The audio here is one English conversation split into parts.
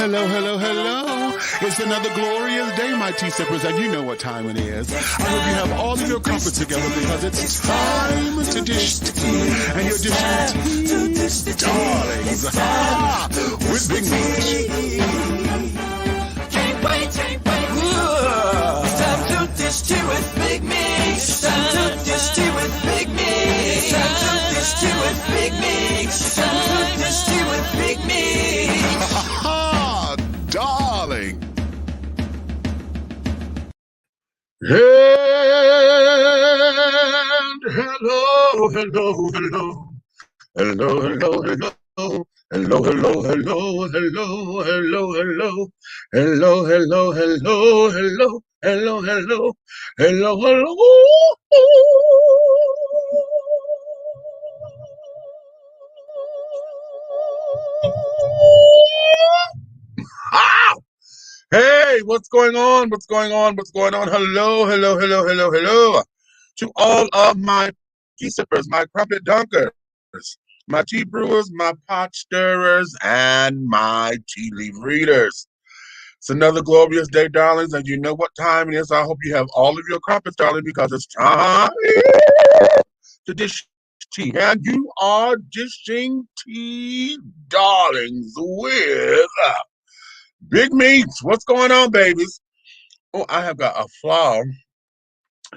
Hello, hello, hello. It's another glorious day, my tea sippers, and you know what time it is. I hope you have all of your comforts together because it's time to dish tea. And you're dishing tea, darlings, with Big Meat. Can't wait. It's time to dish tea with Big Meat. It's time to dish tea with Big Meat. It's time to dish tea with Big Meat. It's time to dish tea with Big Meat. Darling. And hello. Hey, what's going on? Hello. To all of my tea sippers, my crumpet dunkers, my tea brewers, my pot stirrers, and my tea leaf readers. It's another glorious day, darlings, and you know what time it is. I hope you have all of your crumpets, darling, because it's time to dish tea. And you are dishing tea, darlings, with Big Meat. What's going on, babies? Oh, I have got a flaw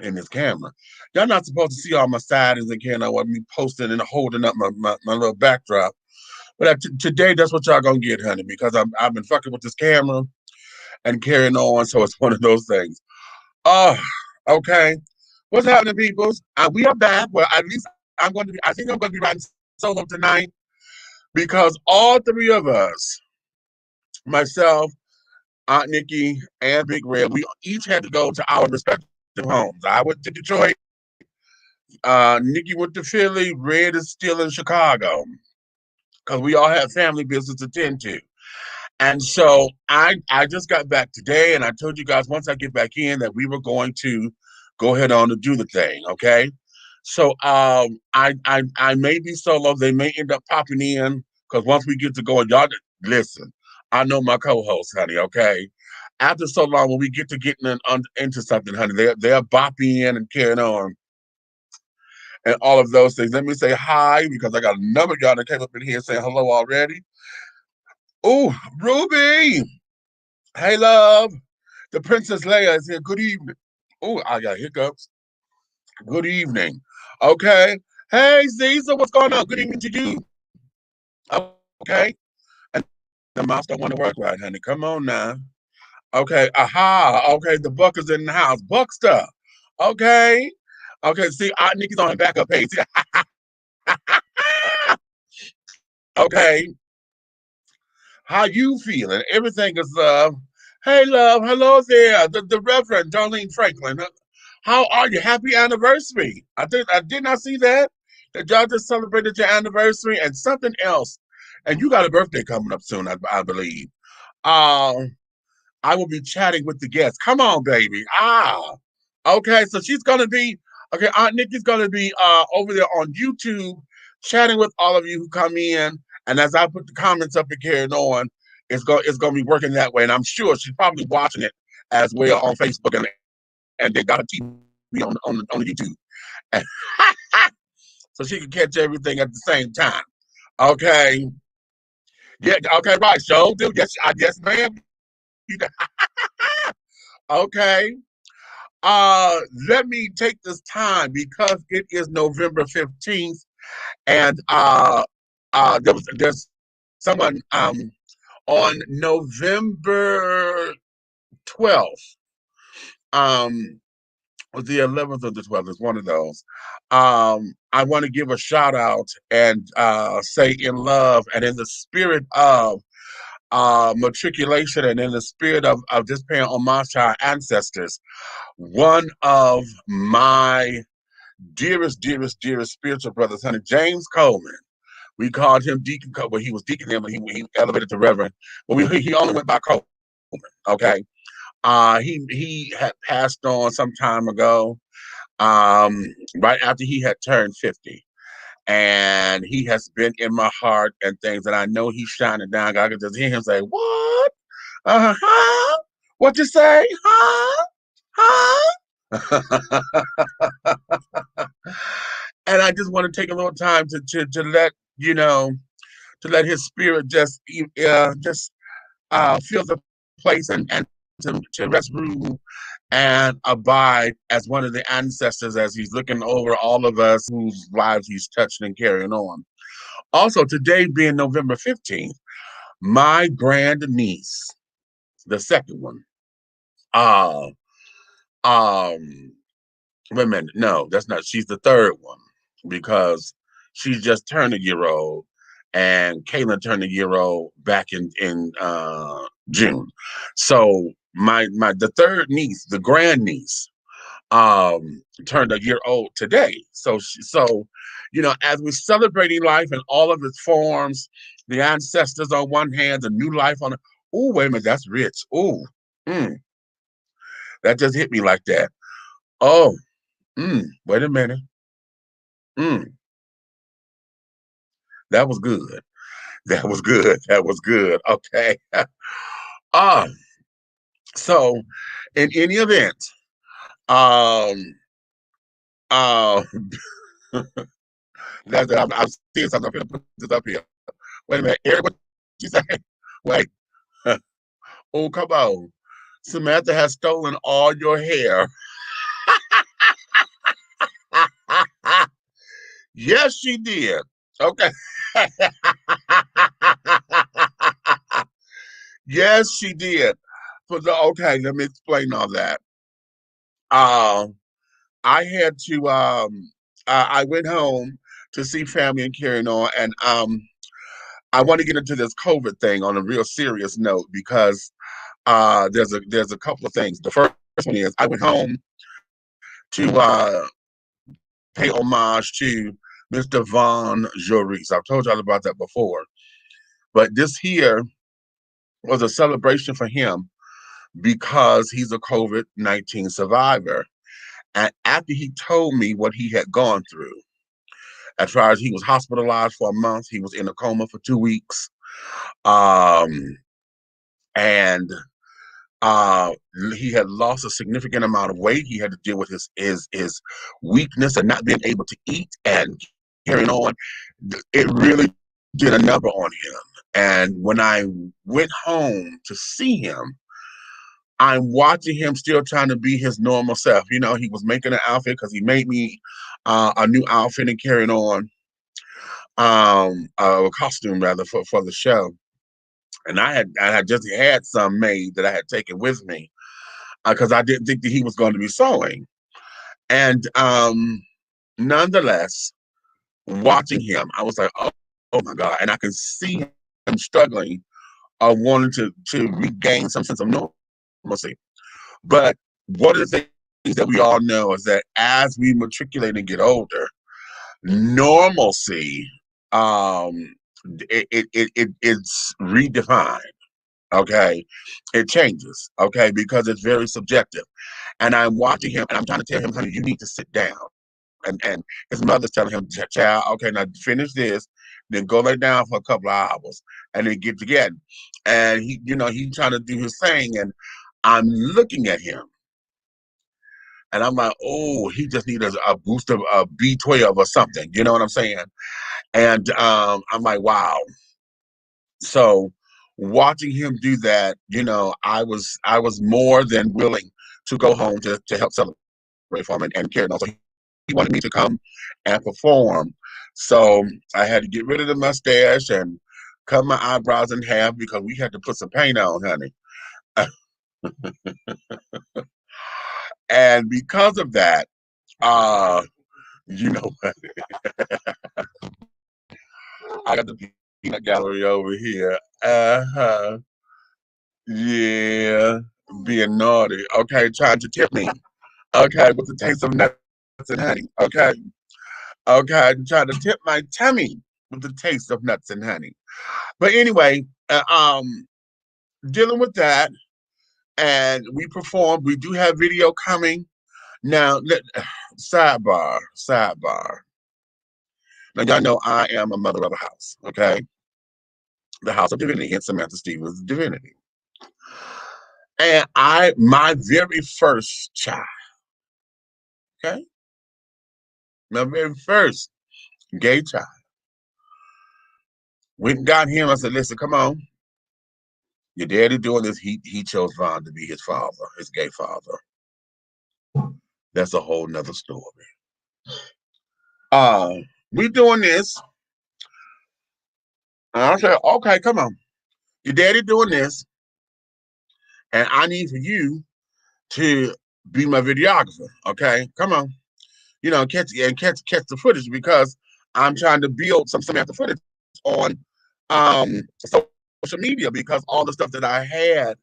in this camera. Y'all not supposed to see all my sidings and camera with me posting and holding up my little backdrop. But today, that's what y'all gonna get, honey, because I've been fucking with this camera and carrying on, so it's one of those things. Oh, okay. What's happening, peoples? We are back. Well, at least I think I'm going to be riding solo tonight because all three of us, myself, Aunt Nikki, and Big Red, we each had to go to our respective homes. I went to Detroit. Nikki went to Philly. Red is still in Chicago because we all have family business to tend to. And so I just got back today, and I told you guys once I get back in that we were going to go ahead on to do the thing, okay? So I may be solo. They may end up popping in because once we get to going, y'all listen. I know my co-host, honey, okay? After so long, when we get to getting into something, honey, they'll bop in and carrying on and all of those things. Let me say hi because I got a number of y'all that came up in here saying hello already. Oh, Ruby. Hey, love. The Princess Leia is here. Good evening. Oh, I got hiccups. Good evening. Okay. Hey, Ziza, what's going on? Good evening to you. Okay. And the mouse don't want to work right, honey. Come on now. Okay. Aha. Okay. The Buck is in the house. Buckster. Okay. Okay. See, Nikki's on the backup page. Okay. How you feeling? Everything is hey love, hello there. The Reverend Darlene Franklin. How are you? Happy anniversary. I did not see that. That y'all just celebrated your anniversary and something else. And you got a birthday coming up soon, I believe. I will be chatting with the guests. Come on, baby. Okay, so she's gonna be Aunt Nikki's gonna be over there on YouTube chatting with all of you who come in. And as I put the comments up and carrying on, it's going to be working that way. And I'm sure she's probably watching it as well on Facebook and they got a TV on the YouTube. And so she can catch everything at the same time. Okay. Yeah, okay, right. So, dude, yes, ma'am. Okay. Let me take this time because it is November 15th and there's someone on November 12th, was the 11th or the 12th, it's one of those. I want to give a shout out and say in love and in the spirit of matriculation and in the spirit of just paying homage to our ancestors, one of my dearest spiritual brothers, honey, James Coleman. We called him Deacon Coleman. Well, he was Deacon then, but he elevated to Reverend. But he only went by Coleman. Okay. He had passed on some time ago, right after he had turned 50. and he has been in my heart and things, and I know he's shining down. I can just hear him say, "What? Huh? What you say? Huh? Huh?" And I just want to take a little time to let to let his spirit just fill the place and to rest, rule, and abide as one of the ancestors as he's looking over all of us whose lives he's touched and carrying on. Also, today being November 15th, my grandniece, the second one, uh, um, wait a minute, no, that's not, she's the third one because she's just turned a year old and Caitlin turned a year old back in June. So my the third niece, the grandniece, turned a year old today. So as we're celebrating life in all of its forms, the ancestors on one hand, the new life on the oh, wait a minute, that's rich. Oh, that just hit me like that. Oh, wait a minute. Mm, that was good. That was good. That was good. Okay. um, so in any event, um, uh, I'm seeing something. I'm gonna put this up here. Wait a minute, Eric, what you say? Wait. Oh, come on. Samantha has stolen all your hair. Yes, she did. Okay. Yes, she did. Okay, let me explain all that. Um, I had to I went home to see family and carrying on, and I want to get into this COVID thing on a real serious note because there's a couple of things. The first one is I went home to pay homage to Mr. Von Joris. I've told y'all about that before, but this here was a celebration for him because he's a COVID-19 survivor. And after he told me what he had gone through, as far as he was hospitalized for a month, he was in a coma for 2 weeks, um, and uh, he had lost a significant amount of weight. He had to deal with his weakness and not being able to eat and carrying on. It really did a number on him. And when I went home to see him, I'm watching him still trying to be his normal self. He was making an outfit because he made me a new outfit and carrying on, a costume rather for the show. And I had just had some made that I had taken with me because I didn't think that he was going to be sewing. And nonetheless, watching him, I was like, oh my God. And I can see him struggling, wanting to regain some sense of normalcy. But one of the things that we all know is that as we matriculate and get older, normalcy it's redefined. Okay, it changes. Okay, because it's very subjective. And I'm watching him, and I'm trying to tell him, honey, you need to sit down. And his mother's telling him, child, okay, now finish this, then go lay down for a couple of hours, and then get together. And he's trying to do his thing, and I'm looking at him, and I'm like, oh, he just needs a boost of B12 or something. You know what I'm saying? And I'm like, wow. So watching him do that, I was more than willing to go home to help celebrate for him and carry on. So he wanted me to come and perform. So I had to get rid of the mustache and cut my eyebrows in half because we had to put some paint on, honey. And because of that, you know what? I got the peanut gallery over here. Uh-huh. Yeah. Being naughty. Okay, trying to tip me. Okay, with the taste of nuts and honey. Okay. Okay, trying to tip my tummy with the taste of nuts and honey. But anyway, dealing with that, and we performed. We do have video coming now. Sidebar. Now y'all know I am a mother of a house, okay? The house of divinity, hence Samantha Stevens divinity. And my very first child, okay? My very first gay child. Went and got him. I said, listen, come on. Your daddy doing this. He chose Vaughn to be his father, his gay father. That's a whole nother story. We doing this. And I said, okay, come on. Your daddy doing this. And I need for you to be my videographer. Okay, come on. You know, catch the footage because I'm trying to build some Samantha footage on social media because all the stuff that I had,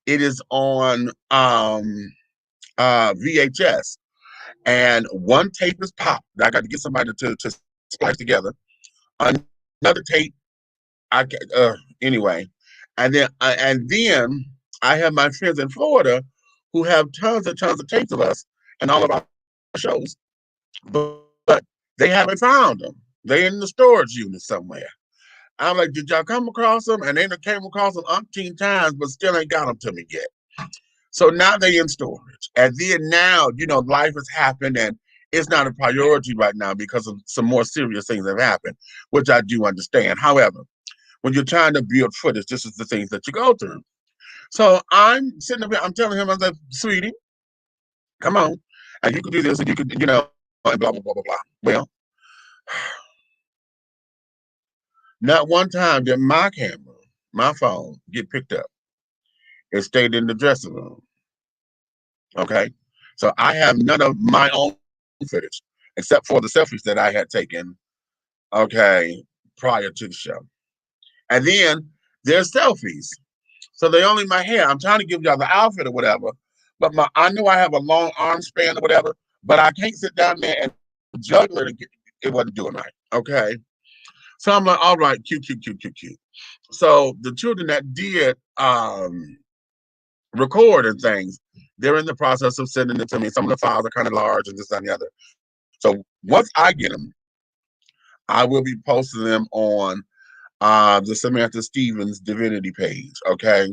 it is on VHS. And one tape is popped. I got to get somebody to splice together. Another tape, anyway. And then I have my friends in Florida who have tons and tons of tapes of us and all of our shows, but they haven't found them. They're in the storage unit somewhere. I'm like, did y'all come across them? And they came across them umpteen times, but still ain't got them to me yet. So now they in storage. And then now, you know, life has happened and it's not a priority right now because of some more serious things have happened, which I do understand. However, when you're trying to build footage, this is the things that you go through. So I'm sitting up here, I'm telling him, I was like, sweetie, come on. And you can do this and you can, you know, and blah, blah, blah, blah, blah. Well, not one time did my camera, my phone, get picked up. It stayed in the dressing room. Okay. So I have none of my own footage except for the selfies that I had taken, okay, prior to the show. And then there's selfies. So they only my hair. I'm trying to give y'all the outfit or whatever, but I know I have a long arm span or whatever, but I can't sit down there and juggle it. It wasn't doing right. Okay. So I'm like, all right, cute. So the children that did record and things, they're in the process of sending it to me. Some of the files are kind of large and this and the other. So once I get them, I will be posting them on the Samantha Stevens Divinity page, okay?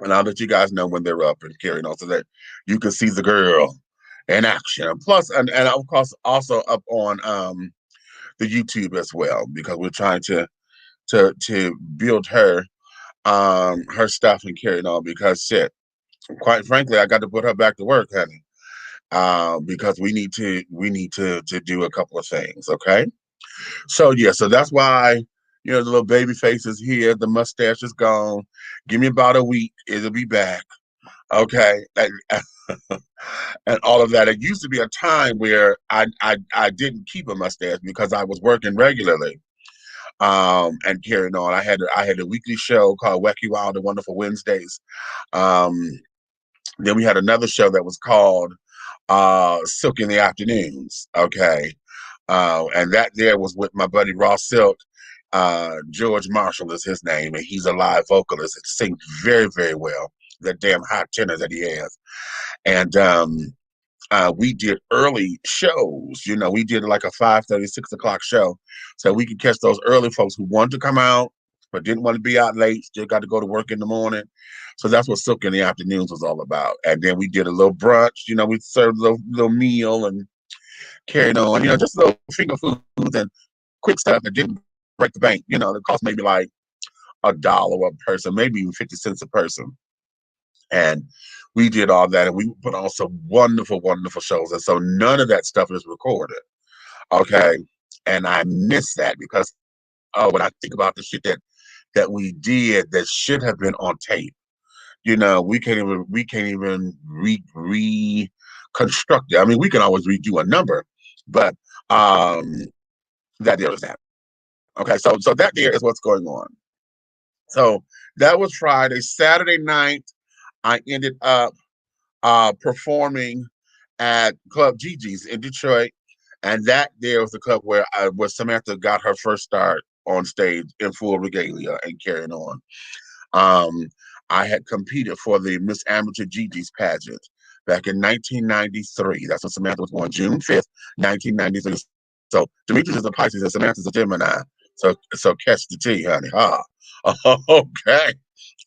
And I'll let you guys know when they're up and carrying on so that you can see the girl in action. Plus, and of course, also up on the YouTube as well, because we're trying to build her stuff and carrying on because shit, quite frankly, I got to put her back to work, honey. Because we need to do a couple of things, okay? So yeah, so that's why, you know, the little baby face is here, the mustache is gone. Give me about a week, it'll be back, okay? And all of that. It used to be a time where I didn't keep a mustache because I was working regularly, and carrying on. I had a weekly show called Wacky Wild and Wonderful Wednesdays. Then we had another show that was called Silk in the Afternoons, okay? And that there was with my buddy Ross Silk. George Marshall is his name, and he's a live vocalist and sings very, very well. That damn high tenor that he has. And we did early shows. You know, we did like a 5:30, 6 o'clock show, so we could catch those early folks who wanted to come out but didn't want to be out late. Still got to go to work in the morning. So that's what Silk in the Afternoons was all about. And then we did a little brunch. You know, we served a little meal and carried on. You know, just little finger foods and quick stuff that didn't break the bank. You know, it cost maybe like $1 a person, maybe even 50 cents a person. And we did all that, and we put on some wonderful, wonderful shows. And so none of that stuff is recorded, okay? And I miss that because, when I think about the shit that we did that should have been on tape, you know, we can't even reconstruct it. I mean, we can always redo a number, but that there is that. Okay, so that there is what's going on. So that was Friday. Saturday night, I ended up performing at Club Gigi's in Detroit, and that there was the club where Samantha got her first start on stage in full regalia and carrying on. I had competed for the Miss Amateur Gigi's pageant back in 1993. That's when Samantha was born, June 5th, 1993. So Demetrius is a Pisces and Samantha's a Gemini. So catch the tea, honey. Huh? Okay.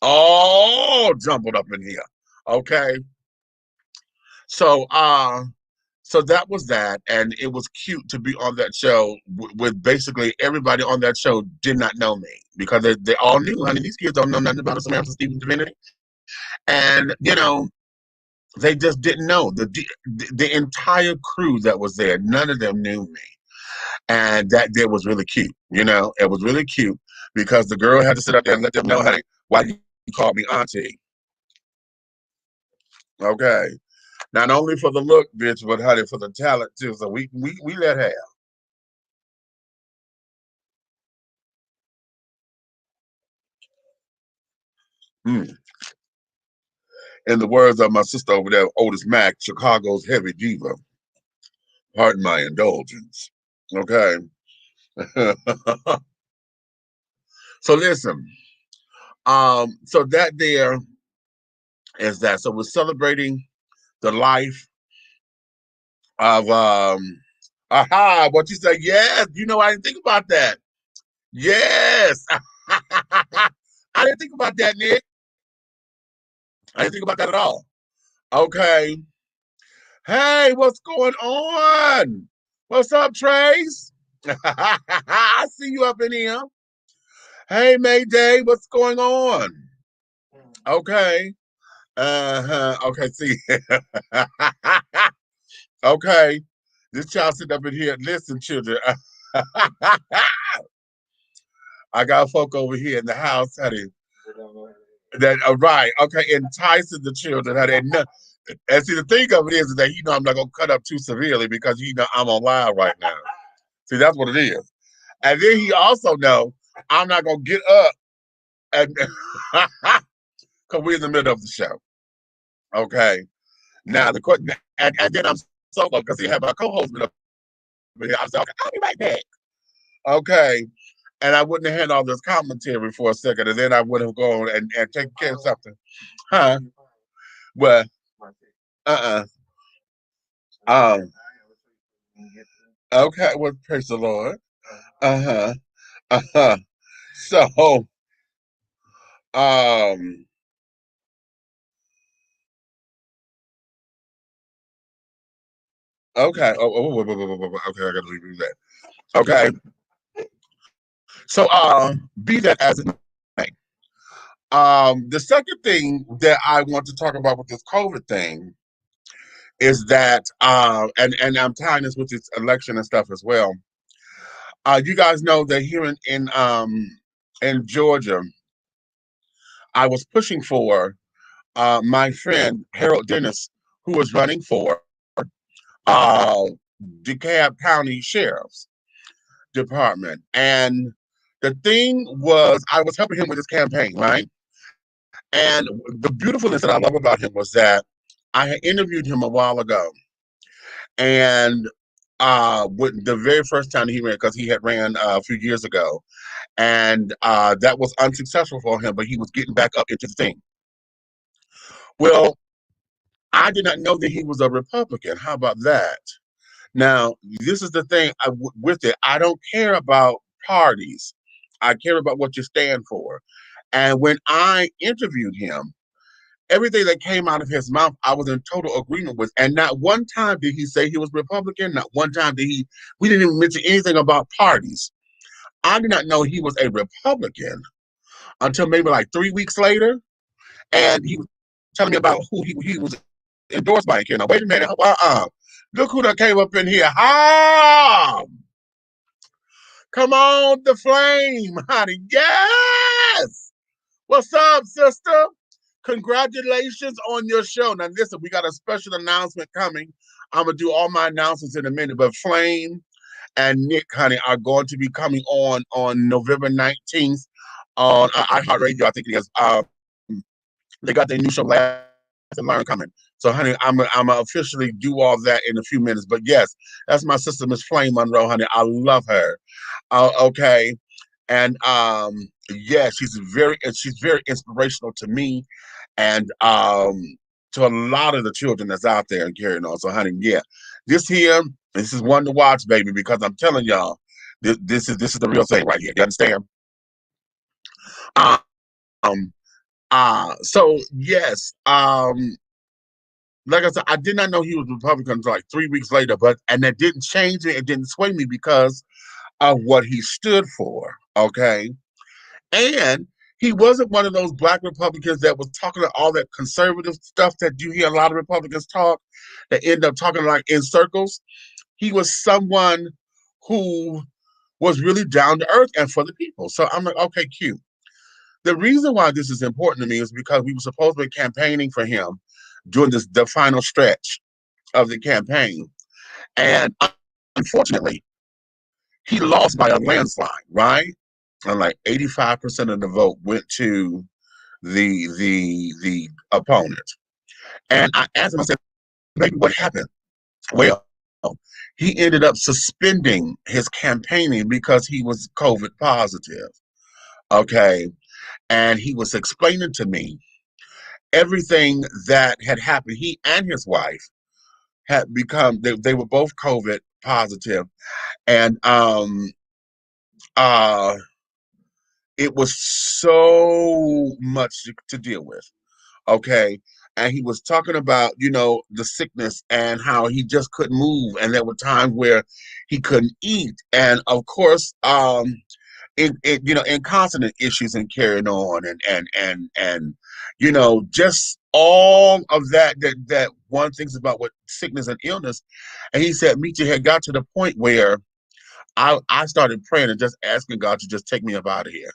All jumbled up in here. Okay. So so that was that, and it was cute to be on that show with basically everybody on that show did not know me because they all knew, honey, these kids don't know nothing about a Samantha Stevens divinity. And they just didn't know the entire crew that was there. None of them knew me, and that was really cute. It was really cute because the girl had to sit up there and let them know, honey, why you called me auntie. Okay, not only for the look, bitch, but honey, for the talent too. So we let her. Mm. In the words of my sister over there, Otis Mack, Chicago's heavy diva. Pardon my indulgence. Okay. So listen. So that there is that. So we're celebrating the life of aha, what you say? Yes, I didn't think about that. Yes. I didn't think about that, Nick. I didn't think about that at all. Okay. Hey, what's going on? What's up, Trace? I see you up in here. Hey, Mayday, what's going on? Okay. Okay, see. Okay. This child sitting up in here. Listen, children. I got folk over here in the house, honey. That right. Okay, enticing the children, honey. And see, the thing of it is that I'm not gonna cut up too severely because I'm on live right now. See, that's what it is. And then he also know I'm not gonna get up and because we're in the middle of the show. Okay. Now the question, and then I'm solo because he had my co-host with up here. I said, okay, I'll be right back. Okay. And I wouldn't have had all this commentary for a second, and then I would have gone and taken care of something. Huh? Well, uh-uh. Um, okay, well, praise the Lord. Uh-huh. Uh-huh. So, um, okay. Okay, I gotta review that. Okay. So, be that as it may. The second thing that I want to talk about with this COVID thing is that, and I'm tying this with this election and stuff as well. You guys know that here in Georgia, I was pushing for my friend Harold Dennis, who was running for uh, DeKalb County Sheriff's Department, and the thing was, I was helping him with his campaign, right? And the beautifulness that I love about him was that I had interviewed him a while ago, and with the very first time he ran, because he had ran a few years ago, and that was unsuccessful for him, but he was getting back up into the thing. Well, I did not know that he was a Republican. How about that? Now, this is the thing with it. I don't care about parties. I care about what you stand for. And when I interviewed him, everything that came out of his mouth, I was in total agreement with. And not one time did he say he was Republican. Not one time did we didn't even mention anything about parties. I did not know he was a Republican until maybe like 3 weeks later. And he was telling me about who he was endorsed by. Now, wait a minute. Look who that came up in here. Come on, the flame, honey. Yes. What's up, sister? Congratulations on your show. Now, listen, we got a special announcement coming. I'm going to do all my announcements in a minute, but Flame and Nick, honey, are going to be coming on November 19th on iHeartRadio. I think it is. They got their new show, Laugh and Learn, coming. So, honey, I'm gonna officially do all that in a few minutes. But yes, that's my sister, Miss Flame Monroe, honey. I love her. Okay. And yeah, she's very inspirational to me and to a lot of the children that's out there and carrying on. So, honey, yeah, this here This is one to watch, baby, because I'm telling y'all, this is the real thing right here. You understand? Um, so yes, like I said, I did not know he was Republican until like 3 weeks later, but and that didn't change it. It didn't sway me because of what he stood for. Okay. And he wasn't one of those black Republicans that was talking all that conservative stuff that you hear a lot of Republicans talk that end up talking like in circles. He was someone who was really down to earth and for the people. So I'm like, okay, cute. The reason why this is important to me is because we were supposed to be campaigning for him during the final stretch of the campaign. And unfortunately, he lost by a landslide, right? And like 85% of the vote went to the opponent. And I asked him, I said, baby, what happened? Well, he ended up suspending his campaigning because he was COVID positive. Okay. And he was explaining to me everything that had happened. He and his wife had become, they were both COVID positive. And uh it was so much to deal with. Okay. And he was talking about, the sickness and how he just couldn't move. And there were times where he couldn't eat. And of course, incontinent issues and carrying on and just all of that one thinks about what sickness and illness. And he said, Meet had got to the point where I started praying and just asking God to just take me up out of here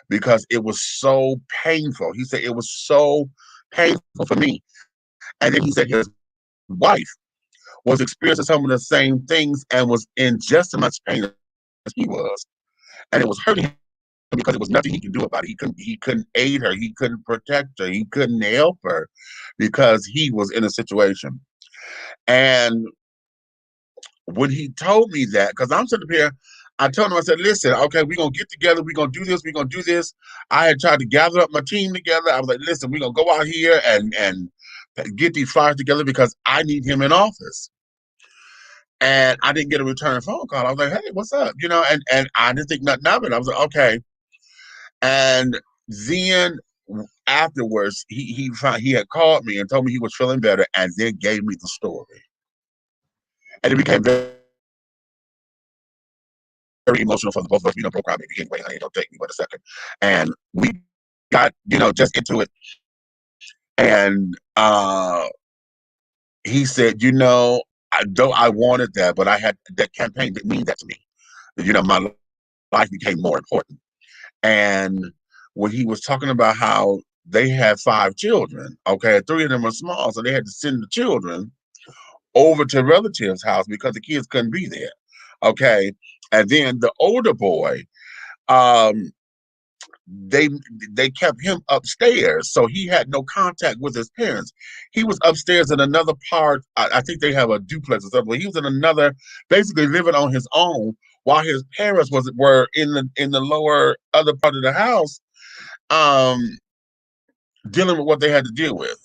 because it was so painful. He said it was so painful for me. And then he said his wife was experiencing some of the same things and was in just as much pain as he was. And it was hurting him because it was nothing he could do about it. He couldn't aid her, he couldn't protect her, he couldn't help her because he was in a situation. And when he told me that, because I'm sitting here, I told him, I said, listen, okay, we're gonna get together, we're gonna do this, we're gonna do this. I had tried to gather up my team together. I was like, listen, we're gonna go out here and get these flyers together because I need him in office. And I didn't get a return phone call. I was like, hey, what's up? And I didn't think nothing of it. I was like, okay. And then afterwards, he had called me and told me he was feeling better, and then gave me the story. And it became very emotional for the both of us. Broke out maybe anyway. Honey, don't take me but a second. And we got just into it. And he said, though I wanted that, but I had that campaign didn't mean that to me. My life became more important. And when he was talking about how they had 5 children, okay, 3 of them are small, so they had to send the children over to relatives' house because the kids couldn't be there, okay. And then the older boy, um, they kept him upstairs, so he had no contact with his parents. He was upstairs in another part. I think they have a duplex or something. He was in another, basically living on his own, while his parents were in the lower other part of the house, um, dealing with what they had to deal with.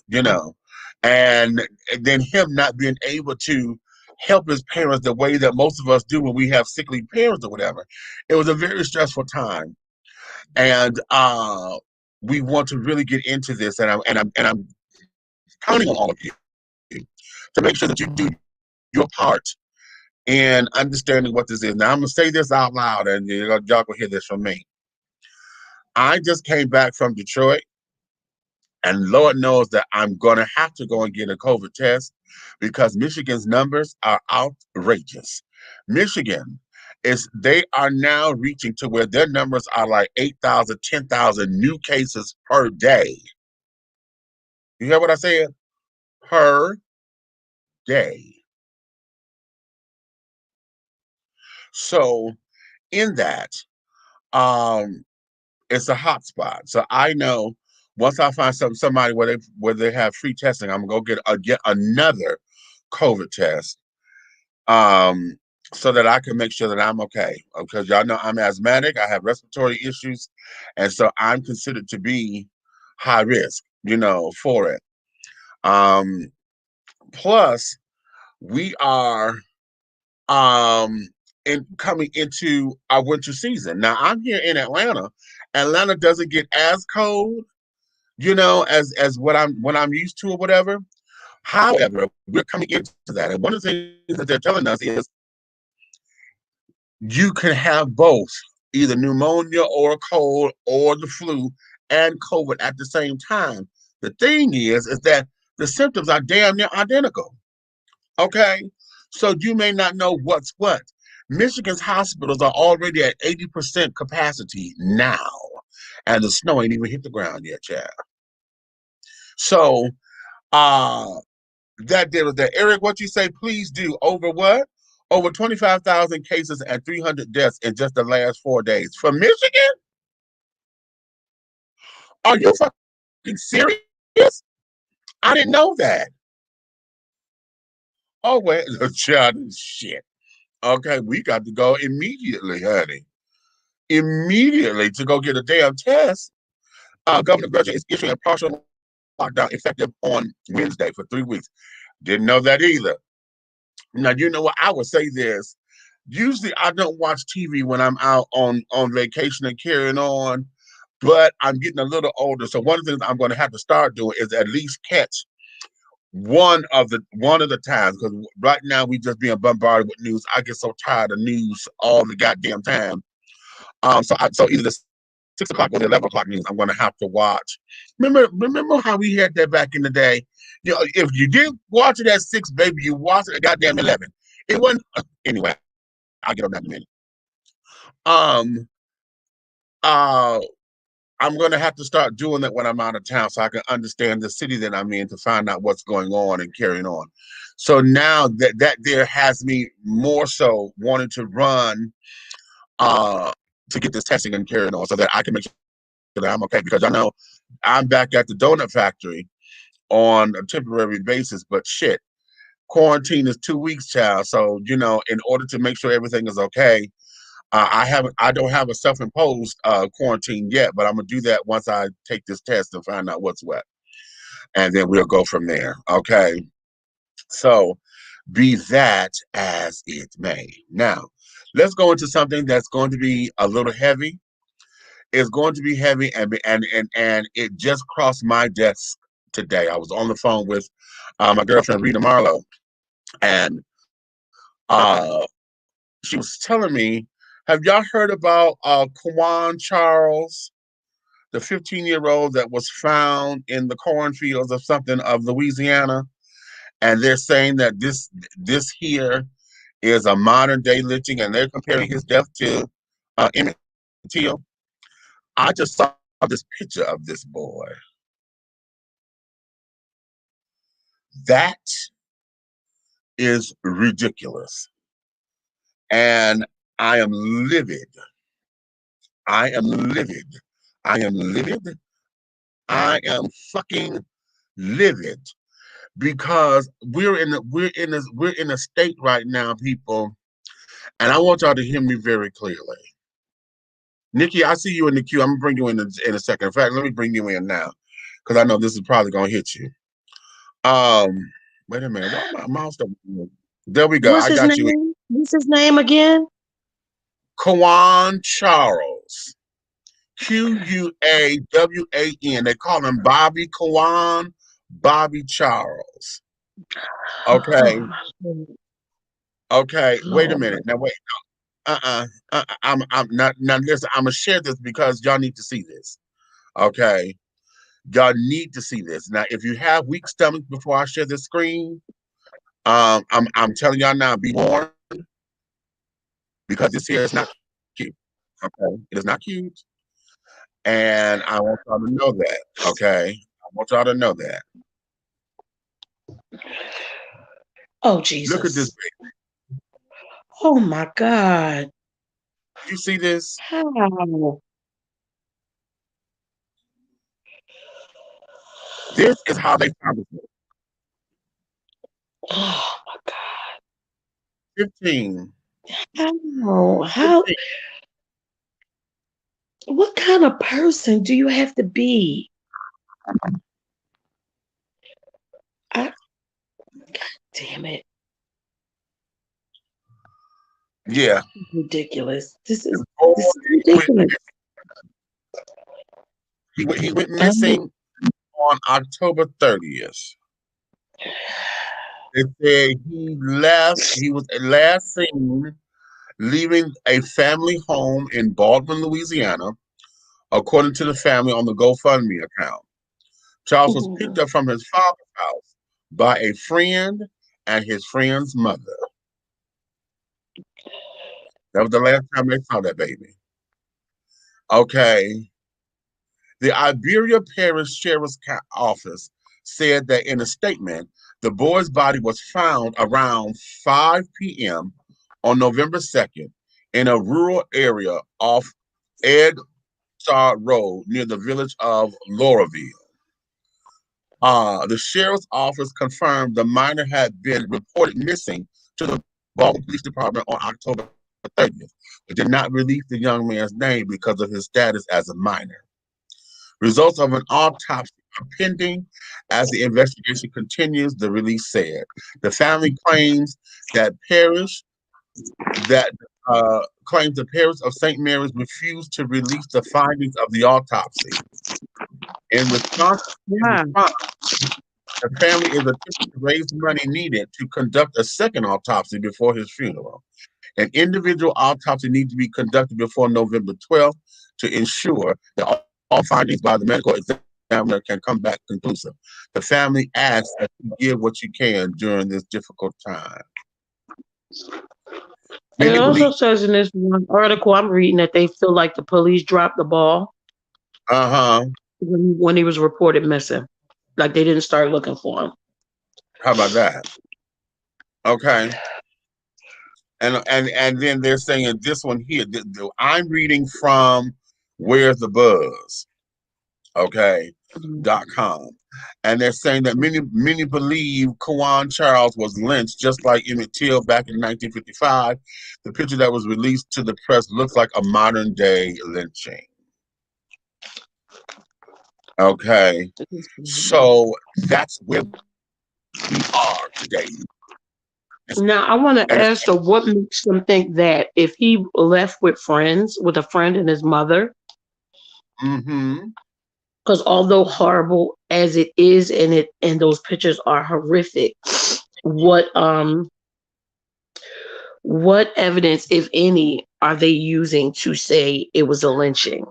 And then him not being able to help his parents the way that most of us do when we have sickly parents or whatever. It was a very stressful time. And we want to really get into this, and I'm counting on all of you to make sure that you do your part in understanding what this is. Now I'm gonna say this out loud, and y'all will hear this from me. I just came back from Detroit, and Lord knows that I'm gonna have to go and get a COVID test because Michigan's numbers are outrageous. Michigan they are now reaching to where their numbers are like 8,000, 10,000 new cases per day. You hear what I said? Per day. So in that, um, it's a hot spot. So I know once I find somebody where they have free testing, I'm gonna go get another COVID test, um, so that I can make sure that I'm okay. Because y'all know I'm asthmatic, I have respiratory issues, and so I'm considered to be high risk, for it. Plus, we are um, in coming into our winter season. Now I'm here in Atlanta. Atlanta doesn't get as cold, as what I'm used to or whatever. However, we're coming into that, and one of the things that they're telling us is you can have both, either pneumonia or a cold or the flu and COVID at the same time. The thing is that the symptoms are damn near identical. Okay, so you may not know what's what. Michigan's hospitals are already at 80% capacity now, and the snow ain't even hit the ground yet, child. So, uh, that there was that. Eric, what you say? Please do. Over what? Over 25,000 cases and 300 deaths in just the last 4 days. For Michigan? Are you fucking serious? I didn't know that. Oh, wait. Child, shit. Okay, we got to go immediately, honey. Immediately to go get a damn test. Governor Berger is issuing a partial lockdown effective on Wednesday for 3 weeks. Didn't know that either. Now, you know what? I would say this. Usually, I don't watch TV when I'm out on vacation and carrying on, but I'm getting a little older. So one of the things I'm going to have to start doing is at least catch one of the times, because right now we just being bombarded with news. I get so tired of news all the goddamn time. So either the 6 o'clock or the 11 o'clock news, I'm going to have to watch. Remember how we had that back in the day? If you didn't watch it at 6, baby, you watched it at goddamn 11. It wasn't anyway. I'll get on that in a minute. Um, uh, I'm going to have to start doing that when I'm out of town, so I can understand the city that I'm in to find out what's going on and carrying on. So now that there has me more so wanting to run uh to get this testing and carrying on, so that I can make sure that I'm okay, because I know I'm back at the donut factory on a temporary basis, but shit, quarantine is 2 weeks, child. So in order to make sure everything is okay, I don't have a self-imposed quarantine yet, but I'm gonna do that once I take this test and find out what's what, and then we'll go from there. Okay. So, be that as it may. Now, let's go into something that's going to be a little heavy. It's going to be heavy, and it just crossed my desk today. I was on the phone with my girlfriend Rita Marlowe, and uh, she was telling me, have y'all heard about QUAWAN Charles, the 15-year-old that was found in the cornfields of something of Louisiana? And they're saying that this here is a modern day lynching, and they're comparing his death to Emmett Till. I just saw this picture of this boy. That is ridiculous. And I am livid. I am livid. I am livid. I am fucking livid, because we're in a state right now, people, and I want y'all to hear me very clearly. Nikki, I see you in the queue. I'm gonna bring you in a second. In fact, let me bring you in now, because I know this is probably gonna hit you. Wait a minute. Why my mouse don't move? There we go. What's I his got you. name? What's his name again? QUAWAN Charles. QUAWAN. They call him Bobby QUAWAN, Bobby Charles. Oh Okay. my Lord. Okay. Wait a minute. Lord. Now wait. I'm not now. Listen, I'm gonna share this because y'all need to see this. Okay. Y'all need to see this. Now, if you have weak stomach before I share the screen, I'm telling y'all now, be warned, because this here is not cute. Okay, it is not cute, and I want y'all to know that. Okay, I want y'all to know that. Oh Look at this. Jesus. Oh my God. You see this? How? This is how they found this. Oh my 15, God. How? 15. What kind of person do you have to be? I, damn it. Yeah. Ridiculous. This The is boy ridiculous. he went Um, missing on October 30th. It said he was last seen leaving a family home in Baldwin, Louisiana, according to the family on the GoFundMe account. Charles was picked up from his father's house by a friend and his friend's mother. That was the last time they saw that baby. Okay. The Iberia Parish Sheriff's Office said that in a statement, the boy's body was found around 5 p.m. on November 2nd in a rural area off Edstar Road near the village of Lauraville. The sheriff's office confirmed the minor had been reported missing to the Baltimore Police Department on October 30th, but did not release the young man's name because of his status as a minor. Results of an autopsy are pending as the investigation continues, the release said. The family claims that claims the parish of St. Mary's refused to release the findings of the autopsy. In response, yeah. the family is attempting to raise money needed to conduct a second autopsy before his funeral. An individual autopsy needs to be conducted before November 12th to ensure that all findings by the medical examiner can come back conclusive. The family asks that you give what you can during this difficult time. It also says in this one article I'm reading that they feel like the police dropped the ball when he was reported missing. Like they didn't start looking for him. How about that? Okay. And then they're saying this one here. I'm reading from Where's the Buzz? Okay. .com. And they're saying that many believe QUAWAN Charles was lynched just like Emmett Till back in 1955. The picture that was released to the press looks like a modern day lynching. Okay. So that's where we are today. Now I want to ask, so what makes them think that if he left with a friend and his mother, because although horrible as it is, and those pictures are horrific, what evidence, if any, are they using to say it was a lynching?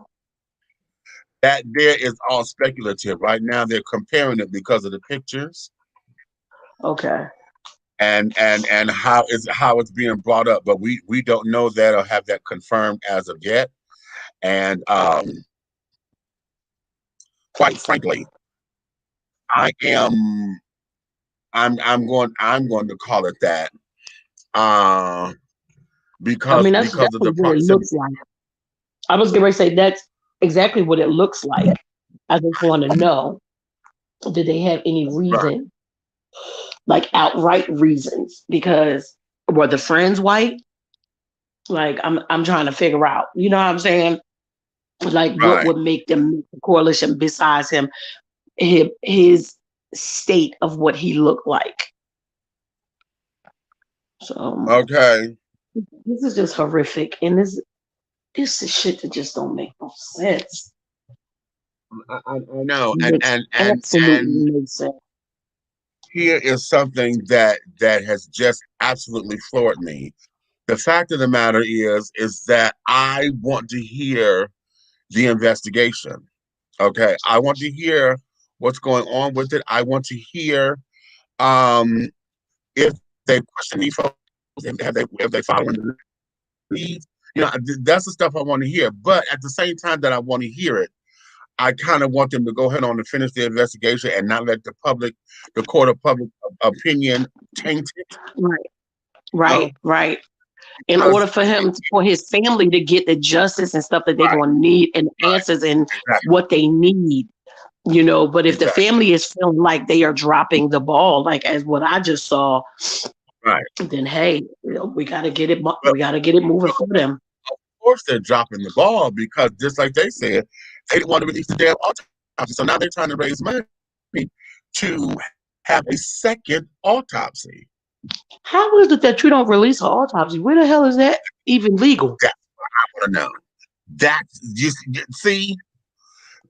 That there is all speculative. Right now they're comparing it because of the pictures. Okay. And how it's being brought up, but we don't know that or have that confirmed as of yet. And quite frankly, I'm going to call it that. Because I mean, that's because of the what it looks like. I was going to say that's exactly what it looks like. I just want to know, did they have any reason, like outright reasons? Because were the friends white? Like I'm trying to figure out. You know what I'm saying? Like what would make them make the correlation besides his state of what he looked like? So okay, this is just horrific, and this is shit that just don't make no sense. I know, and absolutely makes sense. Here is something that has just absolutely floored me. The fact of the matter is that I want to hear the investigation. Okay, I want to hear what's going on with it. I want to hear if they question these folks, if they following the leads. You know, that's the stuff I want to hear. But at the same time that I want to hear it, I kind of want them to go ahead on and finish the investigation and not let the court of public opinion taint it. Right. In order for his family to get the justice and stuff that they're going to need and answers and what they need, you know. But if the family is feeling like they are dropping the ball, like as what I just saw, then hey, you know, we got to get it. We got to get it moving for them. Of course, they're dropping the ball because just like they said, they didn't want to release the damn autopsy. So now they're trying to raise money to have a second autopsy. How is it that you don't release an autopsy? Where the hell is that even legal? That's what I want to know. That's just see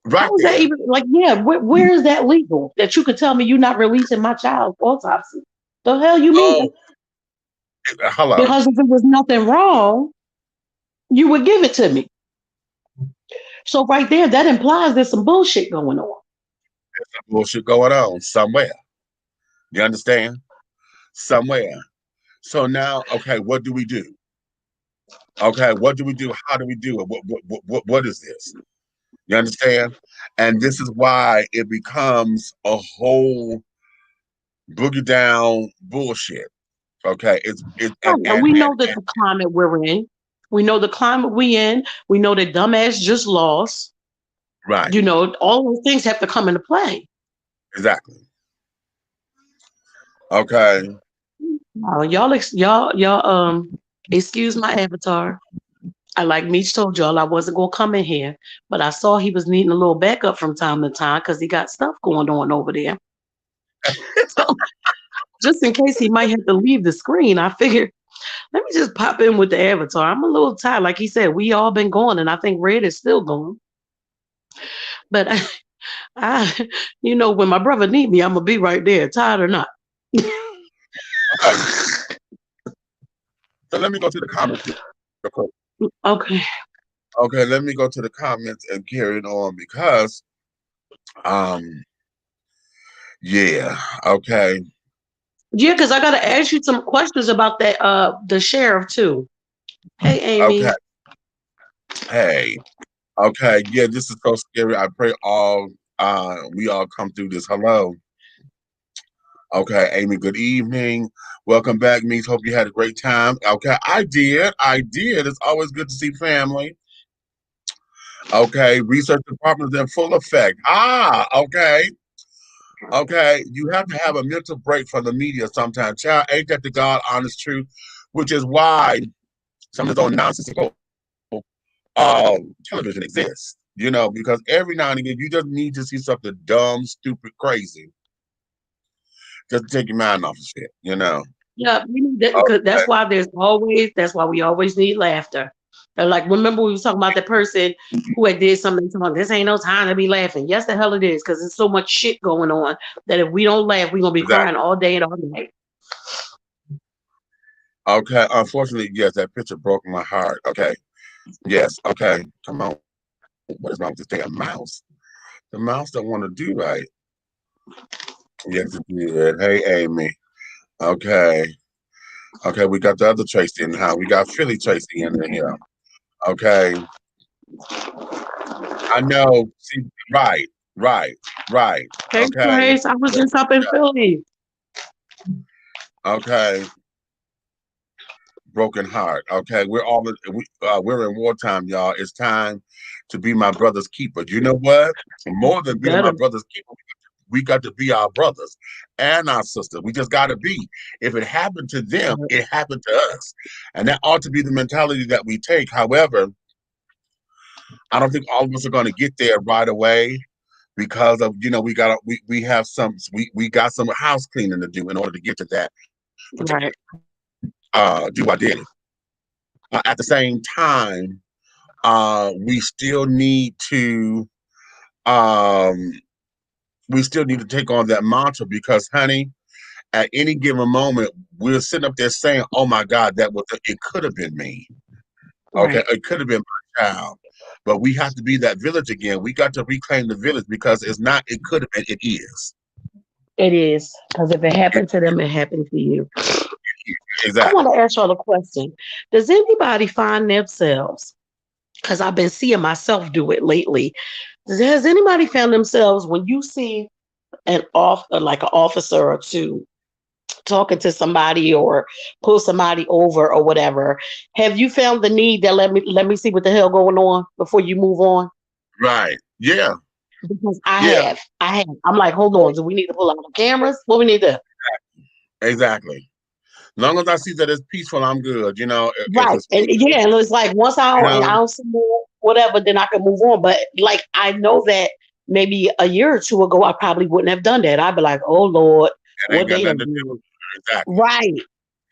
right How is that there. even like? Yeah, where is that legal? That you could tell me you're not releasing my child's autopsy? The hell you Oh, mean? hello. Because if it was nothing wrong, you would give it to me. So right there, that implies there's some bullshit going on. There's some bullshit going on somewhere. You understand? Somewhere. So now, okay, what do we do? Okay, what do we do? How do we do it? What is this? You understand? And this is why it becomes a whole boogie down bullshit. Okay, Oh, and we know that and the climate we're in. We know the climate we in. We know that dumbass just lost. right, You know, all those things have to come into play. exactly. Okay, Y'all, excuse my avatar. I like Meech told y'all I wasn't gonna come in here, but I saw he was needing a little backup from time to time because he got stuff going on over there. So just in case he might have to leave the screen, I figured let me just pop in with the avatar. I'm a little tired. Like he said, we all been going, and I think Red is still going. But when my brother need me, I'm gonna be right there, tired or not. okay. So let me go to the comments real quick. Okay. Okay, let me go to the comments and carry it on because, yeah, okay, Yeah, because I gotta ask you some questions about that the sheriff too. Hey okay, Amy. hey, okay, yeah, this is so scary. I pray we all come through this. Hello. Okay, Amy, good evening. Welcome back, Meeks. Hope you had a great time. Okay, I did. It's always good to see family. Okay, research department is in full effect. Okay. Okay, you have to have a mental break from the media sometimes. Child, ain't that the God honest truth? Which is why some of those nonsensical television exists. Because every now and again you just need to see something dumb, stupid, crazy, just to take your mind off of shit. Yeah, we need that because Okay, that's why we always need laughter. And like remember we was talking about that person who had did something talking about this ain't no time to be laughing. Yes, the hell it is, because there's so much shit going on that if we don't laugh, we're gonna be crying exactly. all day and all night. Okay, unfortunately, yes, that picture broke my heart. Okay, yes, okay, come on. What is wrong with this damn mouse? The mouse don't want to do right. Yes, it did. Hey, Amy. Okay. Okay, we got the other Tracy in the house. We got Philly Tracy in here. Okay. I know. See, right, right, right. Hey Okay. Grace, I was just up in Philly. Okay. Broken heart. Okay. We're in wartime, y'all. It's time to be my brother's keeper. You know what? More than being Better. my brother's keeper, we got to be our brothers and our sisters. We just got to be. If it happened to them, it happened to us. And that ought to be the mentality that we take. However, I don't think all of us are going to get there right away because of, we got some house cleaning to do in order to get to that Right. do I did. At the same time, we still need to um take on that mantra because, honey, at any given moment, we're sitting up there saying, "Oh my God, it could have been me. Okay, Right. it could have been my child." But we have to be that village again. We got to reclaim the village because it's not. It could have been. It is. It is. Because if it It, happened to them, it happened to you. I want exactly. to ask y'all a question. Does anybody find themselves, because I've been seeing myself do it lately, has anybody found themselves when you see like an officer or two talking to somebody or pull somebody over or whatever, have you found the need that let me see what the hell going on before you move on? Right. Yeah. Because Yeah. I have. I'm like, hold on, do we need to pull out the cameras? What we need to Exactly. As long as I see that it's peaceful, I'm good. If right. it's And peaceful, yeah, and it's like once you know, I don't see more whatever, then I can move on. But like I know that maybe a year or two ago I probably wouldn't have done that. I'd be like, oh Lord, it ain't what got they nothing done to do. did. Exactly. Right.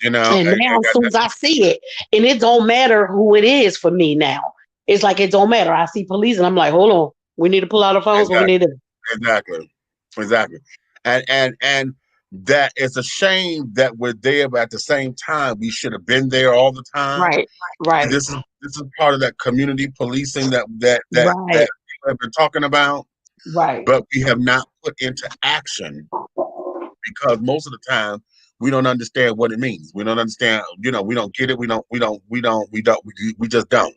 You know, And now, as soon as I see it, and it don't matter who it is for me now. It's like it don't matter. I see police, and I'm like, hold on, we need to pull out our phones. What we exactly, need to. exactly, exactly. And that it's a shame that we're there, but at the same time, we should have been there all the time. Right. And Right. this is part of that community policing that Right. we've been talking about, Right. but we have not put into action because most of the time we don't understand what it means. We don't understand, we don't get it. We just don't.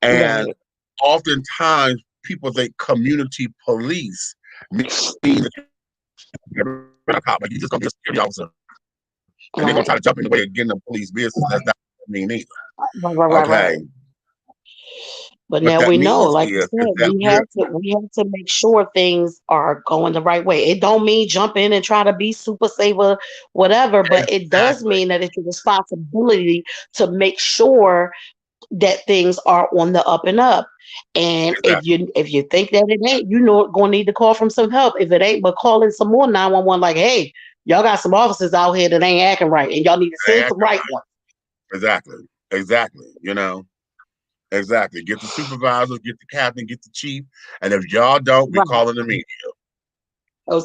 And Right. oftentimes people think community police means that you're a cop, like you just gonna be a security officer and they're gonna try Right. to jump in the way of getting the police business. That's not what it means either. Right. Right. Okay. Right. But What now that we know, means like you is said, that we have to make sure things are going the right way. It don't mean jump in and try to be super saver, whatever, but it does exactly, mean that it's a responsibility to make sure that things are on the up and up. And if exactly, you think that it ain't, gonna need to call from some help. If it ain't, but calling some more 911, like, hey, y'all got some officers out here that ain't acting right, and y'all need to send some right ones. exactly, exactly. Exactly. Get the supervisors, get the captain, get the chief, and if y'all don't, we Right. call it the media.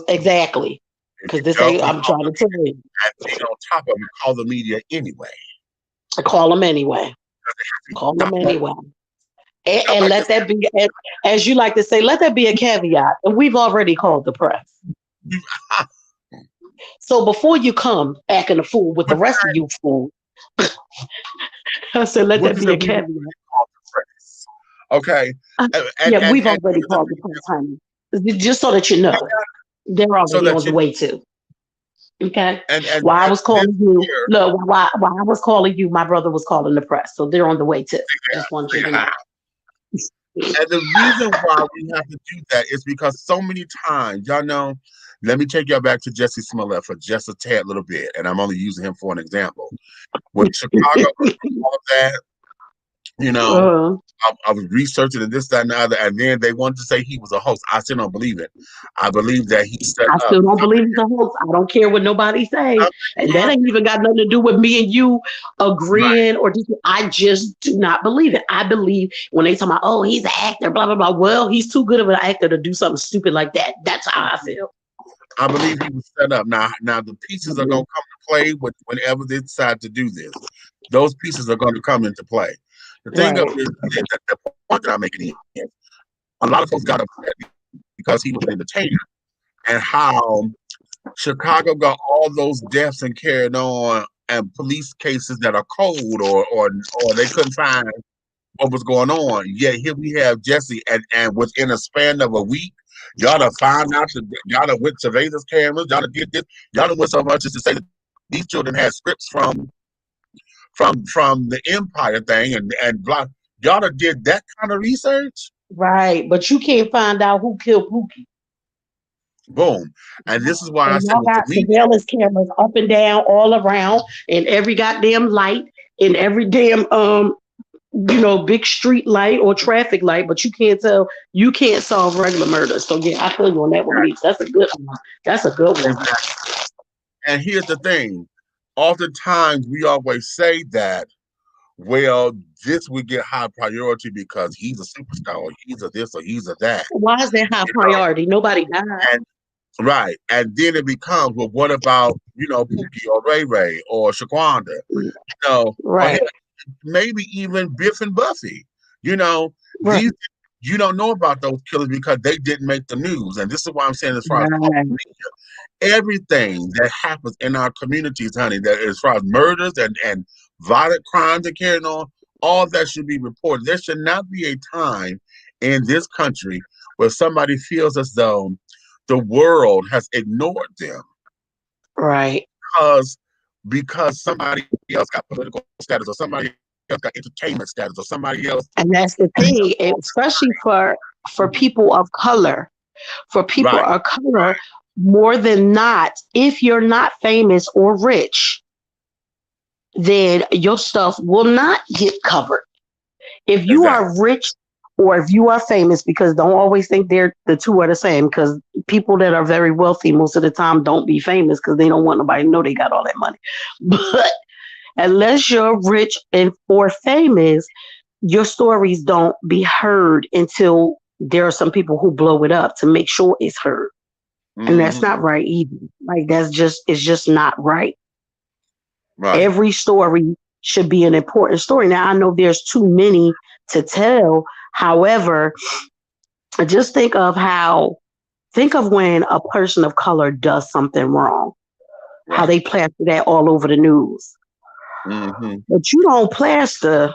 Exactly. If Because you this don't, ain't. we I'm call trying the to tell media. you. And on top of it, we call the media anyway. I call them anyway. Call them Not anyway. And like let this. that be, as you like to say, let that be a caveat. And we've already called the press. So before you come acting a fool with the rest of you fools, I said, let What that you be a said, we caveat. call the press. Okay. Yeah, we've And already here's the called the thing, press, honey. Just so that you know, they're so already that on the you way too. Okay. and While I was this calling you, here, look, while I was calling you, my brother was calling the press. So they're on the way too. Just wanted you to know. and the reason why we have to do that is because so many times, y'all know, let me take y'all back to Jesse Smollett for just a tad little bit, and I'm only using him for an example. With Chicago, all of that, you know, uh, I was researching and this, that, and the other, and then they wanted to say he was a host. I still don't believe it. I believe that he set I up still don't believe it's a hoax. I don't care what nobody say. And that something. ain't even got nothing to do with me and you Right. agreeing or just, I just do not believe it. I believe when they talk about, oh, he's an actor, blah, blah, blah. Well, he's too good of an actor to do something stupid like that. That's how I feel. I believe he was set up. Now the pieces are going to come to play whenever they decide to do this. Those pieces are going to come into play. The thing of Right. it is that the point that I'm making is a lot of folks got upset because he was an entertainer and how Chicago got all those deaths and carried on and police cases that are cold or they couldn't find what was going on. Yet here we have Jesse and within a span of a week, y'all done found out that y'all done went surveillance cameras, y'all done did this, y'all done went so much as to say that these children had scripts from the Empire thing and blah. Y'all done did that kind of research. Right. But you can't find out who killed Pookie. Boom. And this is why I And said y'all with the got media, surveillance cameras up and down all around in every goddamn light, in every damn big street light or traffic light, but you can't solve regular murder. So yeah, I feel you on that one, Meeks. That's a good one. That's a good one. and here's the thing. Oftentimes we always say that, well, this would get high priority because he's a superstar, or he's a this, or he's a that. Why is that high You know, priority? Nobody died. and right. And then it becomes, well, what about, Pookie or Ray Ray or Shaquanda? Or Right. maybe even Biff and Buffy. You know, Right. these you don't know about those killers because they didn't make the news. And this is why I'm saying as far as Right. everything that happens in our communities, honey, that as far as murders and violent crimes and carrying on, all that should be reported. There should not be a time in this country where somebody feels as though the world has ignored them Right. because because somebody else got political status or somebody else got entertainment status or somebody else. And that's the thing, especially for people of color. For people Right, of color, more than not, if you're not famous or rich, then your stuff will not get covered. If you exactly. are rich or if you are famous, because don't always think the two are the same, because people that are very wealthy most of the time don't be famous because they don't want nobody to know they got all that money. But unless you're rich and or famous, your stories don't be heard until there are some people who blow it up to make sure it's heard. And that's not right either. Like it's just not right. Right. Every story should be an important story. Now I know there's too many to tell. However, just think of when a person of color does something wrong, how they plaster that all over the news. But you don't plaster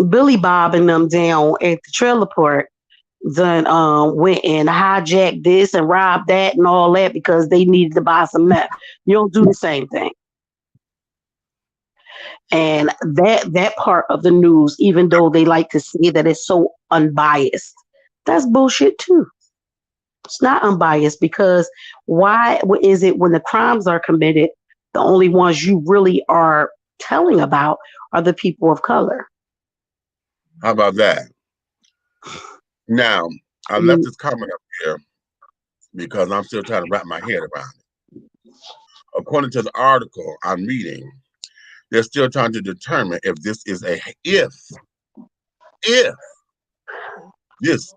Billy Bob and them down at the trailer park done went and hijacked this and robbed that and all that because they needed to buy some meth. You don't do the same thing. And that part of the news, even though they like to say that it's so unbiased, that's bullshit too. It's not unbiased, because why is it when the crimes are committed, the only ones you really are telling about are the people of color? How about that? Now, I left this comment up here because I'm still trying to wrap my head around it. According to the article I'm reading, they're still trying to determine if this is if this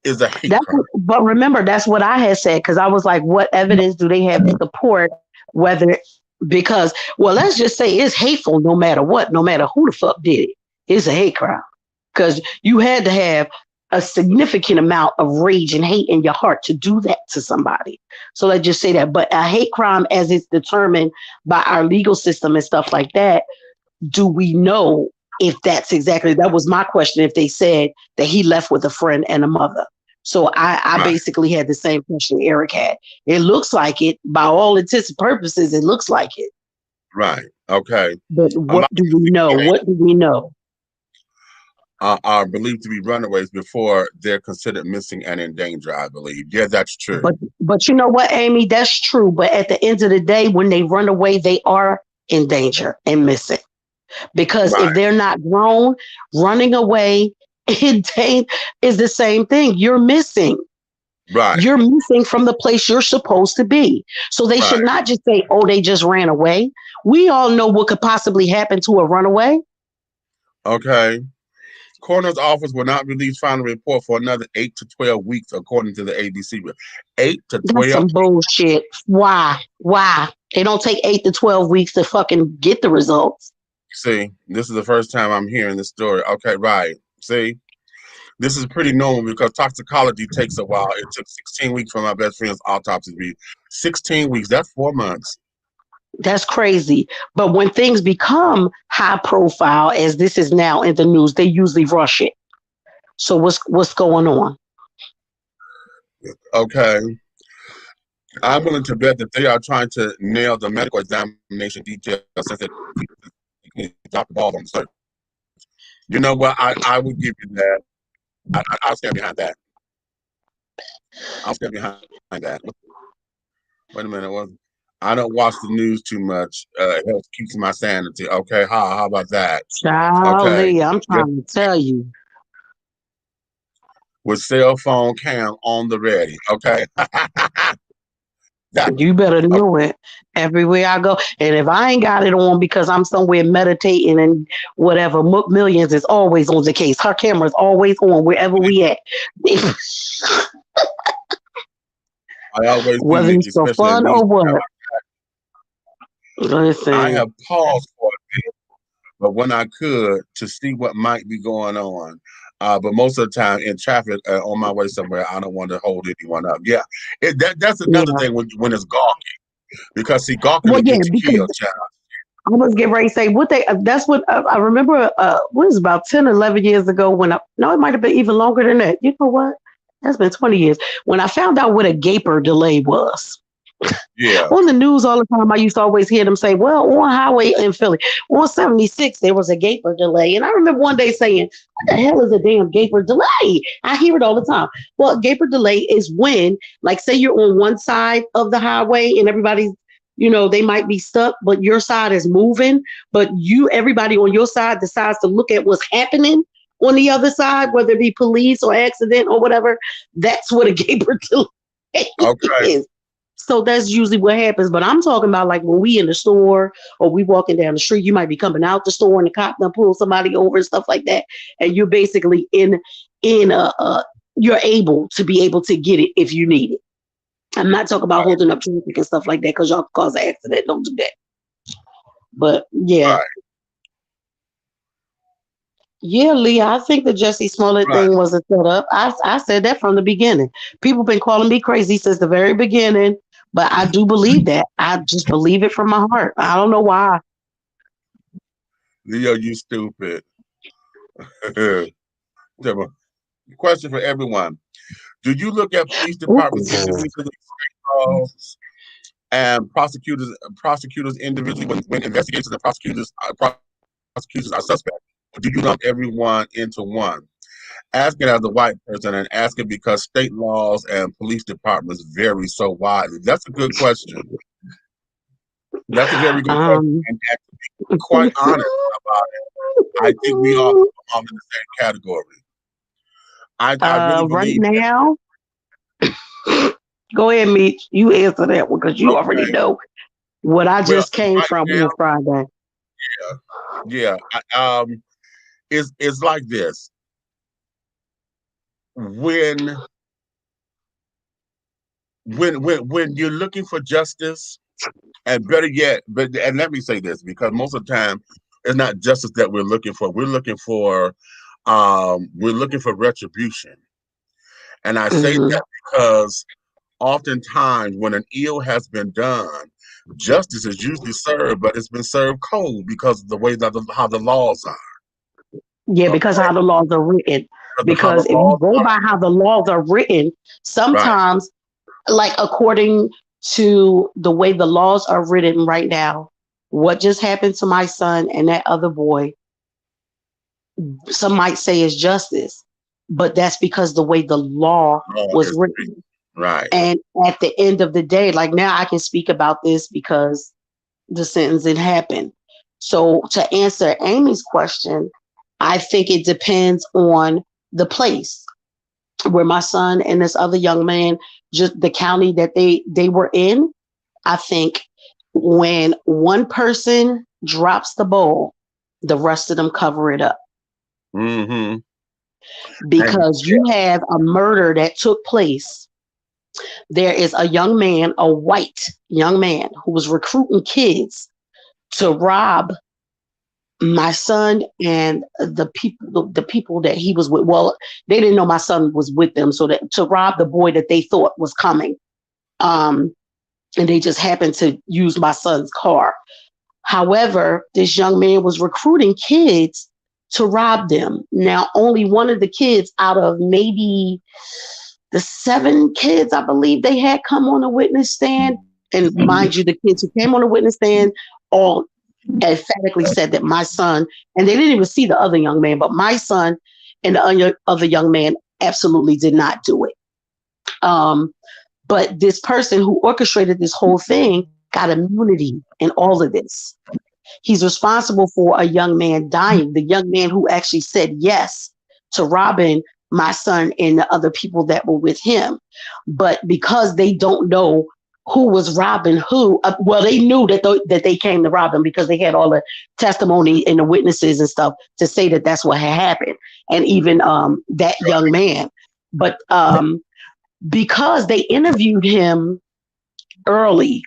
is a hate crime. But remember, that's what I had said, because I was like, what evidence do they have to support whether, because, well, let's just say it's hateful no matter what, no matter who the fuck did it. It's a hate crime. Because you had to have a significant amount of rage and hate in your heart to do that to somebody. So let's just say that. But a hate crime, as it's determined by our legal system and stuff like that, do we know if that's exactly, that was my question, if they said that he left with a friend and a mother. So I basically had the same question Eric had. It looks like it, by all intents and purposes, it looks like it. Right. Okay. But what do we know? What do we know? Are believed to be runaways before they're considered missing and in danger, I believe. Yeah, that's true. But you know what, Amy? That's true. But at the end of the day, when they run away, they are in danger and missing. Because if they're not grown, running away in danger is the same thing. You're missing. Right. You're missing from the place you're supposed to be. So they should not just say, oh, they just ran away. We all know what could possibly happen to a runaway. Okay. Coroner's office will not release final report for another 8 to 12 weeks, according to the ABC. 8 to 12. That's some bullshit. Why? They don't take 8 to 12 weeks to fucking get the results. See, this is the first time I'm hearing this story. Okay, right. See, this is pretty normal because toxicology takes a while. It took 16 weeks for my best friend's autopsy to be 16 weeks. That's 4 months. That's crazy. But when things become high profile, as this is now in the news, they usually rush it. So what's going on? Okay. I'm willing to bet that they are trying to nail the medical examination details since they dropped the ball on the surface. You know what? I would give you that. I'll stand behind that. I'll stand behind that. Wait a minute. I don't watch the news too much. It helps keeps my sanity. Okay, how about that? Charlie, okay. I'm trying to tell you. With cell phone cam on the ready. Okay. You better know it everywhere I go. And if I ain't got it on because I'm somewhere meditating and whatever, Mook Millions is always on the case. Her camera's always on wherever we at. I always whether it's for fun or what. Listen. I have paused for a bit, but when I could, to see what might be going on. But most of the time in traffic on my way somewhere, I don't want to hold anyone up. Yeah, that's another thing when it's gawking, because see, gawking will get you killed, child. I was getting ready to say that's what I remember. What was about 10, 11 years ago when it might have been even longer than that. You know what? That's been 20 years when I found out what a gaper delay was. Yeah. On the news all the time, I used to always hear them say, well, on highway in Philly, on 76, there was a gaper delay. And I remember one day saying, what the hell is a damn gaper delay? I hear it all the time. Well, gaper delay is when, like, say you're on one side of the highway and everybody's, they might be stuck, but your side is moving, but everybody on your side decides to look at what's happening on the other side, whether it be police or accident or whatever, that's what a gaper delay Okay. is. So that's usually what happens. But I'm talking about like when we in the store or we walking down the street, you might be coming out the store and the cop done pull somebody over and stuff like that. And you're basically in you're able to get it if you need it. I'm not talking about holding up traffic and stuff like that because y'all cause an accident. Don't do that. But yeah. Right. Yeah, Leah, I think the Jesse Smollett Right. thing was a setup. I said that from the beginning. People been calling me crazy since the very beginning, but I do believe that. I just believe it from my heart. I don't know why. Leo, you stupid. Question for everyone. Do you look at police departments individually, state laws, and prosecutors individually when investigators and prosecutors are suspect? Or do you lump everyone into one? Asking as a white person and asking because state laws and police departments vary so widely. That's a good question. That's a very good question. And to be quite honest about it, I think we all belong in the same category. I really right believe now, go ahead, Meech. You answer that one because you already know what I just came right from now, on Friday. Yeah. It's like this. When you're looking for justice, and better yet, and let me say this, because most of the time it's not justice that we're looking for. We're looking for retribution. And I say that because oftentimes when an ill has been done, justice is usually served, but it's been served cold because of the way that how the laws are. Yeah, because how the laws are written. Because if you go by how the laws are written, sometimes, like according to the way the laws are written right now, what just happened to my son and that other boy, some might say is justice, but that's because the way the law was written. Right. And at the end of the day, like now I can speak about this because the sentencing happened. So to answer Amy's question, I think it depends on the place where my son and this other young man, just the county that they were in. I think when one person drops the ball, the rest of them cover it up. Mm-hmm. Because you have a murder that took place. There is a young man, a white young man, who was recruiting kids to rob my son and the people that he was with. Well, they didn't know my son was with them, so that to rob the boy that they thought was coming. And they just happened to use my son's car. However, this young man was recruiting kids to rob them. Now, only one of the kids out of maybe the 7 kids, I believe they had come on the witness stand. And mind you, the kids who came on the witness stand all emphatically said that my son, and they didn't even see the other young man, but my son and the other young man absolutely did not do it. But this person who orchestrated this whole thing got immunity in all of this. He's responsible for a young man dying, the young man who actually said yes to robbing my son and the other people that were with him. But because they don't know who was robbing who, well, they knew that they came to rob him because they had all the testimony and the witnesses and stuff to say that that's what had happened. And even that young man. But because they interviewed him early,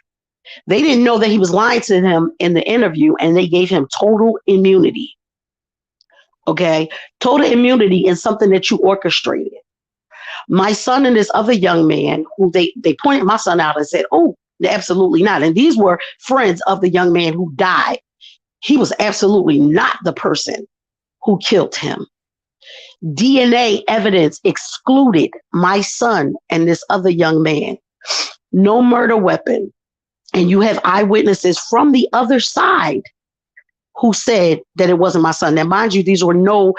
they didn't know that he was lying to them in the interview, and they gave him total immunity. Okay? Total immunity is something that you orchestrated. My son and this other young man, who they pointed my son out and said, oh, absolutely not. And these were friends of the young man who died. He was absolutely not the person who killed him. DNA evidence excluded my son and this other young man. No murder weapon. And you have eyewitnesses from the other side who said that it wasn't my son. Now, mind you, these were no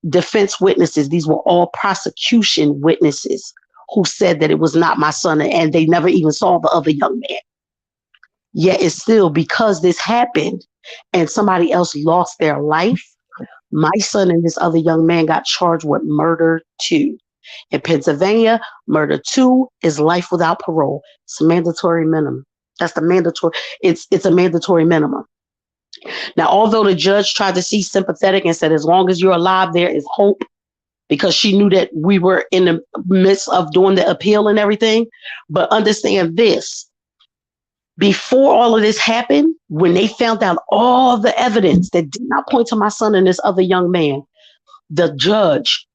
defense witnesses. These were all prosecution witnesses who said that it was not my son, and they never even saw the other young man. Yet it's still because this happened and somebody else lost their life, My son and this other young man got charged with murder too. In Pennsylvania, murder 2 is life without parole. It's a mandatory minimum. That's the mandatory. It's a mandatory minimum. Now, although the judge tried to see sympathetic and said, as long as you're alive, there is hope, because she knew that we were in the midst of doing the appeal and everything. But understand this. Before all of this happened, when they found out all the evidence that did not point to my son and this other young man, the judge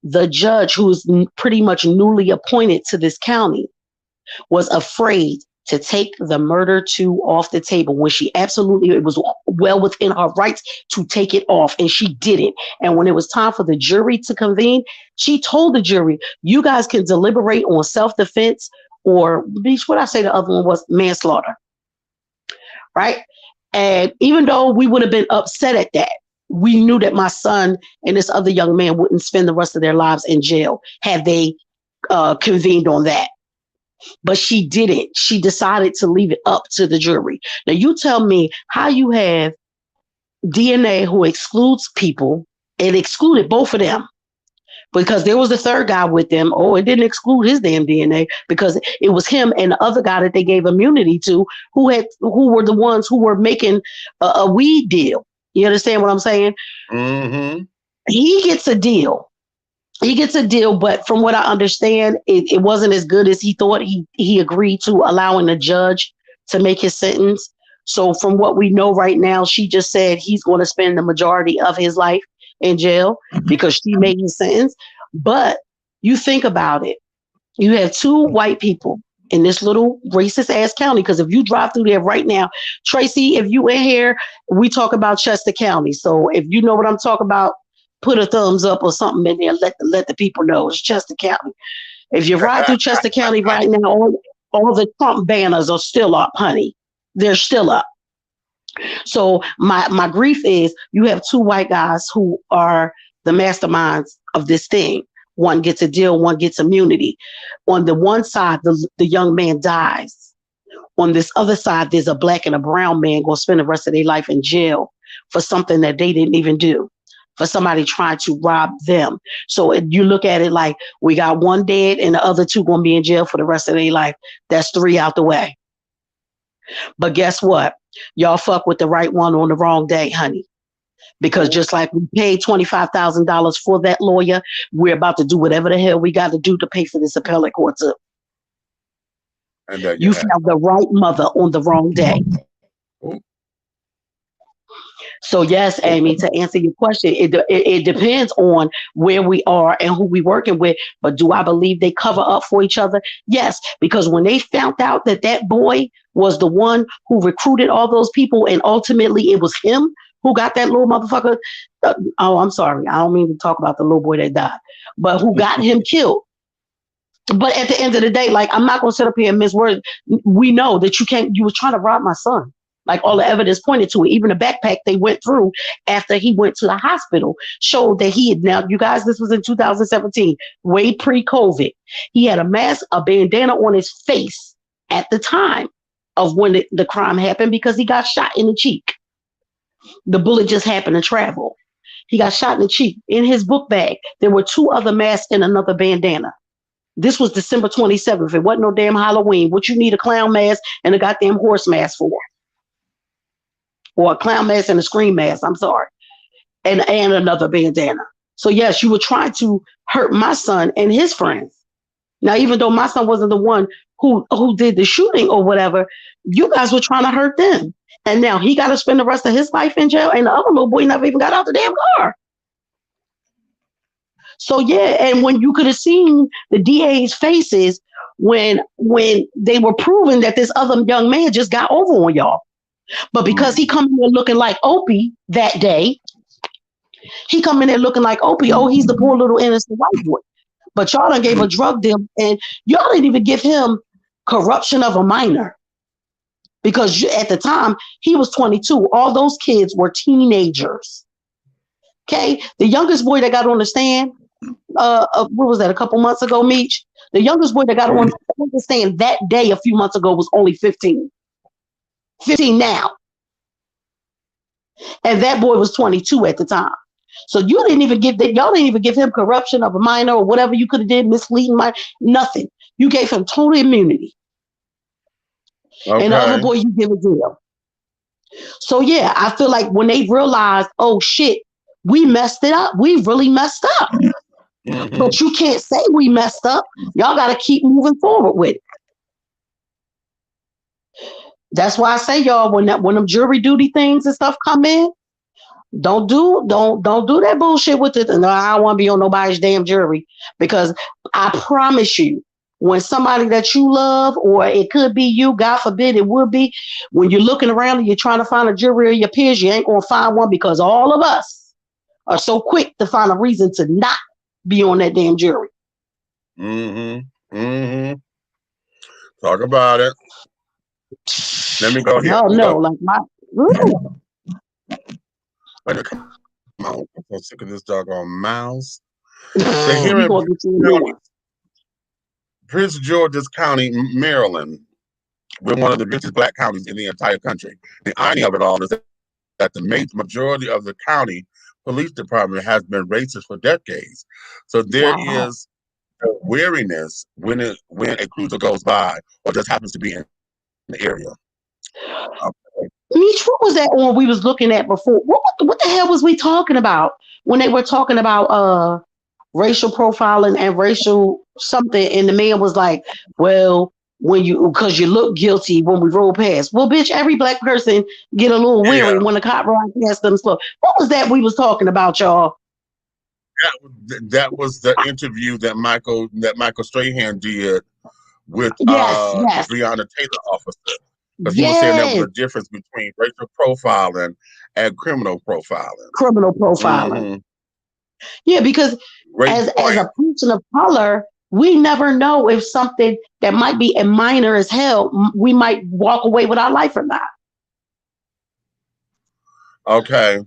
who is pretty much newly appointed to this county, was afraid to take the murder 2 off the table when it was well within her rights to take it off, and she didn't. And when it was time for the jury to convene, she told the jury, you guys can deliberate on self-defense or, what I say the other one was, manslaughter. Right? And even though we would have been upset at that, we knew that my son and this other young man wouldn't spend the rest of their lives in jail had they convened on that. But she didn't. She decided to leave it up to the jury. Now, you tell me how you have DNA who excludes people. It excluded both of them because there was a third guy with them. Oh, it didn't exclude his damn DNA because it was him and the other guy that they gave immunity to who were the ones who were making a weed deal. You understand what I'm saying? Mm-hmm. He gets a deal. But from what I understand, it wasn't as good as he thought. He agreed to allowing the judge to make his sentence. So from what we know right now, she just said he's going to spend the majority of his life in jail because she made his sentence. But you think about it. You have 2 white people in this little racist ass county. Because if you drive through there right now, Tracy, if you in here, we talk about Chester County. So if you know what I'm talking about, put a thumbs up or something in there. Let the people know it's Chester County. If you ride through Chester County right now, all the Trump banners are still up, honey. They're still up. So my grief is you have 2 white guys who are the masterminds of this thing. One gets a deal, one gets immunity. On the one side, the young man dies. On this other side, there's a black and a brown man going to spend the rest of their life in jail for something that they didn't even do, for somebody trying to rob them. So you look at it like we got 1 dead and the other 2 going to be in jail for the rest of their life. That's 3 out the way. But guess what? Y'all fuck with the right one on the wrong day, honey. Because just like we paid $25,000 for that lawyer, we're about to do whatever the hell we got to do to pay for this appellate court too. And you found the right mother on the wrong day. So yes, Amy, to answer your question, it depends on where we are and who we're working with. But do I believe they cover up for each other? Yes, because when they found out that boy was the one who recruited all those people and ultimately it was him who got that little motherfucker. I'm sorry. I don't mean to talk about the little boy that died, but who got him killed. But at the end of the day, like, I'm not going to sit up here and miss words. We know that you were trying to rob my son. Like, all the evidence pointed to it. Even the backpack they went through after he went to the hospital showed that he had, now, you guys, this was in 2017, way pre-COVID. He had a mask, a bandana on his face at the time of when the crime happened because he got shot in the cheek. The bullet just happened to travel. He got shot in the cheek. In his book bag, there were 2 other masks and another bandana. This was December 27th. It wasn't no damn Halloween. What you need a clown mask and a goddamn horse mask for? Or a clown mask and a scream mask, I'm sorry. And another bandana. So yes, you were trying to hurt my son and his friends. Now, even though my son wasn't the one who did the shooting or whatever, you guys were trying to hurt them. And now he got to spend the rest of his life in jail, and the other little boy never even got out the damn car. So yeah, and when you could have seen the DA's faces when they were proving that this other young man just got over on y'all. But because he come in there looking like Opie that day, he come in there looking like Opie. Oh, he's the poor little innocent white boy. But y'all done gave a drug deal, and y'all didn't even give him corruption of a minor. Because at the time, he was 22. All those kids were teenagers. Okay? The youngest boy that got on the stand, what was that, a couple months ago, Meech? The youngest boy that got on the stand that day a few months ago was only 15. 15 now. And that boy was 22 at the time. So you didn't even give that. Y'all didn't even give him corruption of a minor or whatever you could have did, misleading minor. Nothing. You gave him total immunity, and the other Okay. boy you give a jail. So yeah, I feel like when they realized, oh shit, we messed it up. We really messed up. But you can't say we messed up. Y'all got to keep moving forward with it. That's why I say, y'all, when them jury duty things and stuff come in, don't do that bullshit with it. No, I don't want to be on nobody's damn jury, because I promise you, when somebody that you love, or it could be you, God forbid it would be, when you're looking around and you're trying to find a jury of your peers, you ain't gonna find one, because all of us are so quick to find a reason to not be on that damn jury. Talk about it. Let me go here. Y'all know, like my. Come on, I'm so sick of this doggone mouse. We gonna get you a new one. Prince George's County, Maryland. We're one of the richest black counties in the entire country. The irony of it all is that the majority of the county police department has been racist for decades. So there is a weariness when a cruiser goes by or just happens to be in the area. Meech, what was that one we was looking at before? What the hell was we talking about when they were talking about racial profiling and racial something? And the man was like, well, because you look guilty when we roll past. Well, bitch, every black person get a little weary when the cop rides past them slow. What was that we was talking about, y'all? That was the interview that Michael Strahan did with yes. the Breonna Taylor officer. Because he was saying there was a difference between racial profiling and criminal profiling. Yeah, because as a person of color, we never know if something that might be a minor as hell, we might walk away with our life or not. Okay.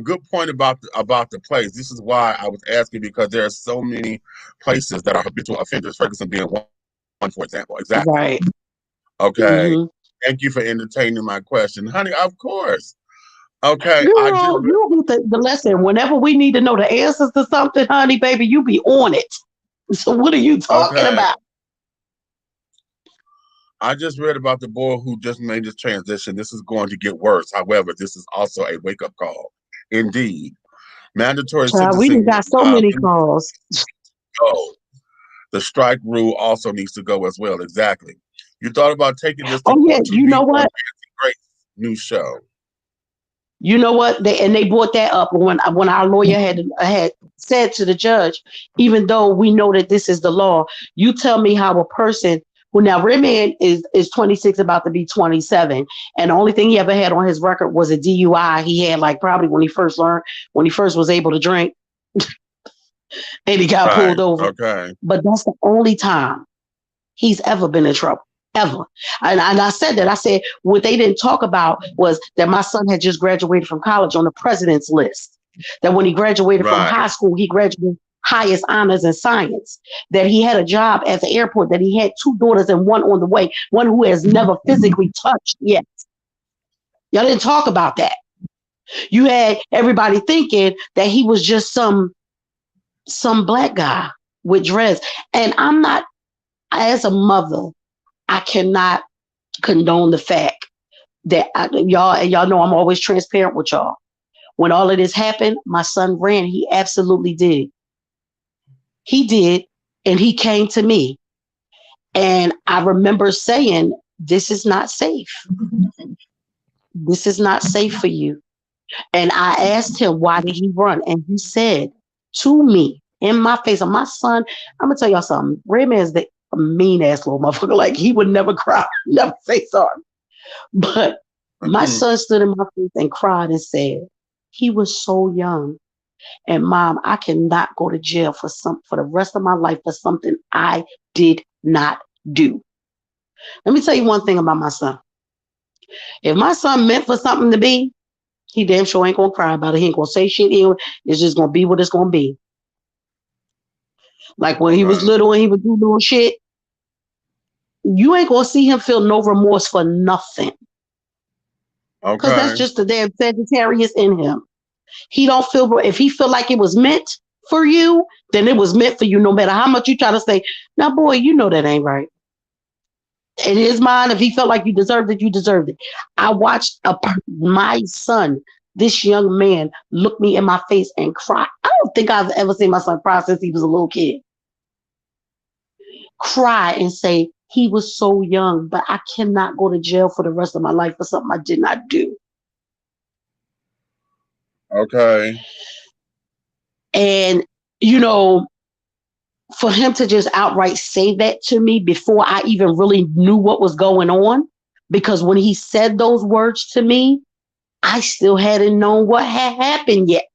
Good point about the place. This is why I was asking, because there are so many places that are habitual offenders, Ferguson being one, for example. Exactly. Right. Okay. Thank you for entertaining my question, honey. Of course. Okay. Girl, you get the lesson. Whenever we need to know the answers to something, honey, baby, you be on it. So what are you talking about? I just read about the boy who just made this transition. This is going to get worse. However, this is also a wake-up call. Indeed. Mandatory sentencing. We got so many calls. The strike rule also needs to go as well. Exactly. You thought about taking this to court TV, you know what? Great new show. You know what? They brought that up when our lawyer had said to the judge, even though we know that this is the law, you tell me how a person who now Redman is 26, about to be 27, and the only thing he ever had on his record was a DUI. He had like probably when he first was able to drink, and he got pulled over. Okay, but that's the only time he's ever been in trouble. Ever. And I said that. I said what they didn't talk about was that my son had just graduated from college on the president's list. That when he graduated from high school, he graduated highest honors in science. That he had a job at the airport. That he had 2 daughters and one on the way. One who has never physically touched yet. Y'all didn't talk about that. You had everybody thinking that he was just some black guy with dreads. And I'm not, as a mother, I cannot condone the fact that y'all know I'm always transparent with y'all. When all of this happened, my son ran. He absolutely did. He did. And he came to me. And I remember saying, this is not safe. This is not safe for you. And I asked him, why did he run? And he said to me in my face, and my son, I'm going to tell y'all something. Redman's a mean ass little motherfucker. Like, he would never cry, never say sorry. But my son stood in my face and cried and said, he was so young. And Mom, I cannot go to jail for the rest of my life for something I did not do. Let me tell you one thing about my son. If my son meant for something to be, he damn sure ain't gonna cry about it. He ain't gonna say shit. It's just gonna be what it's gonna be. Like when he was little and he would do little shit, you ain't gonna see him feel no remorse for nothing. Because that's just the damn Sagittarius in him. He don't feel, if he feel like it was meant for you, then it was meant for you, no matter how much you try to say, now, boy, you know that ain't right. In his mind, if he felt like you deserved it, you deserved it. I watched my son, this young man, look me in my face and cry. I don't think I've ever seen my son cry since he was a little kid. Cry and say, he was so young, but I cannot go to jail for the rest of my life for something I did not do. Okay. And, for him to just outright say that to me before I even really knew what was going on, because when he said those words to me, I still hadn't known what had happened yet.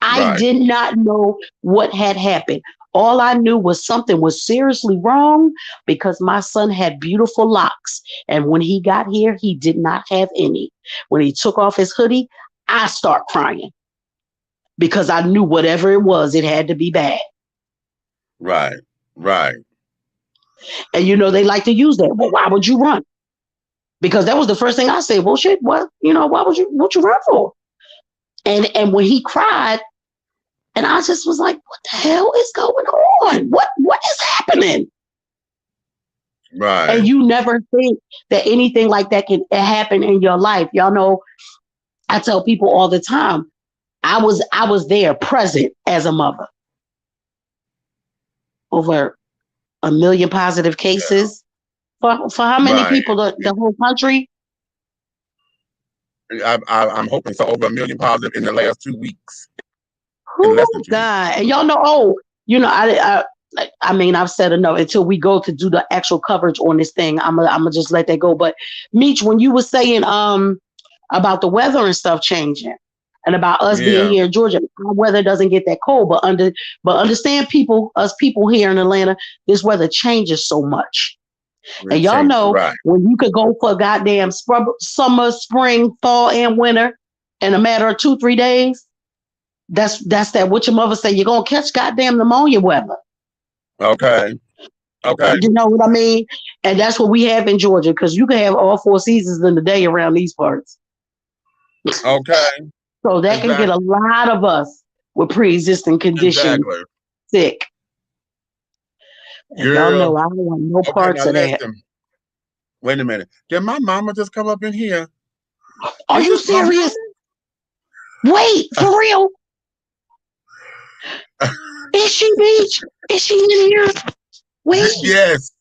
I did not know what had happened. All I knew was something was seriously wrong because my son had beautiful locks. And when he got here, he did not have any. When he took off his hoodie, I start crying because I knew whatever it was, it had to be bad. Right. And, they like to use that. Well, why would you run? Because that was the first thing I said. Well, shit, what? What you run for? And when he cried, and I just was like, what the hell is going on? What is happening? Right. And you never think that anything like that can happen in your life. Y'all know, I tell people all the time, I was there present as a mother. Over 1 million positive cases. For how many people? The whole country? I'm hoping so. Over 1 million positive in the last 2 weeks. Oh God! And y'all know. I've said enough. Until we go to do the actual coverage on this thing, I'm gonna just let that go. But Meech, when you were saying about the weather and stuff changing, and about us being here in Georgia, our weather doesn't get that cold. But understand, us people here in Atlanta, this weather changes so much. And y'all know when you could go for a goddamn summer, spring, fall, and winter in a matter of 2-3 days. That's that what your mother say, you're gonna catch goddamn pneumonia weather. Okay. You know what I mean? And that's what we have in Georgia, because you can have all 4 seasons in the day around these parts. Okay. So that can get a lot of us with pre-existing conditions sick. And y'all know I don't want no parts of that. Wait a minute. Did my mama just come up in here? Are you serious? Wait, for real? Is she, Beach? Is she in here? Wait. Yes.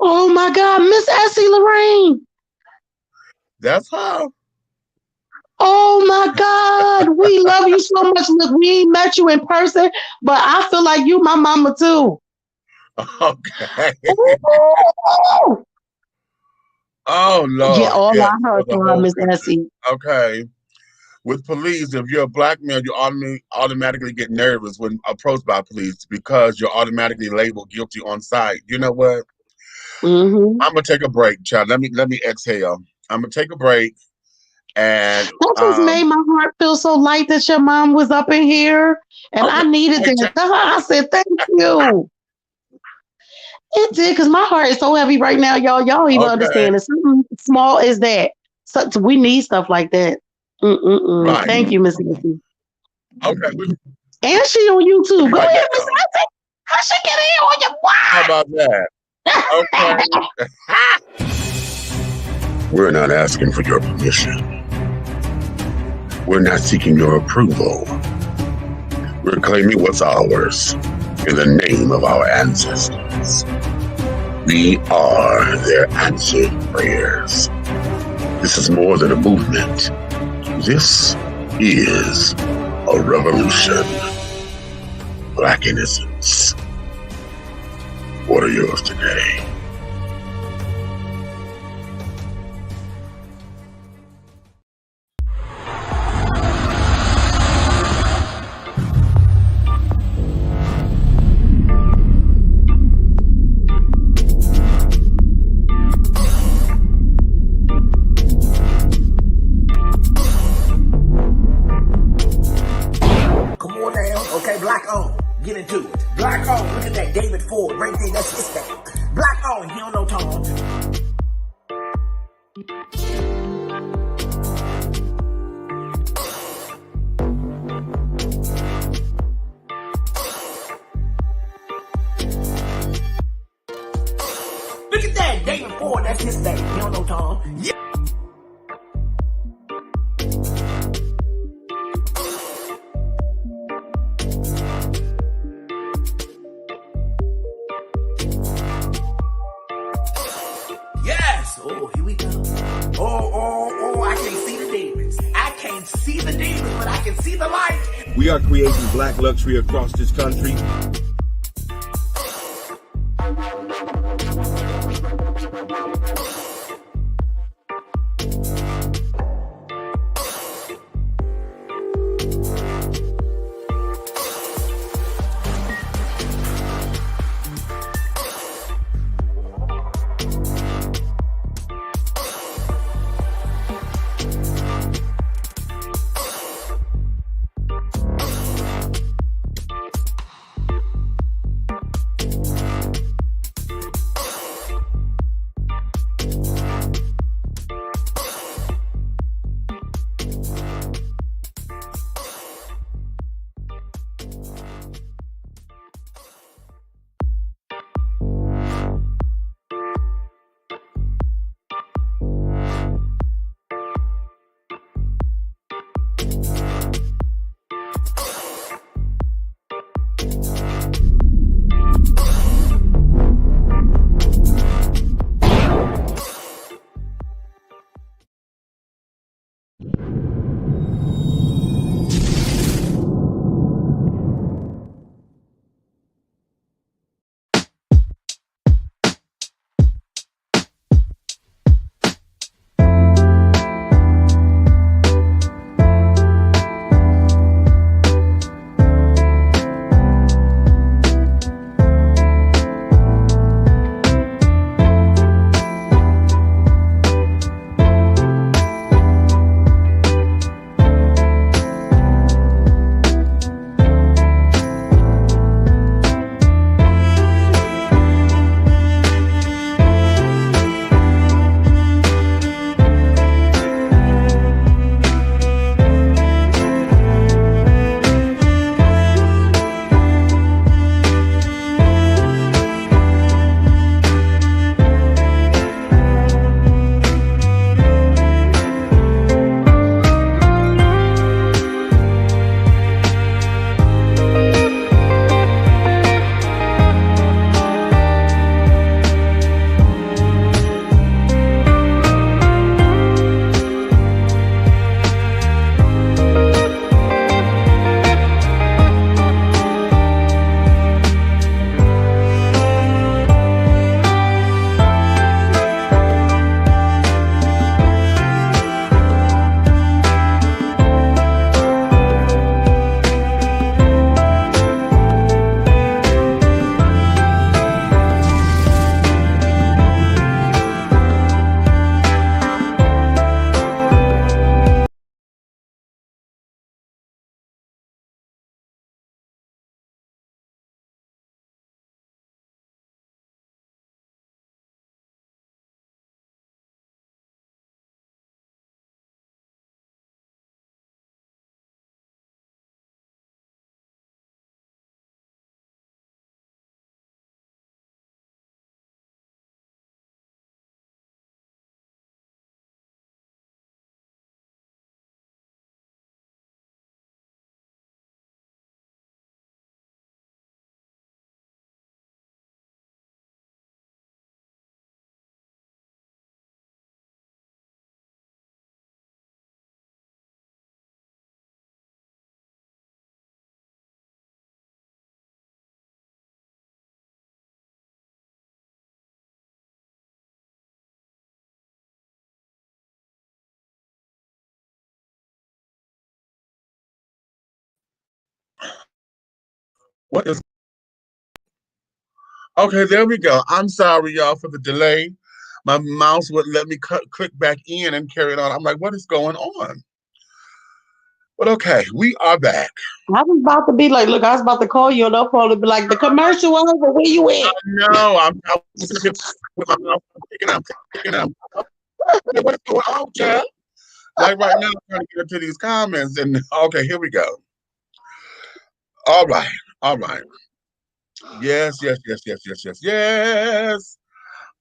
Oh my God, Miss Essie Lorraine. That's her. Oh my God, we love you so much. Look, we ain't met you in person, but I feel like you my mama too. Okay. Ooh. Oh Lord. Yeah, all I heard from her, Miss Essie. Okay. With police, if you're a black male, you automatically get nervous when approached by police because you're automatically labeled guilty on sight. You know what? Mm-hmm. I'm gonna take a break, child. Let me exhale. I'm gonna take a break, and that just made my heart feel so light that your mom was up in here, and I needed that. I said thank you. It did, because my heart is so heavy right now, y'all. Y'all even understand it's something small as that. So we need stuff like that. Right. Thank you, Miss Missy. Okay. And she on YouTube. Go ahead, Miss Missy. How she get in on your wife? How about that? Okay. We're not asking for your permission. We're not seeking your approval. We're claiming what's ours in the name of our ancestors. We are their answered prayers. This is more than a movement. This is a revolution. Black innocence. What are yours today? Black on, get into it. Black on, look at that David Ford right there, that's his thing. Black on, he don't know Tom. Look at that, David Ford, that's his name. You don't know Tom. Yeah. Yes. Oh, here we go. Oh, I can't see the demons. I can't see the demons, but I can see the light. We are creating black luxury across this country. What is? Okay, there we go. I'm sorry, y'all, for the delay. My mouse wouldn't let me click back in and carry it on. I'm like, what is going on? But okay, we are back. I was about to be like, look, I was about to call you and I'll probably be like, the commercial over, where you at? No, I'm sitting here with my mouth picking up. What's going on, child? Like right now, I'm trying to get into these comments, and okay, here we go. All right, all right. Yes, yes, yes, yes, yes, yes, yes.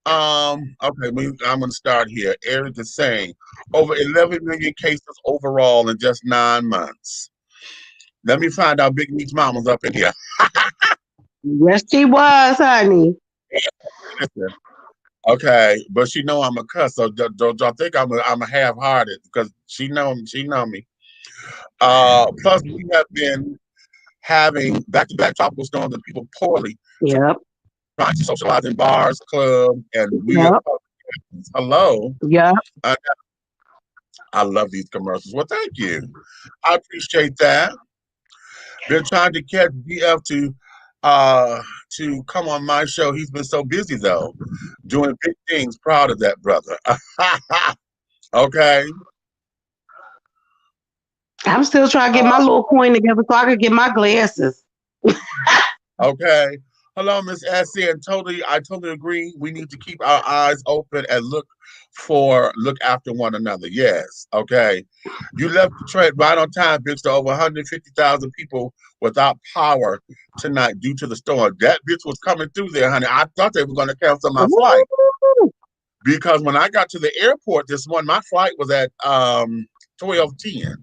Okay, I'm gonna start here. Eric is saying over 11 million cases overall in just 9 months. Let me find out Big Meat's mama's up in here. Yes, she was, honey. Listen, okay, but she know I'm a cuss, so don't y'all think I'm a half-hearted because she know me. Plus we have been having back-to-back tropical storms and people poorly Yep. trying to socialize in bars, clubs, and weird. Yep. Hello. Yep. I, I love these commercials. Well, thank you. I appreciate that. Been trying to catch BF to come on my show. He's been so busy though, doing big things. Proud of that brother. Okay. I'm still trying to get my little coin together so I could get my glasses. Okay. Hello, Miss Essie, and I totally agree. We need to keep our eyes open and look after one another. Yes. Okay. You left the train right on time, bitch. To over 150,000 people without power tonight due to the storm. That bitch was coming through there, honey. I thought they were going to cancel my flight because when I got to the airport this morning, my flight was at 12:10.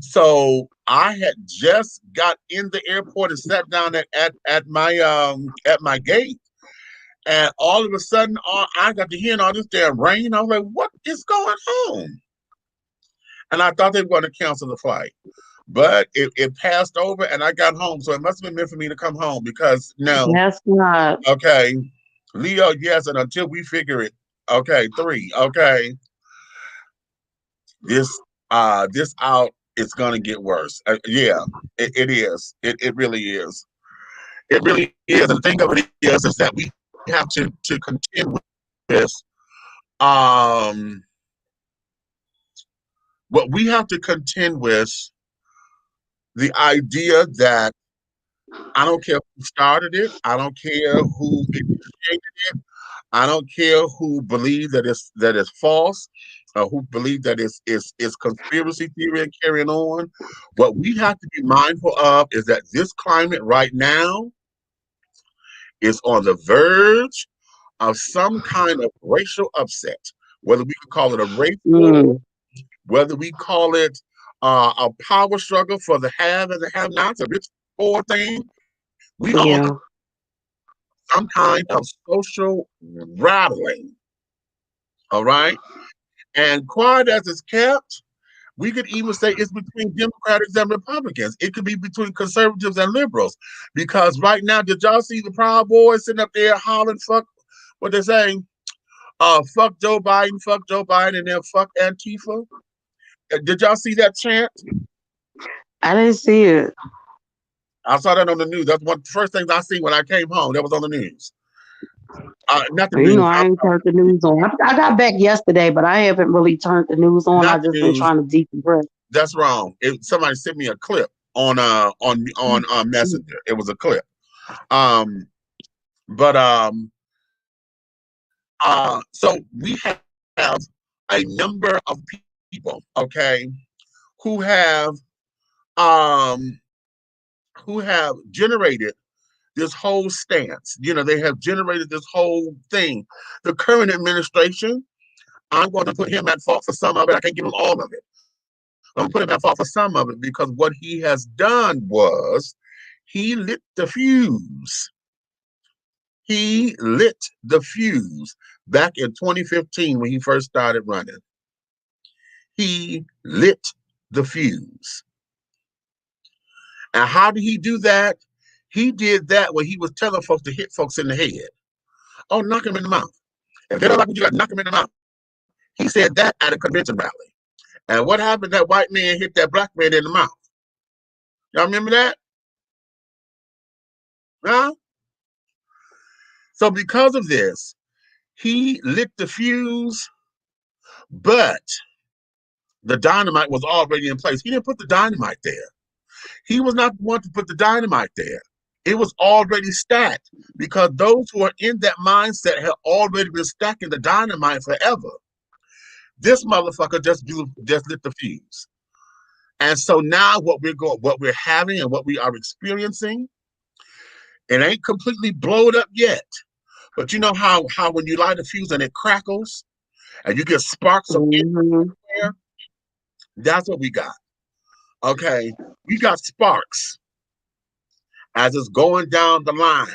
So I had just got in the airport and sat down at my gate, and all of a sudden, I got to hearing all this damn rain. I was like, "What is going on?" And I thought they were going to cancel the flight, but it passed over, and I got home. So it must have been meant for me to come home because no, That's not. okay, Leo, yes, and until we figure it, okay, 3, okay, this out. It's gonna get worse. Yeah, it is. It really is. It really is. And the thing of it is that we have to contend with this. Um, what we have to contend with the idea that I don't care who started it. I don't care who initiated it. I don't care who believe that it's false, who believe that it's conspiracy theory and carrying on. What we have to be mindful of is that this climate right now is on the verge of some kind of racial upset. Whether we could call it a race war, whether we call it a power struggle for the have and the have-nots, a rich poor thing, we are Yeah. on some kind of social rattling. All right. And quiet as it's kept, we could even say it's between Democrats and Republicans. It could be between conservatives and liberals. Because right now, did y'all see the Proud Boys sitting up there hollering, fuck, what they saying? Fuck Joe Biden, and then fuck Antifa? Did y'all see that chant? I didn't see it. I saw that on the news. That's one of the first things I seen when I came home. That was on the news. Not the You know, news. I ain't turned the news on. I got back yesterday, but I haven't really turned the news on. Not I the just been news. trying to decompress. That's wrong. Somebody sent me a clip on Messenger. It was a clip. So we have a number of people, okay, who have generated this whole stance. You know, they have generated this whole thing. The current administration, I'm going to put him at fault for some of it. I can't give him all of it. I'm going to put him at fault for some of it because what he has done was he lit the fuse. He lit the fuse back in 2015 when he first started running. He lit the fuse. And how did he do that? He did that when he was telling folks to hit folks in the head. Oh, knock him in the mouth. If they don't like what you got, knock him in the mouth. He said that at a convention rally. And what happened? That white man hit that black man in the mouth. Y'all remember that? Huh? So because of this, he lit the fuse, but the dynamite was already in place. He didn't put the dynamite there. He was not the one to put the dynamite there. It was already stacked because those who are in that mindset have already been stacking the dynamite forever. This motherfucker just lit the fuse. And so now what we're having and what we are experiencing, it ain't completely blown up yet. But you know how when you light a fuse and it crackles and you get sparks of air? That's what we got. Okay. We got sparks as it's going down the line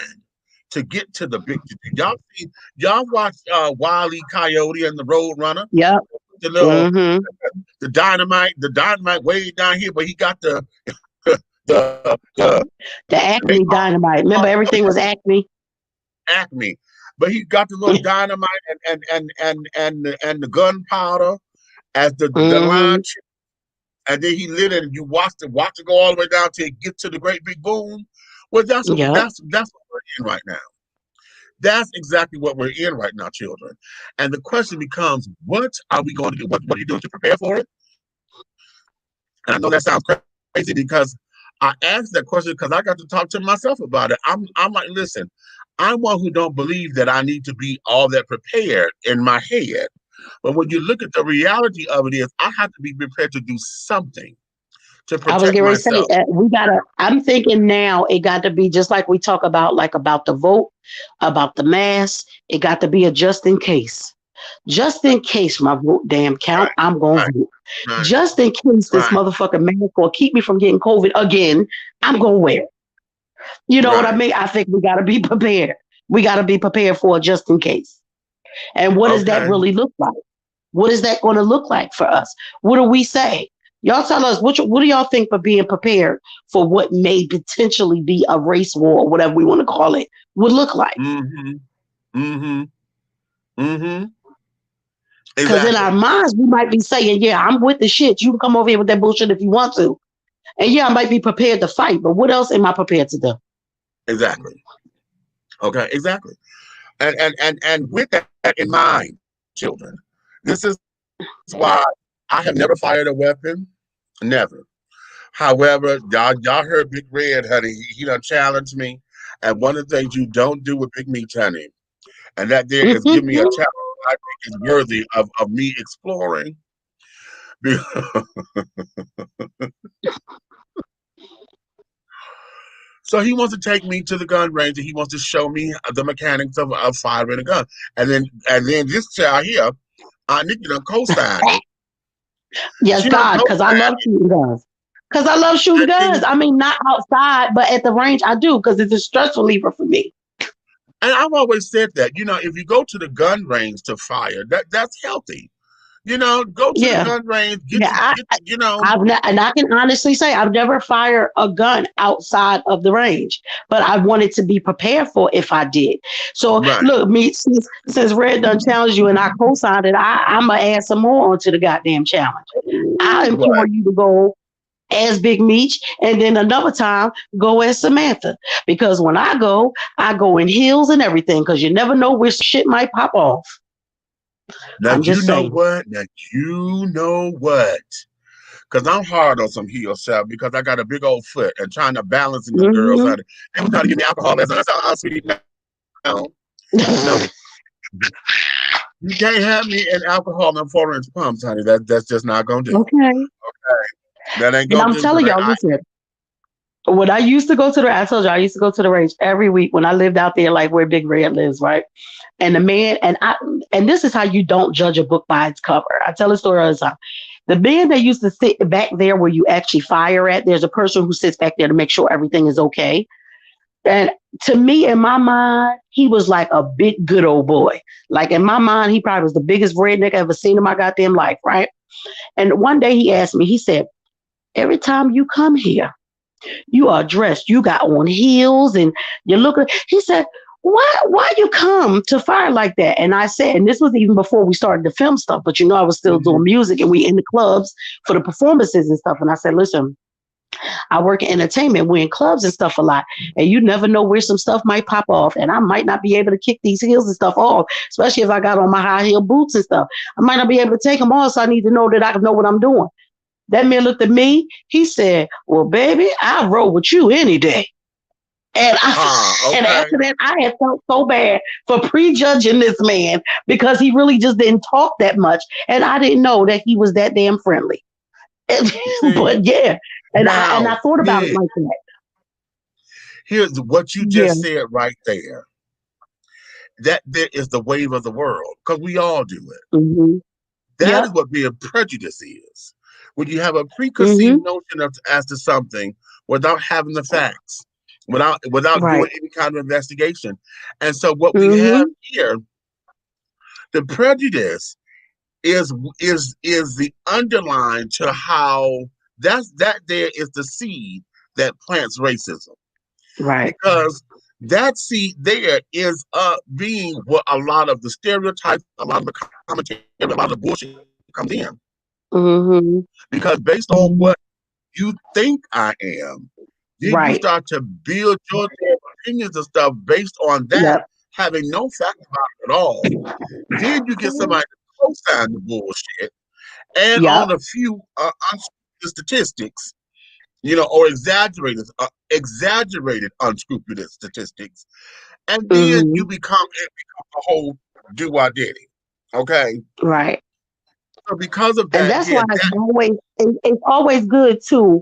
to get to the big. Y'all watch Wile E. Coyote and the Road Runner? Yep. The little the dynamite way down here, but he got the Acme dynamite. Remember, everything was Acme. Acme, but he got the little dynamite and the gunpowder as the line, and then he lit it, and you watch it go all the way down till it get to the great big boom. Well, that's what we're in right now. That's exactly what we're in right now, children. And the question becomes, what are we going to do? What are you doing to prepare for it? And I know that sounds crazy because I asked that question because I got to talk to myself about it. I'm like, listen, I'm one who don't believe that I need to be all that prepared in my head. But when you look at the reality of it is, I have to be prepared to do something to protect myself. I was going to say, I'm thinking now it got to be just like we talk about, like about the vote, about the mask. It got to be a just in case. Just in case my vote damn count, I'm going to vote. Right. Just in case this motherfucking mask will keep me from getting COVID again, I'm going to wear it. You know what I mean? I think we got to be prepared. We got to be prepared for a just in case. And what does that really look like? What is that going to look like for us? What do we say? Y'all tell us, what do y'all think for being prepared for what may potentially be a race war or whatever we want to call it would look like? Because in our minds, we might be saying, yeah, I'm with the shit. You can come over here with that bullshit if you want to. And yeah, I might be prepared to fight, but what else am I prepared to do? Exactly. Okay, exactly. And with that in mind, children, this is why I have never fired a weapon. Never. However, y'all heard Big Red, honey. He done challenged me. And one of the things you don't do with Big Meat, honey, and that there is give me a challenge I think is worthy of me exploring. So he wants to take me to the gun range and he wants to show me the mechanics of firing a gun. And then this child here, Nikki done co-signed it. Yes, God, because I love shooting guns. Because I love shooting guns. I mean, not outside, but at the range I do, because it's a stress reliever for me. And I've always said that, if you go to the gun range to fire, that's healthy. Go to the gun range, and I can honestly say I've never fired a gun outside of the range, but I wanted to be prepared for if I did. So look, since Red done challenged you and I co-signed it, I'm going to add some more onto the goddamn challenge. I implore you to go as Big Meech, and then another time go as Samantha, because when I go in heels and everything, because you never know where shit might pop off. Now you know what? Because I'm hard on some heel self because I got a big old foot and trying to balance in the girls. And I'm trying to give me alcohol. That's all sweet. No. You can't have me in alcohol and 4-inch pumps, honey. That's just not gonna do. Okay. That ain't gonna do. I'm telling y'all, listen. When I used to go to I told you I used to go to the range every week when I lived out there, like where Big Red lives, right? And the man, and this is how you don't judge a book by its cover. I tell a story all the time. The man that used to sit back there where you actually fire at, there's a person who sits back there to make sure everything is okay. And to me, in my mind, he was like a big good old boy. Like in my mind, he probably was the biggest redneck I ever seen in my goddamn life, right? And one day he asked me, he said, every time you come here, you are dressed, you got on heels and you're looking. He said, why you come to fire like that? And I said, and this was even before we started the film stuff, but I was still doing music and we in the clubs for the performances and stuff. And I said, listen, I work in entertainment. We're in clubs and stuff a lot. And you never know where some stuff might pop off. And I might not be able to kick these heels and stuff off, especially if I got on my high heel boots and stuff. I might not be able to take them off. So I need to know that I know what I'm doing. That man looked at me. He said, well, baby, I'll roll with you any day. And and Okay. after that, I had felt so bad for prejudging this man because he really just didn't talk that much, and I didn't know that he was that damn friendly. See, But yeah, and I now, thought about it yeah, like that. here's what you Yeah. just said right there. That there is the wave of the world because we all do it. Hmm. That is Yep. what being prejudiced is. When you have a preconceived Hmm. notion of as to something without having the facts, without doing Right. any kind of investigation. And so what we have Hmm. here, the prejudice is the underline to how that there is the seed that plants racism. Right. Because that seed there is being what a lot of the stereotypes, a lot of the commentary, a lot of the bullshit comes in. Hmm. Because based on what you think I am, then you Right. start to build your opinions and stuff based on that, Yep. having no fact about it at all. Then you get somebody to co-sign the bullshit and Yep. on a few unscrupulous statistics, or exaggerated unscrupulous statistics, and then Hmm. it becomes a whole do I did it. Okay, Right. so because of And that, that's yeah, why that it's always good to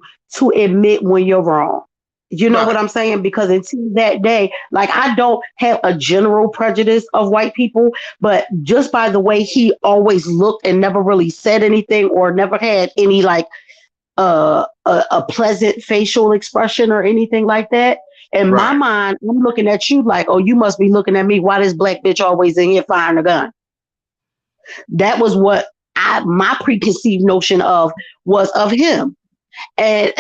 admit when you're wrong. You know what right, I'm saying? Because until that day, like I don't have a general prejudice of white people, but just by the way he always looked and never really said anything or never had any like a pleasant facial expression or anything like that. In my right, mind, I'm looking at you like, oh, you must be looking at me. Why this black bitch always in here firing a gun? That was what my preconceived notion of was of him. And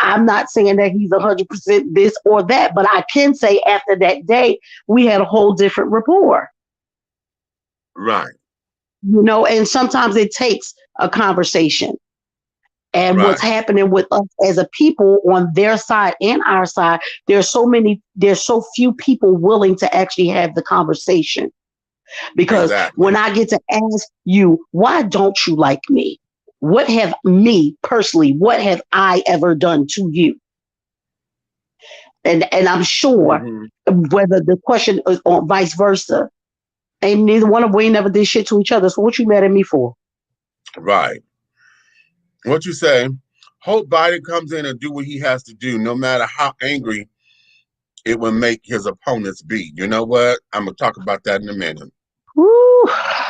I'm not saying that he's 100% this or that, but I can say after that day we had a whole different rapport. right, And sometimes it takes a conversation. And what's right, happening with us as a people on their side and our side, there's so few people willing to actually have the conversation. Because exactly, when I get to ask you, why don't you like me? What have me personally, what have I ever done to you? And I'm sure hmm whether the question is on vice versa, and neither one of we never did shit to each other. So what you mad at me for? right. What you say? Hope Biden comes in and do what he has to do, no matter how angry it will make his opponents be. You know what? I'm gonna talk about that in a minute. Woo.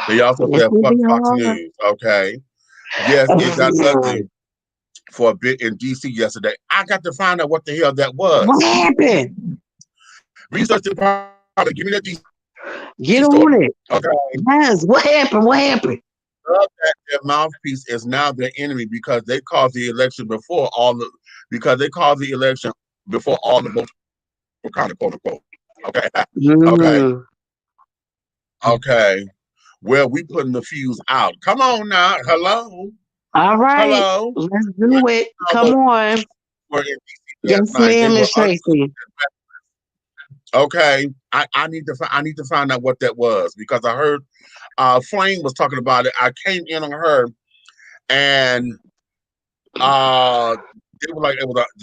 He also It's said, gonna "Fuck be Fox hard. News." Okay. Yes, it got ugly for a bit in DC yesterday. I got to find out what the hell that What was. happened? Research department, give me that DC Get story. on it. Okay. Yes. What happened? What happened? Love that their mouthpiece is now their enemy because they caused the election before all the votes were counted, quote unquote. Okay. Okay. Mm. Okay. Well, we putting the fuse out. Come on now. Hello. All right. Hello. Let's When do it. Come on. were in DC last Yes, night, they ma'am, were Miss Tracy. okay. I need to find out what that was because I heard Flame was talking about it. I came in on her and uh they were like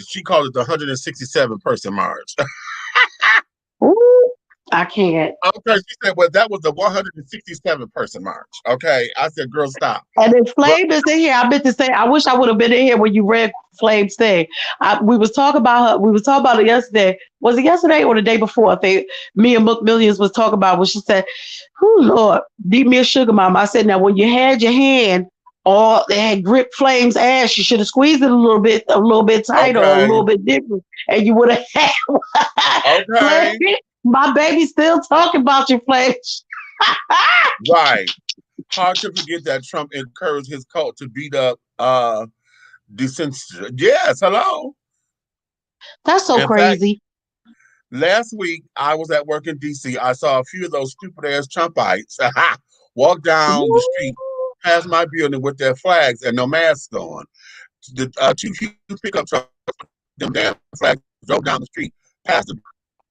she called it the 167 person march. Ooh, I can't. Okay, she said, well, that was the 167 person march. Okay. I said, girl, stop. And if But Flame is in here, I meant to say, I wish I would have been in here when you read Flame's thing. We was talking about her. We was talking about it yesterday. Was it yesterday or the day before? I think me and Book Millions was talking about when she said, "Oh Lord, beat me a sugar mama." I said, "Now when you had your hand, all they had gripped Flame's ass, you should have squeezed it a little bit tighter or a okay. little bit different, and you would have had Flame." Okay. My baby still talking about your Flame. Right. Hard to forget that Trump encouraged his cult to beat up dissenters. Yes, hello. That's so In fact, crazy. last week I was at work in DC. I saw a few of those stupid ass Trumpites walk down the street past my building with their flags and no masks on. The two huge pickup trucks, them damn flags drove down the street past the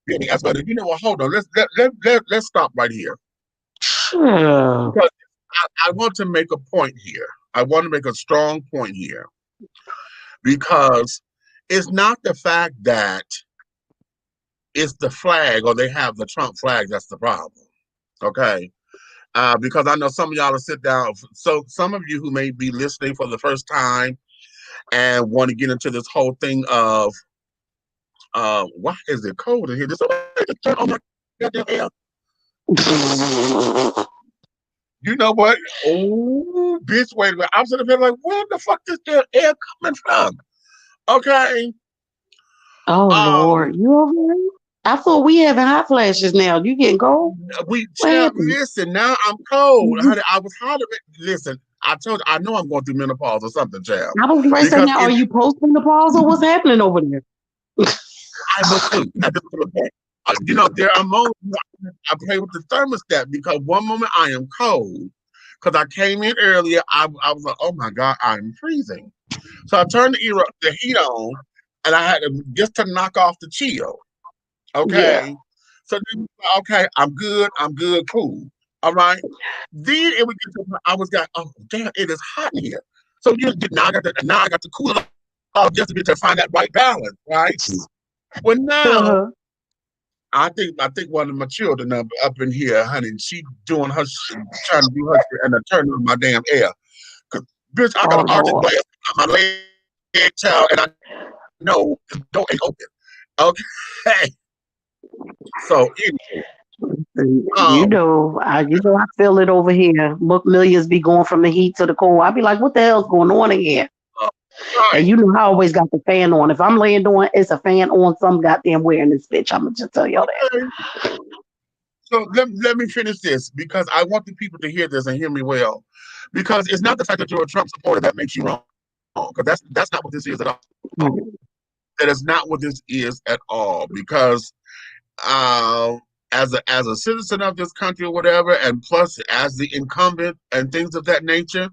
building. I said, you know what? Hold on. Let's stop right here Hmm. because I want to make a point here. I want to make a strong point here because it's not the fact that it's the flag, or they have the Trump flag that's the problem. Okay. Because I know some of y'all will sit down. So some of you who may be listening for the first time and want to get into this whole thing of why is it cold in here? Did somebody just turn on my goddamn air? You know what? Oh, bitch, wait a minute. I was in the bed like, where the fuck is their air coming from? Okay. Oh Lord, you over there? I thought we having hot flashes now. You getting cold? Listen, now I'm cold. Honey, I was hot. Listen, I told you, I know I'm going through menopause or something, child. I was going to say now, are you post-menopause or what's happening over there? I was too. You know, there are moments I play with the thermostat because one moment I am cold because I came in earlier. I was like, oh my God, I'm freezing. So I turned the heat on and I had to just to knock off the chill. Okay. Yeah. So then, okay, I'm good, cool. All right. Then it would get to I was like, oh damn, it is hot in here. So now I got to cool it off just to find that right balance, right? Well now I think one of my children up in here, honey, she doing her trying to do her shit and I turn on my damn air. Cause bitch, I got an arctic glass on my leg, child, and I know the door ain't open. Okay. So you know, I feel it over here. Look, millions be going from the heat to the cold. I be like, what the hell's going on in here? Right. And you know, I always got the fan on. If I'm laying down, it's a fan on some goddamn way in this bitch. I'm gonna just tell y'all that. So let me finish this because I want the people to hear this and hear me well. Because it's not the fact that you're a Trump supporter that makes you wrong. Because that's not what this is at all. Mm-hmm. That is not what this is at all. Because as a citizen of this country or whatever, and plus as the incumbent and things of that nature,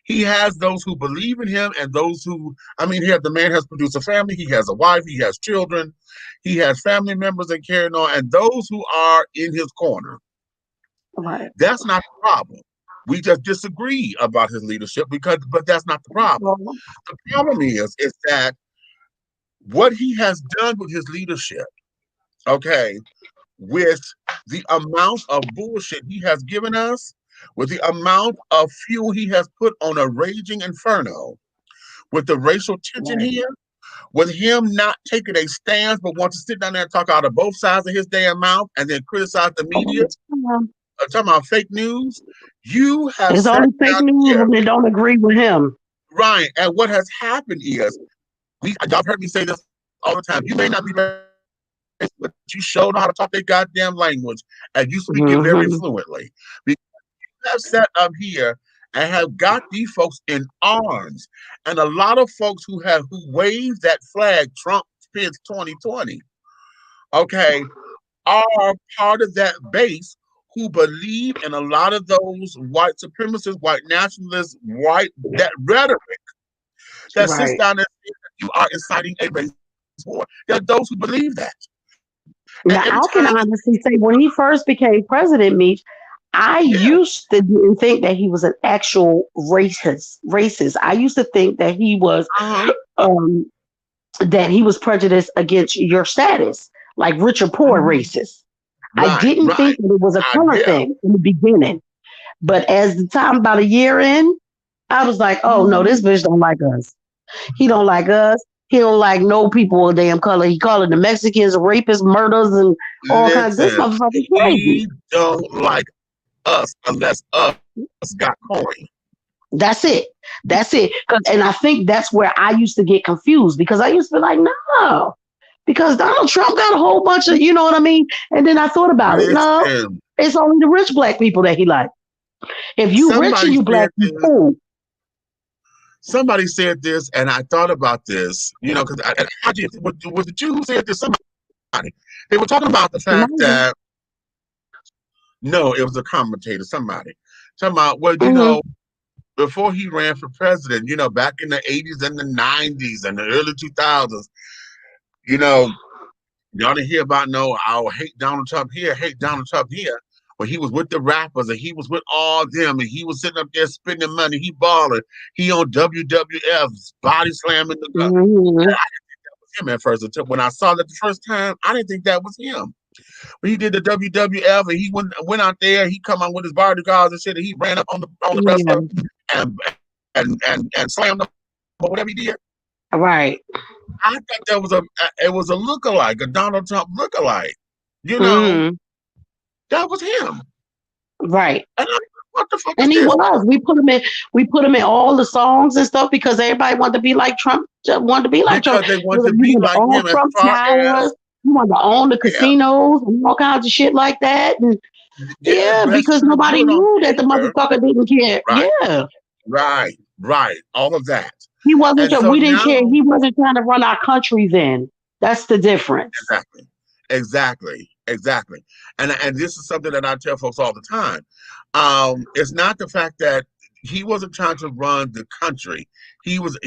he has those who believe in him and those who, I mean, the man has produced a family, he has a wife, he has children, he has family members and carrying on, and those who are in his corner. Right. That's not the problem. We just disagree about his leadership but that's not the problem. The problem is that what he has done with his leadership, okay, with the amount of bullshit he has given us, with the amount of fuel he has put on a raging inferno, with the racial tension here, with him not taking a stance but wants to sit down there and talk out of both sides of his damn mouth and then criticize the media, talking about fake news, you have it's only fake news when they don't agree with him. Right. And what has happened is, y'all heard me say this all the time, you may not be but you showed how to talk their goddamn language and you speak it very fluently. Because you have sat up here and have got these folks in arms. And a lot of folks who waved that flag, Trump Pence 2020, okay, are part of that base who believe in a lot of those white supremacists, white nationalists, that rhetoric that sits down there and you are inciting a race war. There are those who believe that. Now, I can honestly say when he first became president, Meech, I used to think that he was an actual racist. I used to think that he was prejudiced against your status, like rich or poor racist. Right, I didn't think that it was a color thing in the beginning. But as the time about a year in, I was like, oh no, this bitch don't like us. He don't like us. He don't like no people of damn color. He calling the Mexicans rapists, murders, and all kinds of this motherfucking crazy. He don't like us unless us got coin. That's it. And I think that's where I used to get confused because I used to be like, no. Because Donald Trump got a whole bunch of, you know what I mean? And then I thought about it. No, it's only the rich black people that he likes. If you rich and you black, you cool. Somebody said this, and I thought about this, you know, because was the Jew who said this? Somebody. They were talking about the fact that, no, it was a commentator, somebody. Talking about, well, you know, before he ran for president, you know, back in the 80s and the 90s and the early 2000s, you know, y'all didn't hear about I'll hate Donald Trump here, hate Donald Trump here. But he was with the rappers and he was with all them and he was sitting up there spending money. He balling. He on WWF, body slamming the gun. I didn't think that was him at first. Until when I saw that the first time, I didn't think that was him. When he did the WWF and he went out there, he come out with his bodyguards and shit, and he ran up on the wrestler and slammed him or whatever he did. Right. I thought that was a lookalike, a Donald Trump lookalike. You know, that was him. Right. And I, what the fuck? And he was. We put him in all the songs and stuff because everybody wanted to be like Trump. Wanted to be like Trump. They wanted to be like him as far as you want to own the casinos and all kinds of shit like that. And because nobody knew that the motherfucker didn't care. Right. Yeah. Right. All of that. He wasn't. We didn't care. He wasn't trying to run our country then. That's the difference. Exactly. And this is something that I tell folks all the time. It's not the fact that he wasn't trying to run the country. He was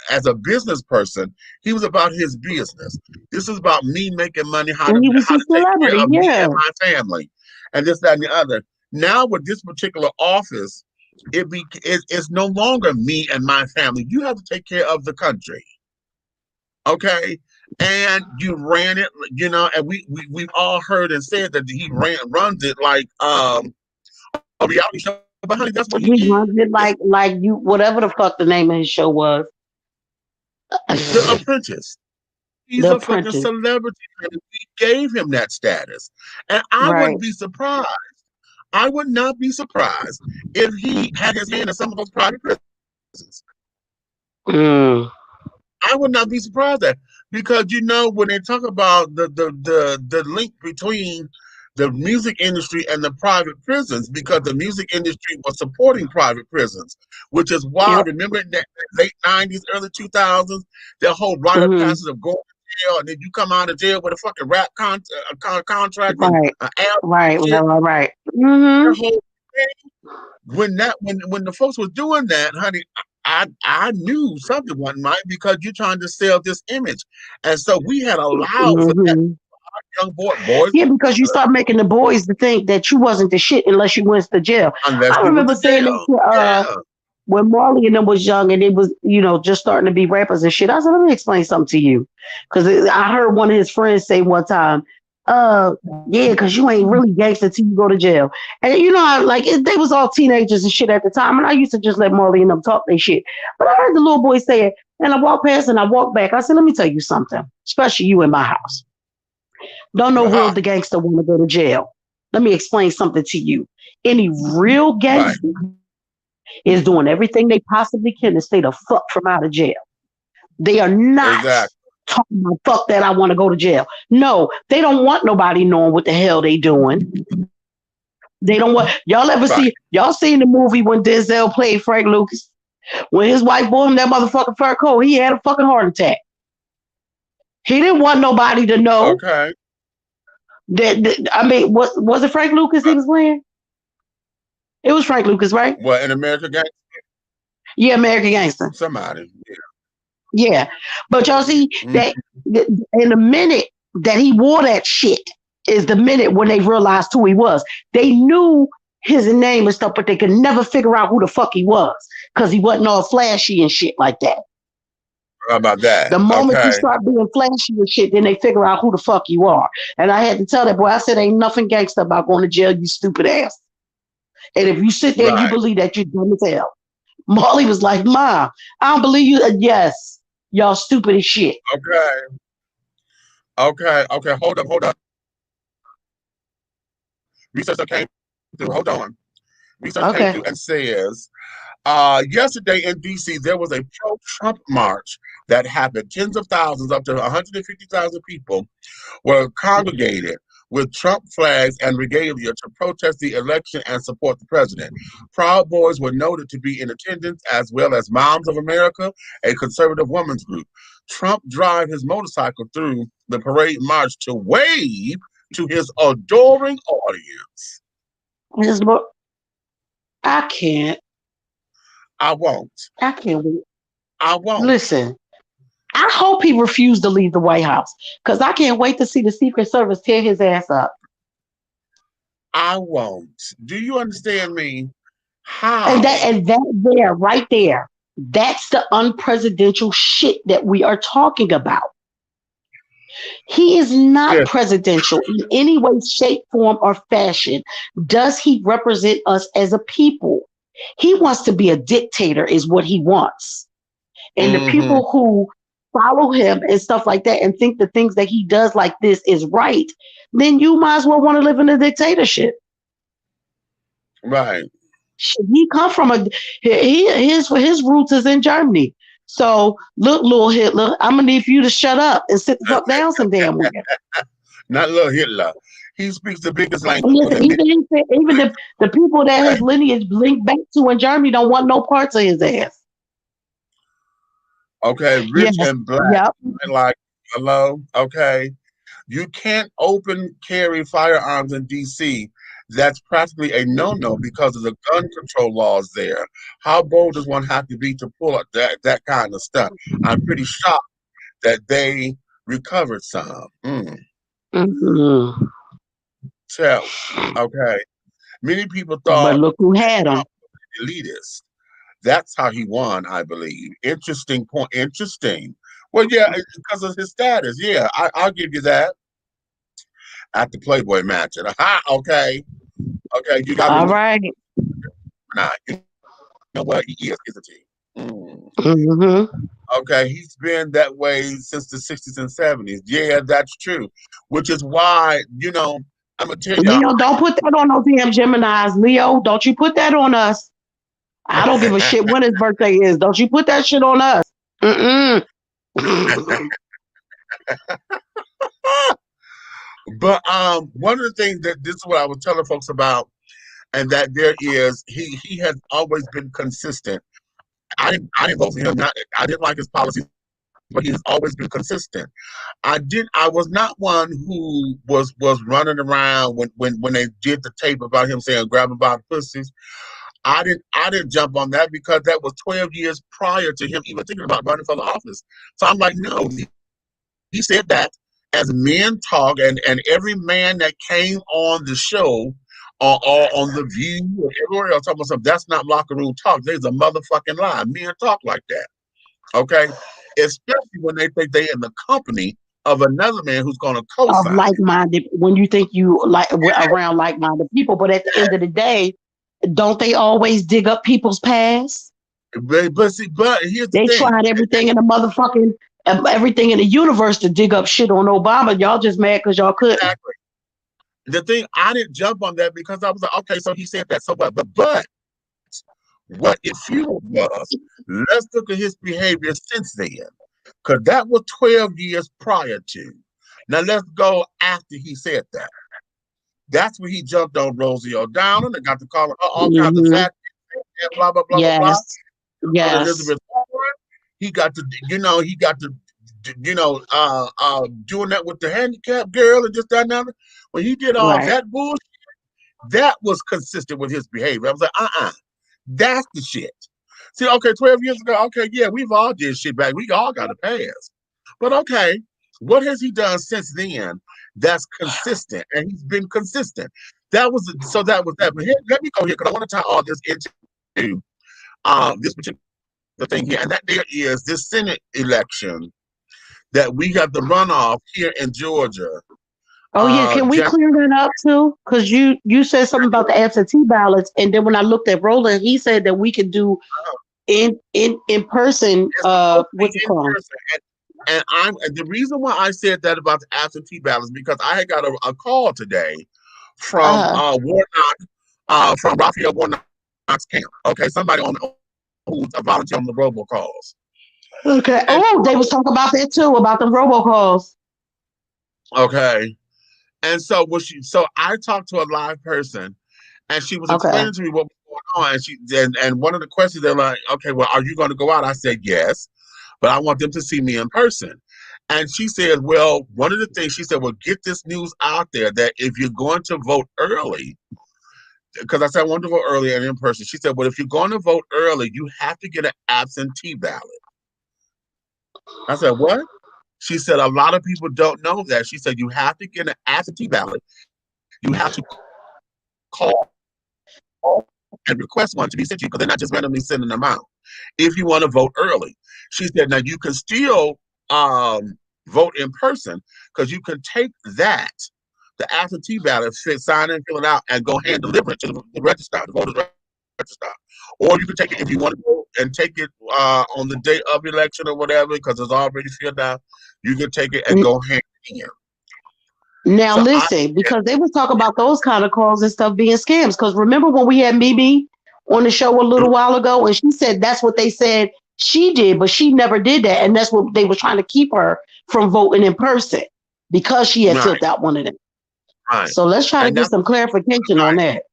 as a business person, he was about his business. This is about me making money, how to take care of me and my family, and this, that, and the other. Now with this particular office, it's no longer me and my family. You have to take care of the country. Okay? And you ran it, you know, and we've all heard and said that he runs it like a reality show. But honey, that's what he runs it like you, whatever the fuck the name of his show was. The Apprentice. He's a fucking celebrity, and we gave him that status. And I wouldn't be surprised. I would not be surprised if he had his hand in some of those private prisons. I would not be surprised at, because you know when they talk about the link between the music industry and the private prisons, because the music industry was supporting private prisons, which is why remember in the late 90s, early 2000s, the whole rite of passage of going to jail, and then you come out of jail with a fucking rap contract, right. The whole thing, when the folks was doing that, honey, I knew something wasn't right, because you're trying to sell this image, and so we had allowed for that. Young boys. Yeah, because you start making the boys to think that you wasn't the shit unless you went to jail. I remember saying that when Marley and them was young and it was, you know, just starting to be rappers and shit. I said, let me explain something to you. Because I heard one of his friends say one time, because you ain't really gangster till you go to jail. And you know, they was all teenagers and shit at the time. And I used to just let Marley and them talk their shit. But I heard the little boy say it, and I walked past and I walked back. I said, let me tell you something, especially you in my house. Don't know real the gangster want to go to jail. Let me explain something to you. Any real gangster is doing everything they possibly can to stay the fuck from out of jail. They are not talking about fuck that I want to go to jail. No, they don't want nobody knowing what the hell they doing. They don't want y'all ever see y'all seen the movie when Denzel played Frank Lucas? When his wife bought him that motherfucking fur coat, he had a fucking heart attack. He didn't want nobody to know. Okay. I mean, was it Frank Lucas he was playing? It was Frank Lucas, right? What, in American Gangster? Yeah, American Gangster. Somebody. Yeah. But y'all see that in the minute that he wore that shit is the minute when they realized who he was. They knew his name and stuff, but they could never figure out who the fuck he was because he wasn't all flashy and shit like that. How about that? The moment you start being flashy and shit, then they figure out who the fuck you are. And I had to tell that boy, I said, ain't nothing gangster about going to jail, you stupid ass. And if you sit there and you believe that, you're dumb as hell. Molly was like, Ma, I don't believe you. Yes, y'all stupid as shit. Okay. Hold up. Research that came through. Hold on. Research came through and says, yesterday in D.C., there was a pro-Trump march that happened. Tens of thousands, up to 150,000 people were congregated with Trump flags and regalia to protest the election and support the president. Proud Boys were noted to be in attendance, as well as Moms of America, a conservative women's group. Trump drive his motorcycle through the parade march to wave to his adoring audience. I can't. I won't. I can't wait. I won't. Listen, I hope he refused to leave the White House because I can't wait to see the Secret Service tear his ass up. I won't. Do you understand me? How? And that there, right there, that's the unpresidential shit that we are talking about. He is not Yes. presidential in any way, shape, form, or fashion. Does he represent us as a people? He wants to be a dictator, is what he wants. And the Mm-hmm. people who follow him and stuff like that and think the things that he does like this is right, then you might as well want to live in a dictatorship. Right. He come from his roots is in Germany. So look, little Hitler, I'm gonna need for you to shut up and sit the fuck down some damn way. Not little Hitler. He speaks the biggest language. Listen, even the people that his lineage linked back to in Germany don't want no parts of his ass. Okay, rich Yes. and black. Yep. Like, hello? Okay. You can't open carry firearms in DC. That's practically a no-no because of the gun control laws there. How bold does one have to be to pull up that kind of stuff? I'm pretty shocked that they recovered some. Mm-hmm. So, okay. Many people But thought look who had him. elitist. That's how he won, I believe. Interesting point. Interesting. Well, yeah, it's because of his status. Yeah, I'll give you that. At the Playboy Mansion. Aha, okay. Okay, you got to All remember right. now. You know what? He is, isn't he? Mm-hmm. Okay, he's been that way since the 60s and 70s. Yeah, that's true. Which is why, I'm going to tell y'all. Leo, don't put that on those damn Geminis. Leo, don't you put that on us. I don't give a shit when his birthday is. Don't you put that shit on us. Mm-mm. But one of the things that this is what I was telling folks about, and that there is he has always been consistent. I didn't vote for him. I didn't like his policies, but he's always been consistent. I was not one who was running around when they did the tape about him saying grab about pussies. I didn't jump on that because that was 12 years prior to him even thinking about running for the office. So I'm like, no, he said that as men talk, and every man that came on the show or on The View or everywhere else talking about something, that's not locker room talk. There's a motherfucking lie. Men talk like that. Okay? Especially when they think they're in the company of another man who's going to Of co-sign. like-minded, when you think you like around like-minded people, but at the end of the day, don't they always dig up people's past? But see, but here's the They thing. tried everything in the motherfucking everything in the universe to dig up shit on Obama. Y'all just mad because y'all couldn't. Exactly. The thing, I didn't jump on that because I was like, okay, so he said that, so but what it fueled was, let's look at his behavior since then, because that was 12 years prior to. Now let's go after he said that. That's when he jumped on Rosie O'Donnell and got to call her all kinds of fat and blah blah blah blah blah. Yes. Yes. Elizabeth Warren, he got to doing that with the handicapped girl and just that now. When he did all that bullshit, that was consistent with his behavior. I was like, that's the shit. See, okay, 12 years ago, okay, yeah, we've all did shit back. We all got a pass. But okay, what has he done since then that's consistent? And he's been consistent. That was that. But here, let me go here because I want to tie all this into this particular thing here. And that there is this Senate election that we got the runoff here in Georgia. Oh yeah, can we clear that up too? Because you said something about the absentee ballots, and then when I looked at Roland, he said that we could do in person. What's it called? And the reason why I said that about the absentee ballots because I had got a call today from Warnock, from Raphael Warnock's camp. Okay, somebody who's a volunteer on the robocalls. Okay. And they was talking about that too, about the robocalls. Okay. And so I talked to a live person and she was explaining to me what was going on. And one of the questions, they're like, okay, well, are you going to go out? I said, yes, but I want them to see me in person. And she said, well, one of the things she said, well, get this news out there that if you're going to vote early, because I said I want to vote early and in person. She said, well, if you're going to vote early, you have to get an absentee ballot. I said, what? She said, a lot of people don't know that. She said, you have to get an absentee ballot. You have to call and request one to be sent to you because they're not just randomly sending them out. If you want to vote early. She said, now you can still vote in person, because you can take that, the absentee ballot, sign it, fill it out, and go hand deliver it to the register, the voters register. Or you can take it if you want to go and take it on the day of election or whatever, because it's already filled out. You can take it and go hand it in. Now So listen, because they was talking about those kind of calls and stuff being scams. Because remember when we had Mimi on the show a little while ago, and she said that's what they said she did, but she never did that, and that's what they were trying to keep her from voting in person because she had filled out one of them. Right. So let's try to get some clarification on that.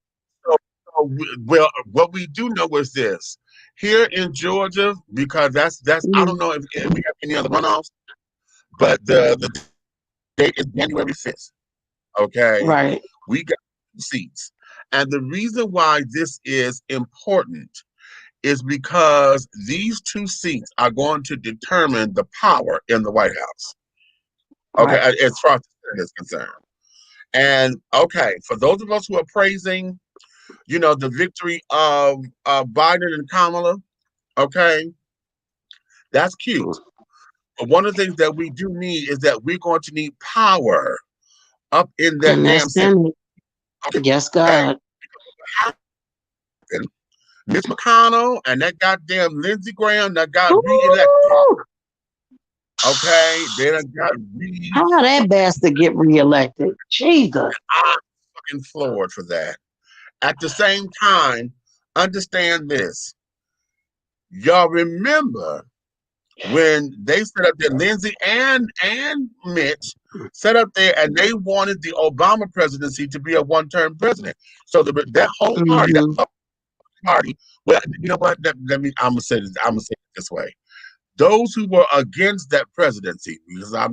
Well, what we do know is this: here in Georgia, because that's I don't know if we have any other runoffs, but the date is January 5th. Okay, right? We got seats, and the reason why this is important is because these 2 seats are going to determine the power in the White House. Okay, right. As far as the Senate is concerned. And okay, for those of us who are praising, the victory of Biden and Kamala, okay, that's cute. But one of the things that we do need is that we're going to need power up in that damn Senate. Okay. Yes, God. Mitch McConnell and that goddamn Lindsey Graham that got reelected. Okay, they done got How that bastard get reelected? Jesus. I'm fucking floored for that. At the same time, understand this. Y'all remember when they set up there, Lindsey and Mitch set up there, and they wanted the Obama presidency to be a one-term president. So that whole party, that party. Well, you know what? I'm gonna say it this way. Those who were against that presidency, because let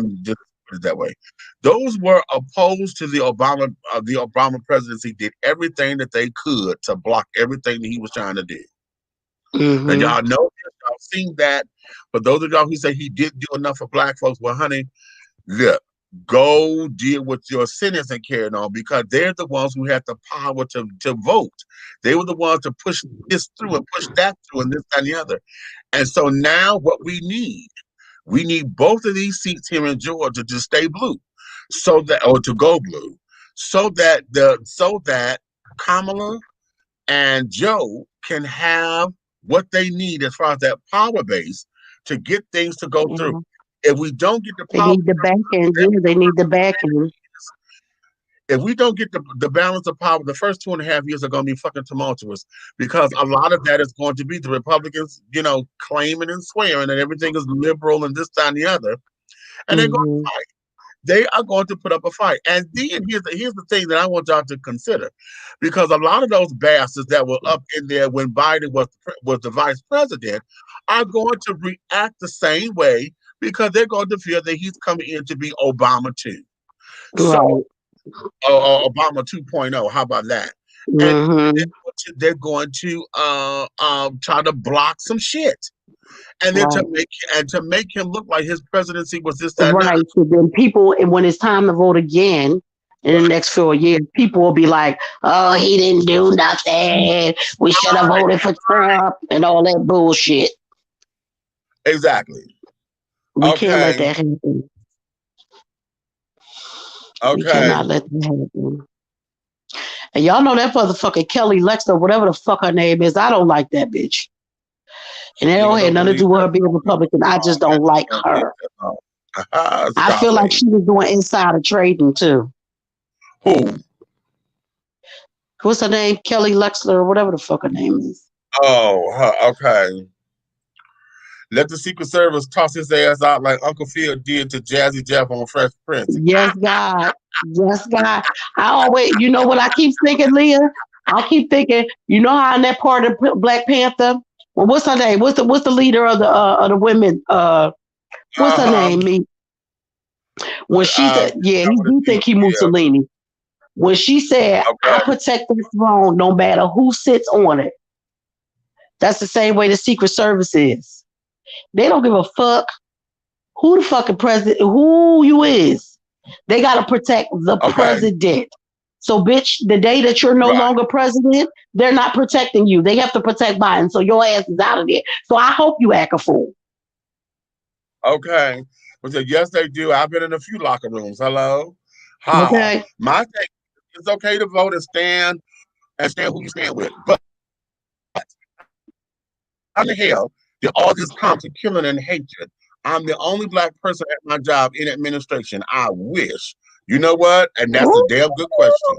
me just put it that way. Those were opposed to the Obama presidency, did everything that they could to block everything that he was trying to do. Mm-hmm. And y'all know, y'all seen that. But those of y'all who say he didn't do enough for black folks, well, honey, look, go deal with your sentence and carry it on, because they're the ones who had the power to vote. They were the ones to push this through and push that through and this and the other. And so now what we need both of these seats here in Georgia to stay blue, or to go blue, so that Kamala and Joe can have what they need as far as that power base to get things to go through. If we don't get the power, they need the back end. Yeah, they need the back end. If we don't get the balance of power, the first 2.5 years are going to be fucking tumultuous, because a lot of that is going to be the Republicans, claiming and swearing that everything is liberal and this, that, and the other. And they're going to fight. They are going to put up a fight. And then here's the thing that I want y'all to consider, because a lot of those bastards that were up in there when Biden was the vice president are going to react the same way, because they're going to feel that he's coming in to be Obama too. So, Obama 2.0, how about that? And they're going to try to block some shit. And then to make him look like his presidency was this, that, right. So then people, and when it's time to vote again in the next 4 years, people will be like, "Oh, he didn't do nothing. We should have voted for Trump," and all that bullshit. Exactly. We can't let that happen. Okay. We cannot let that happen. And y'all know that motherfucking Kelly Lexter, whatever the fuck her name is, I don't like that bitch. And it don't have nothing to do with her being a Republican. I just don't like her. I feel like she was doing insider trading too. Who? What's her name? Kelly Lexter, or whatever the fuck her name is. Oh, okay. Let the Secret Service toss his ass out like Uncle Phil did to Jazzy Jeff on Fresh Prince. Yes, God. Yes, God. I always, you know what I keep thinking, Leah? I keep thinking, you know how in that part of Black Panther? Well, what's her name? What's the leader of the women? What's her name? Me. When she said, yeah, you think he Mussolini. When she said, I protect the throne no matter who sits on it. That's the same way the Secret Service is. They don't give a fuck who the fucking president, who you is. They got to protect the president. So, bitch, the day that you're no longer president, they're not protecting you. They have to protect Biden. So your ass is out of there. So I hope you act a fool. Okay. I said, yes, they do. I've been in a few locker rooms. Hello. Ha. Okay. My thing, it's okay to vote and stand who you stand with. But how the hell did all this come to killing and hatred? I'm the only black person at my job in administration. I wish. You know what? And that's a damn good question.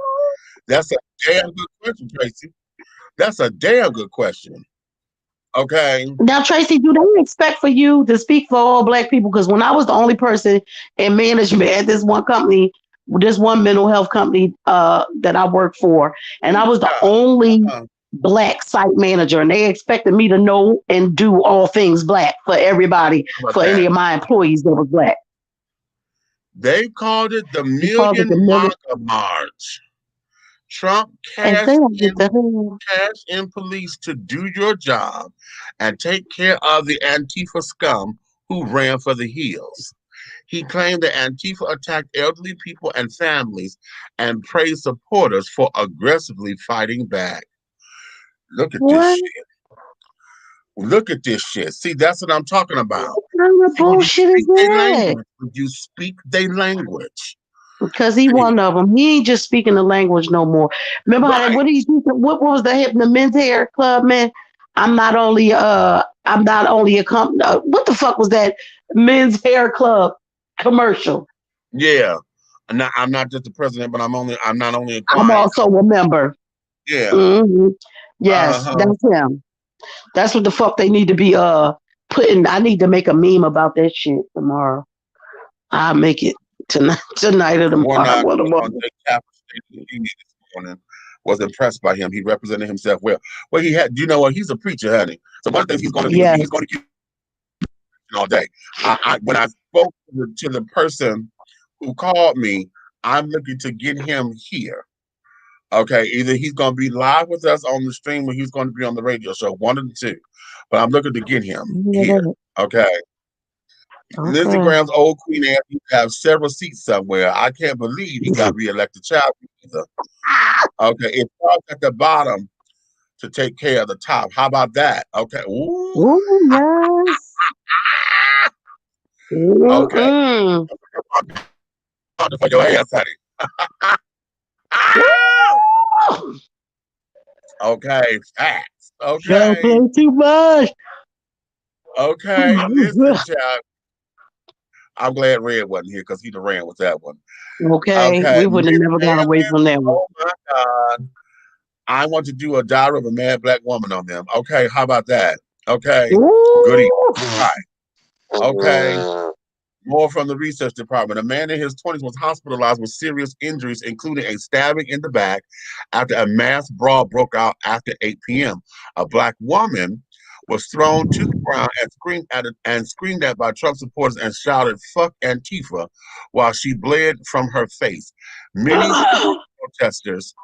That's a damn good question, Tracy. That's a damn good question. Okay. Now, Tracy, do they expect for you to speak for all black people? Because when I was the only person in management at this one company, this one mental health company that I worked for, and I was the only black site manager, and they expected me to know and do all things black for everybody, for any of my employees that was black. They called it the called it Million the million- MAGA March. Trump And cashed they don't get the hell. in police to do your job and take care of the Antifa scum who ran for the hills. He claimed that Antifa attacked elderly people and families and praised supporters for aggressively fighting back. Look at this shit. Look at this shit. See, that's what I'm talking about. What kind of bullshit is that? Would you speak their language? Because he one of them. He ain't just speaking the language no more. Remember how Right. what was the men's hair club, man? I'm not only a company. What the fuck was that men's hair club commercial? Yeah. I'm not just the president, but I'm not only a client. I'm also a member. Yeah. Mm-hmm. Yes, that's him. That's what the fuck they need to be putting. I need to make a meme about that shit tomorrow. I'll make it tonight or tomorrow. Was impressed by him. He represented himself well. Well, he had, you know what? He's a preacher, honey. So one thing he's going to do, he's going to keep all day. When I spoke to the person who called me, I'm looking to get him here. Okay, either he's going to be live with us on the stream or he's going to be on the radio show, one of the two. But I'm looking to get him here. Okay. Lindsey Graham's old queen ass have several seats somewhere. I can't believe he got reelected child either. Okay, it starts at the bottom to take care of the top. How about that? Okay. Ooh, yes. Okay. For your ass, honey. Okay, facts. Okay. Don't play too much. Okay, listen, child. I'm glad Red wasn't here because he'd have ran with that one. Okay. We would have never got away from that one. Oh my God. I want to do a diary of a mad black woman on them. Okay, how about that? Okay. Goody. Right. Okay. More from the research department. A man in his 20s was hospitalized with serious injuries, including a stabbing in the back after a mass brawl broke out after 8 p.m. A black woman was thrown to the ground and screamed at by Trump supporters and shouted, "Fuck Antifa," while she bled from her face. Many protesters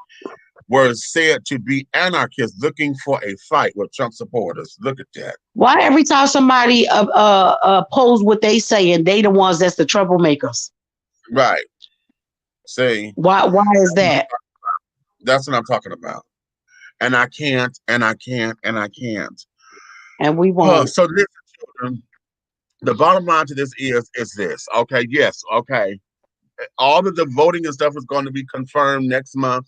were said to be anarchists looking for a fight with Trump supporters. Look at that. Why every time somebody oppose what they say and they the ones that's the troublemakers? Right. See. Why is that? That's what I'm talking about. And I can't. And we won't. So listen, children, the bottom line to this is this. Okay, yes, okay. All of the voting and stuff is going to be confirmed next month.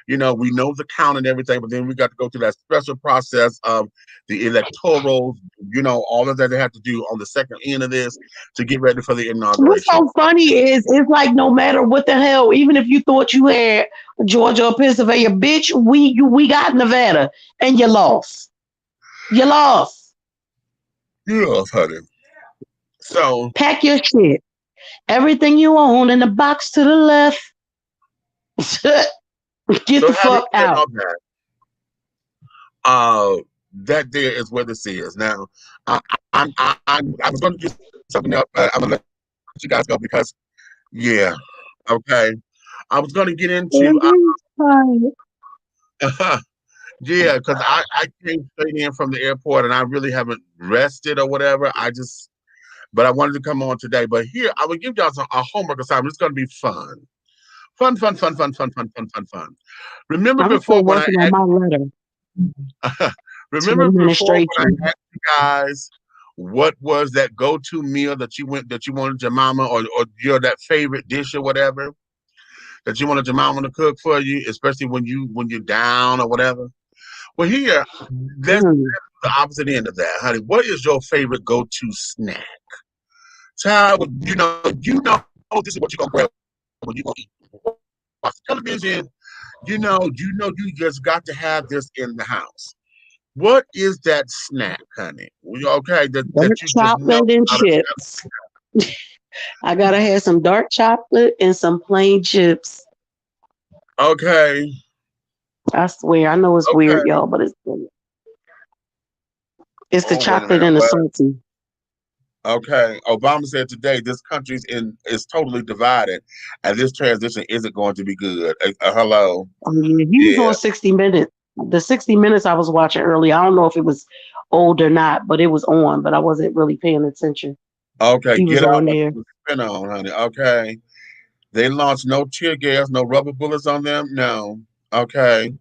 You know, we know the count and everything, but then we got to go through that special process of the electorals, you know, all of that they have to do on the second end of this to get ready for the inauguration. What's so funny is it's like no matter what the hell, even if you thought you had Georgia or Pennsylvania, bitch, we got Nevada and you lost. You lost. You lost, honey. So pack your shit. Everything you own in the box to the left. Get the fuck out. That there is where this is. Now, I was going to get something up, but I'm going to let you guys go because, yeah, okay. I was going to get into... yeah, because I came straight in from the airport and I really haven't rested or whatever. But I wanted to come on today. But here, I will give y'all a homework assignment. It's going to be fun. Fun. Remember before when I asked, my letter. remember before when I asked you guys what was that go-to meal that you wanted your mama or your that favorite dish or whatever that you wanted your mama to cook for you, especially when you're down or whatever. Well, here, that's Mm. the opposite end of that, honey. What is your favorite go-to snack? Child, this is what you're gonna grab when you gonna eat. Watch television. You just got to have this in the house. What is that snack, honey? Okay, Dark that you just know chocolate and how to chips. I gotta have some dark chocolate and some plain chips. okay, I swear, I know it's weird, okay. y'all, but it's the Oh, wait a chocolate minute. and the Well, salty. okay. Obama said today this country's is totally divided, and this transition isn't going to be good. Hello. Yeah, he was Yeah. on 60 Minutes. The 60 Minutes I was watching earlier. I don't know if it was old or not, but it was on, but I wasn't really paying attention. Okay. He was Get out on what there. you spin on, honey. Okay. They launched no tear gas, no rubber bullets on them. No. Okay.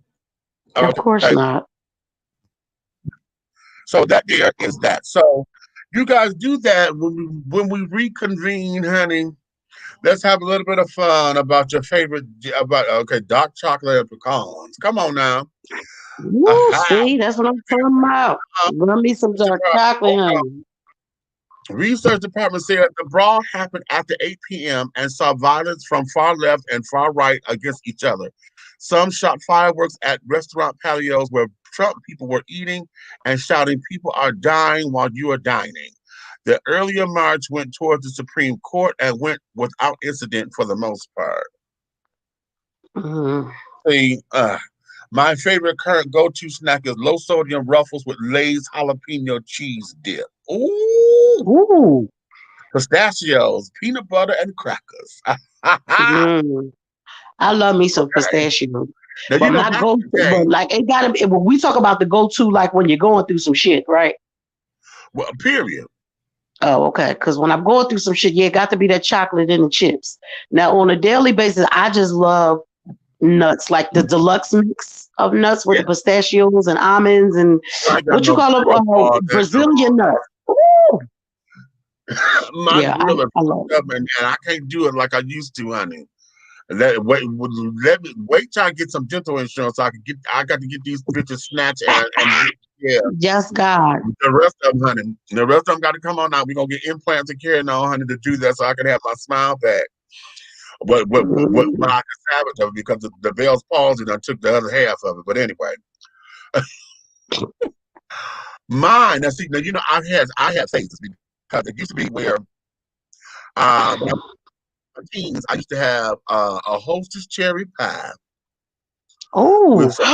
Of course Okay. not. So that there is that. So you guys do that when we reconvene, honey. Let's have a little bit of fun about your favorite about dark chocolate and pecans. Come on now. Woo, Aha. see, that's what I'm talking about. Run me some dark chocolate, honey. Research department said the brawl happened after 8 p.m. and saw violence from far left and far right against each other. Some shot fireworks at restaurant patios where Trump people were eating and shouting, "People are dying while you are dining." The earlier march went towards the Supreme Court and went without incident for the most part. Mhm. See, my favorite current go-to snack is low sodium Ruffles with Lay's jalapeno cheese dip. Ooh, Ooh. pistachios, peanut butter, and crackers. Mm. I love me some Okay. pistachio. Now But you know my back go in the but day, like it gotta be when we talk about the go-to, like when you're going through some shit, right? well, period. Oh, okay. Because when I'm going through some shit, yeah, it got to be that chocolate and the chips. Now, on a daily basis, I just love nuts, like the deluxe mix of nuts with Yeah, the pistachios and almonds and I ain't got what you no call them, grill all that. Brazilian nuts. Ooh. My Yeah, grill is I love fucked up, and I can't do it like I used to, honey. Let me wait till I get some dental insurance so I got to get these bitches snatched and yeah. it. Just God. The rest of them, honey. The rest of them got to come on now. We're gonna get implants and carrying on, honey, to do that so I can have my smile back. But I Mm. can savage of it because the Bell's palsy done took the other half of it. But anyway, mine. Now you know I had phases because it used to be where in my teens I used to have a Hostess cherry pie with Oh, some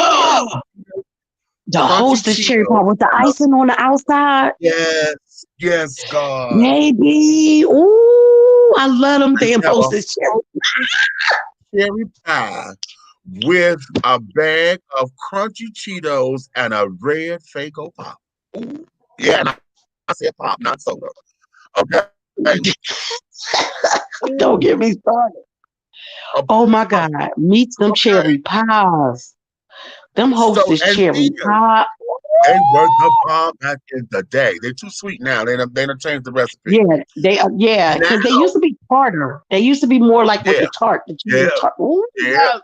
the crunchy Hostess cherry pie Cheetos with the and a icing on the outside. yes, yes, God. Baby. Ooh, I love them I used damn to have a Hostess cherry. cherry pie with a bag of crunchy Cheetos and a red Fago pop. Ooh, yeah, and I said pop, not soda. Okay. Don't Ooh, get me started. a Oh my pop. God. Meet them Okay. cherry pies. Them So Hostess and cherry then pie. they were the bomb back in the day. They're too sweet now. They done changed the recipe. Yeah, they are. Yeah, Now, because they used to be harder. They used to be more like with yeah, the tart, the cheesy yeah, tart. Ooh, yeah. yes.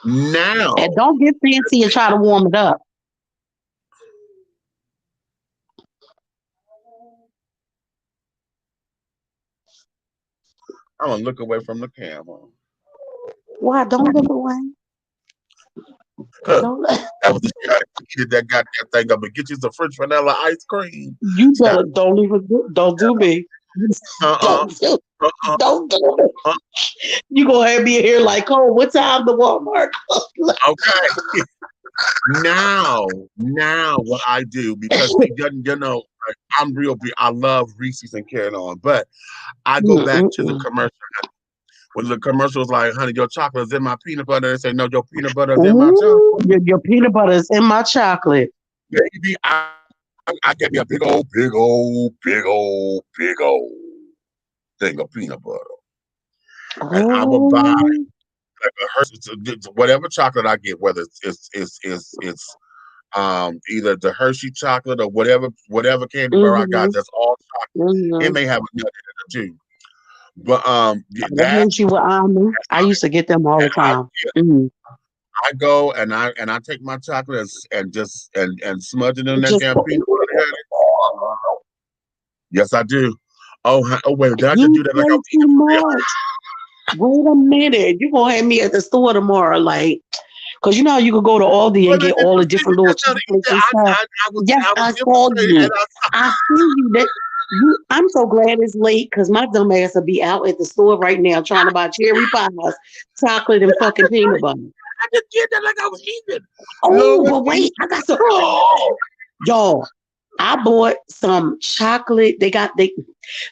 Now, And don't get fancy and try to warm it up. I'm gonna look away from the camera. Why? Don't look away. Huh, Don't look. that was the shit I eated that got that thing up and get you some French vanilla ice cream. You Stop. better don't even don't do me. Uh-uh. Don't do. Uh-uh. Don't do it. Uh, You gonna have me here like, oh, what time the Walmart? okay. Now what I do, because see, like, I'm real big. I love Reese's and carrying on, but I go back to the Mm-mm-mm. commercial. When the commercial is like, honey, your chocolate is in my peanut butter. They say, no, your peanut butter is in my chocolate. Ooh, your peanut butter is in my chocolate. Baby, I get me a big old thing of peanut butter. And I will buy Oh, like a Hershey's, whatever chocolate I get, whether it's either the Hershey chocolate or whatever candy bar I got Mm-hmm. that's all chocolate. It Mm-hmm. may have a nut in it too. But I that hate you with almond. I used to get them all the and time. Mm. I go and I take my chocolate and smudge it in that Just damn peanut butter. Yes, I do. Oh wait, did I just you do that like I play was too eating for real? much. Wait a minute. You gonna have me at the store tomorrow, like, cause you know how you could go to Aldi and But I get didn't all the see you different little just now to eat chocolates that. and stuff. Yes, I was I saw demonstrating you. and I I see you. That you. I'm so glad it's late, cause my dumb ass will be out at the store right now trying to buy cherry pies, chocolate, and fucking peanut butter. just did that like I was eating. Oh, Lord but Jesus. wait, I got some. Y'all, I bought some chocolate.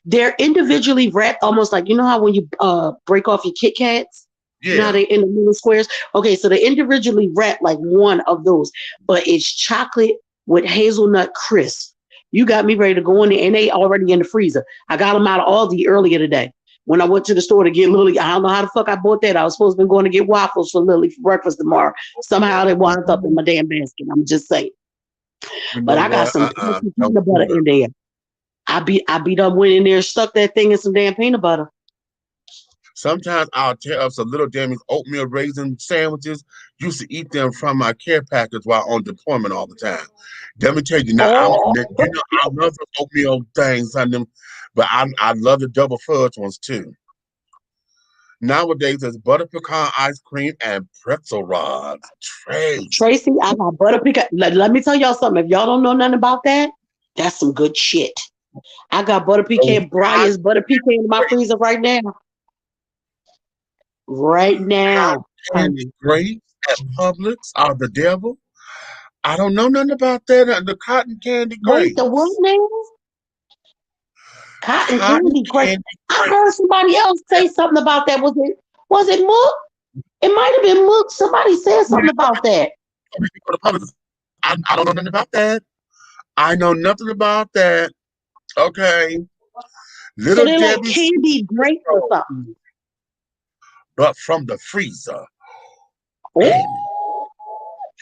They're individually wrapped, almost like you know how when you break off your Kit Kats, you know how Yeah. they in the little squares. Okay, so they're individually wrapped like one of those, but it's chocolate with hazelnut crisp. You got me ready to go in there, and they already in the freezer. I got them out of Aldi earlier today. When I went to the store to get Lily, I don't know how the fuck I bought that. I was supposed to be going to get waffles for Lily for breakfast tomorrow. Somehow they wound up in my damn basket. I'm just saying. You But know I got what? some tasty Don't peanut butter do it. in there. I be done went in there, stuck that thing in some damn peanut butter. Sometimes I'll tear up some little damn oatmeal raisin sandwiches. Used to eat them from my care package while on deployment all the time. Let me tell you now, Oh, I love the oatmeal things on them, but I love the double fudge ones too. Nowadays, there's butter pecan ice cream and pretzel rods. Trace. Tracy, I got butter pecan. Let me tell y'all something. If y'all don't know nothing about that, that's some good shit. I got butter Those pecan, cotton Brian's butter pecan in my freezer right now. Right now. candy grapes at Publix are the devil. I don't know nothing about that. The cotton candy Wait, the what grapes. now? Cotton Cotton candy great. candy I heard grapes. somebody else Yeah. say something about that. Was it Mook? It might have been Mook. Somebody said something about that. I don't know nothing about that. I know nothing about that. Okay. So Little they're like Debbie sweet candy grapes or potato, something. but from the freezer. Oh, Amy,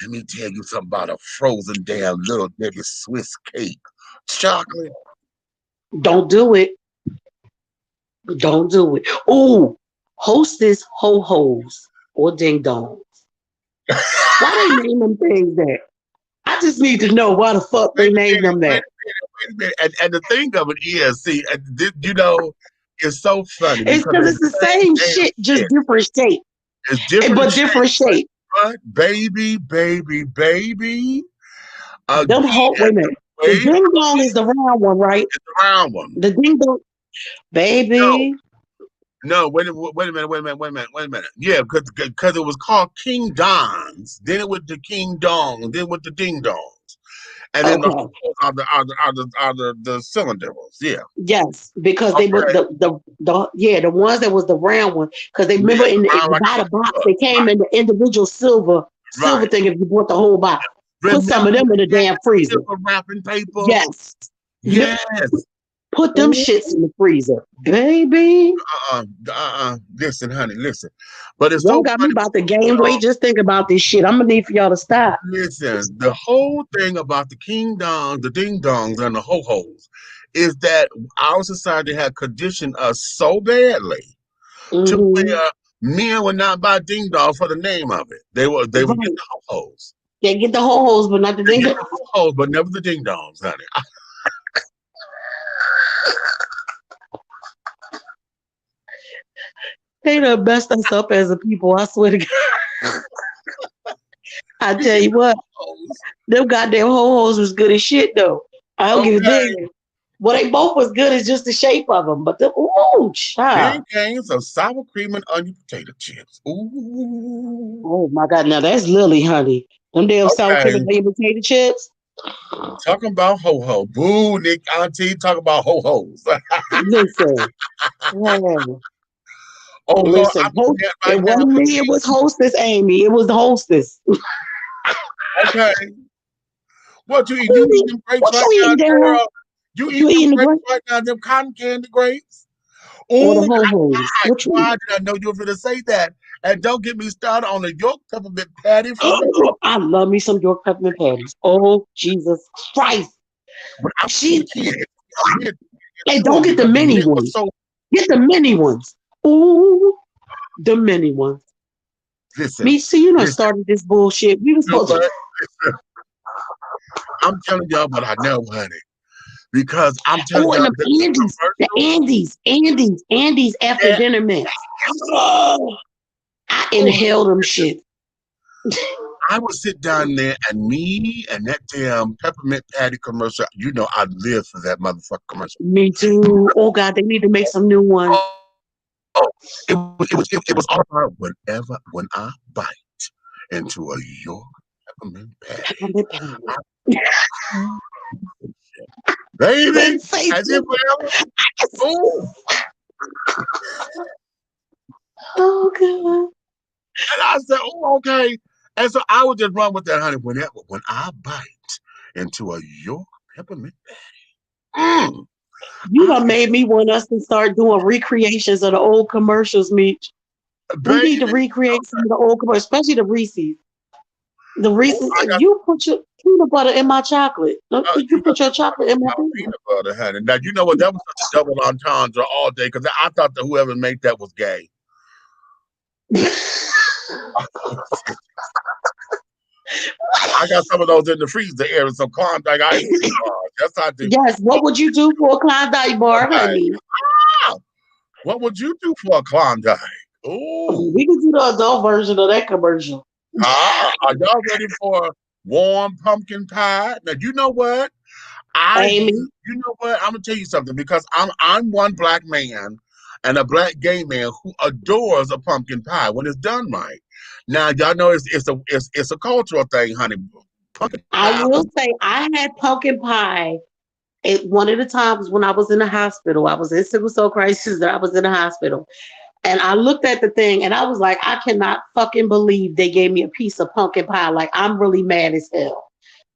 let me tell you something about a frozen damn Little Debbie Swiss cake. Chocolate. don't do it. Don't do it. Oh, hostess ho hos or ding dongs. Why they name them things that? I just need to know why the fuck Wait they a named minute, them wait that. a minute, wait a minute. And the thing of it is, see, you know, it's so funny It's because because it's it's the the same same damn shit, just shit. different shape. It's different But shit, different shape. but baby, Them again, whole wait a minute. The wait, ding dong is the round one, right? it's a round one. The ding dong, No, baby. no, wait a minute. Yeah, because it was called King Don's, then it went to King Dong, then with the Ding Dongs, and then the Okay. holes are the cylinder ones. Yeah. Yes, because they were Okay. the ones that was the round one. Because they remember Yeah, in the the, if round you like buy a the box, hook. they came in the individual silver Right. thing. If you bought the whole box, put some of Remember them in we the had damn the freezer. silver wrapping paper? Yes, you Yes. put them Ooh, shits in the freezer, baby. listen, honey, listen. But it's Y'all so got me funny about to because gain weight. Just think about this shit. I'm gonna need for y'all to stop. listen, the whole thing about the King Dongs, the Ding Dongs, and the Ho Hos is that our society had conditioned us so badly to Hmm. where men would not buy Ding Dongs for the name of it. They would get Right. the Ho Hos. They get the whole hose, but not the They ding get dong. the Ho Hos, but never the Ding Dongs, honey. They done messed us up as a people. I swear to God. I You tell get you the what. Ho Hos. Them goddamn ho-hos was good as shit though. I don't give a Okay. damn. Well, they both was good as just the shape of them. But the ooh, Then child. came some sour cream and onion potato chips. Ooh. Oh my God. Now that's Lily, honey. Them damn sour cream Okay. and onion potato chips. Talking about ho ho. Boo, Nick Auntie, talking about ho hos. Listen. Oh, Oh Lord, I'm listen. eating that It right now wasn't for me, it tea. was hostess Amy. It was the hostess. Okay. What you eat? You eating Ooh, them grapes what right you now, eating, Daryl? girl? You You eating them eating the grapes grape right now, them cotton candy grapes? or the Oh, ho-hos? What you why eating? did I know you were going to say that? And don't get me started on the York peppermint patty from the I love me some York peppermint patties. Oh, Jesus Christ. when I was a She, kid. hey, don't get the Because the mini mint was ones. so. Get the mini ones. Ooh, the mini ones. Listen, Me, see, you done listen. started this bullshit. We was You know supposed to. what? Listen, I'm telling y'all, but I know, honey, because I'm telling Oh, and y'all the Andes. The commercials. Andes after Yeah, dinner mints. Oh, I oh, inhaled them shit. I would sit down there and me and that damn peppermint patty commercial. You know, I live for that motherfucking commercial. Me too. Oh God, they need to make some new ones. Oh, it was all about when I bite into a York peppermint patty, Peppermint patty. baby, They say as if whatever. Oh, oh God. and I said, oh, okay. And so I would just run with that, honey. When I bite into a York peppermint patty, You I done made me want us to start doing recreations of the old commercials, Meech. We need to baby. recreate some of the old commercials, especially the Reese's. The Oh, Reese's, I got you put your peanut butter in my chocolate. Look, you you got put your chocolate in my my peanut butter, honey. Now you know what? That was such a double entendre all day because I thought that whoever made that was gay. peanut. I got some of those in the freezer area, some Klondike ice cream bars. That's how I do. Yes, what would you do for a Klondike bar, Klondike. honey? Ah, what would you do for a Klondike? We Ooh. can do the adult version of that commercial. Are y'all ready for warm pumpkin pie? Now you know what? Amy, You know what? I'm gonna tell you something because I'm one black man and a black gay man who adores a pumpkin pie when it's done right. Now y'all know it's a cultural thing, honey. Pumpkin I pie will was say I had pumpkin pie at one of the times when I was in the hospital. I was in sickle cell crisis. I was in the hospital. And I looked at the thing and I was like, I cannot fucking believe they gave me a piece of pumpkin pie. Like, I'm really mad as hell.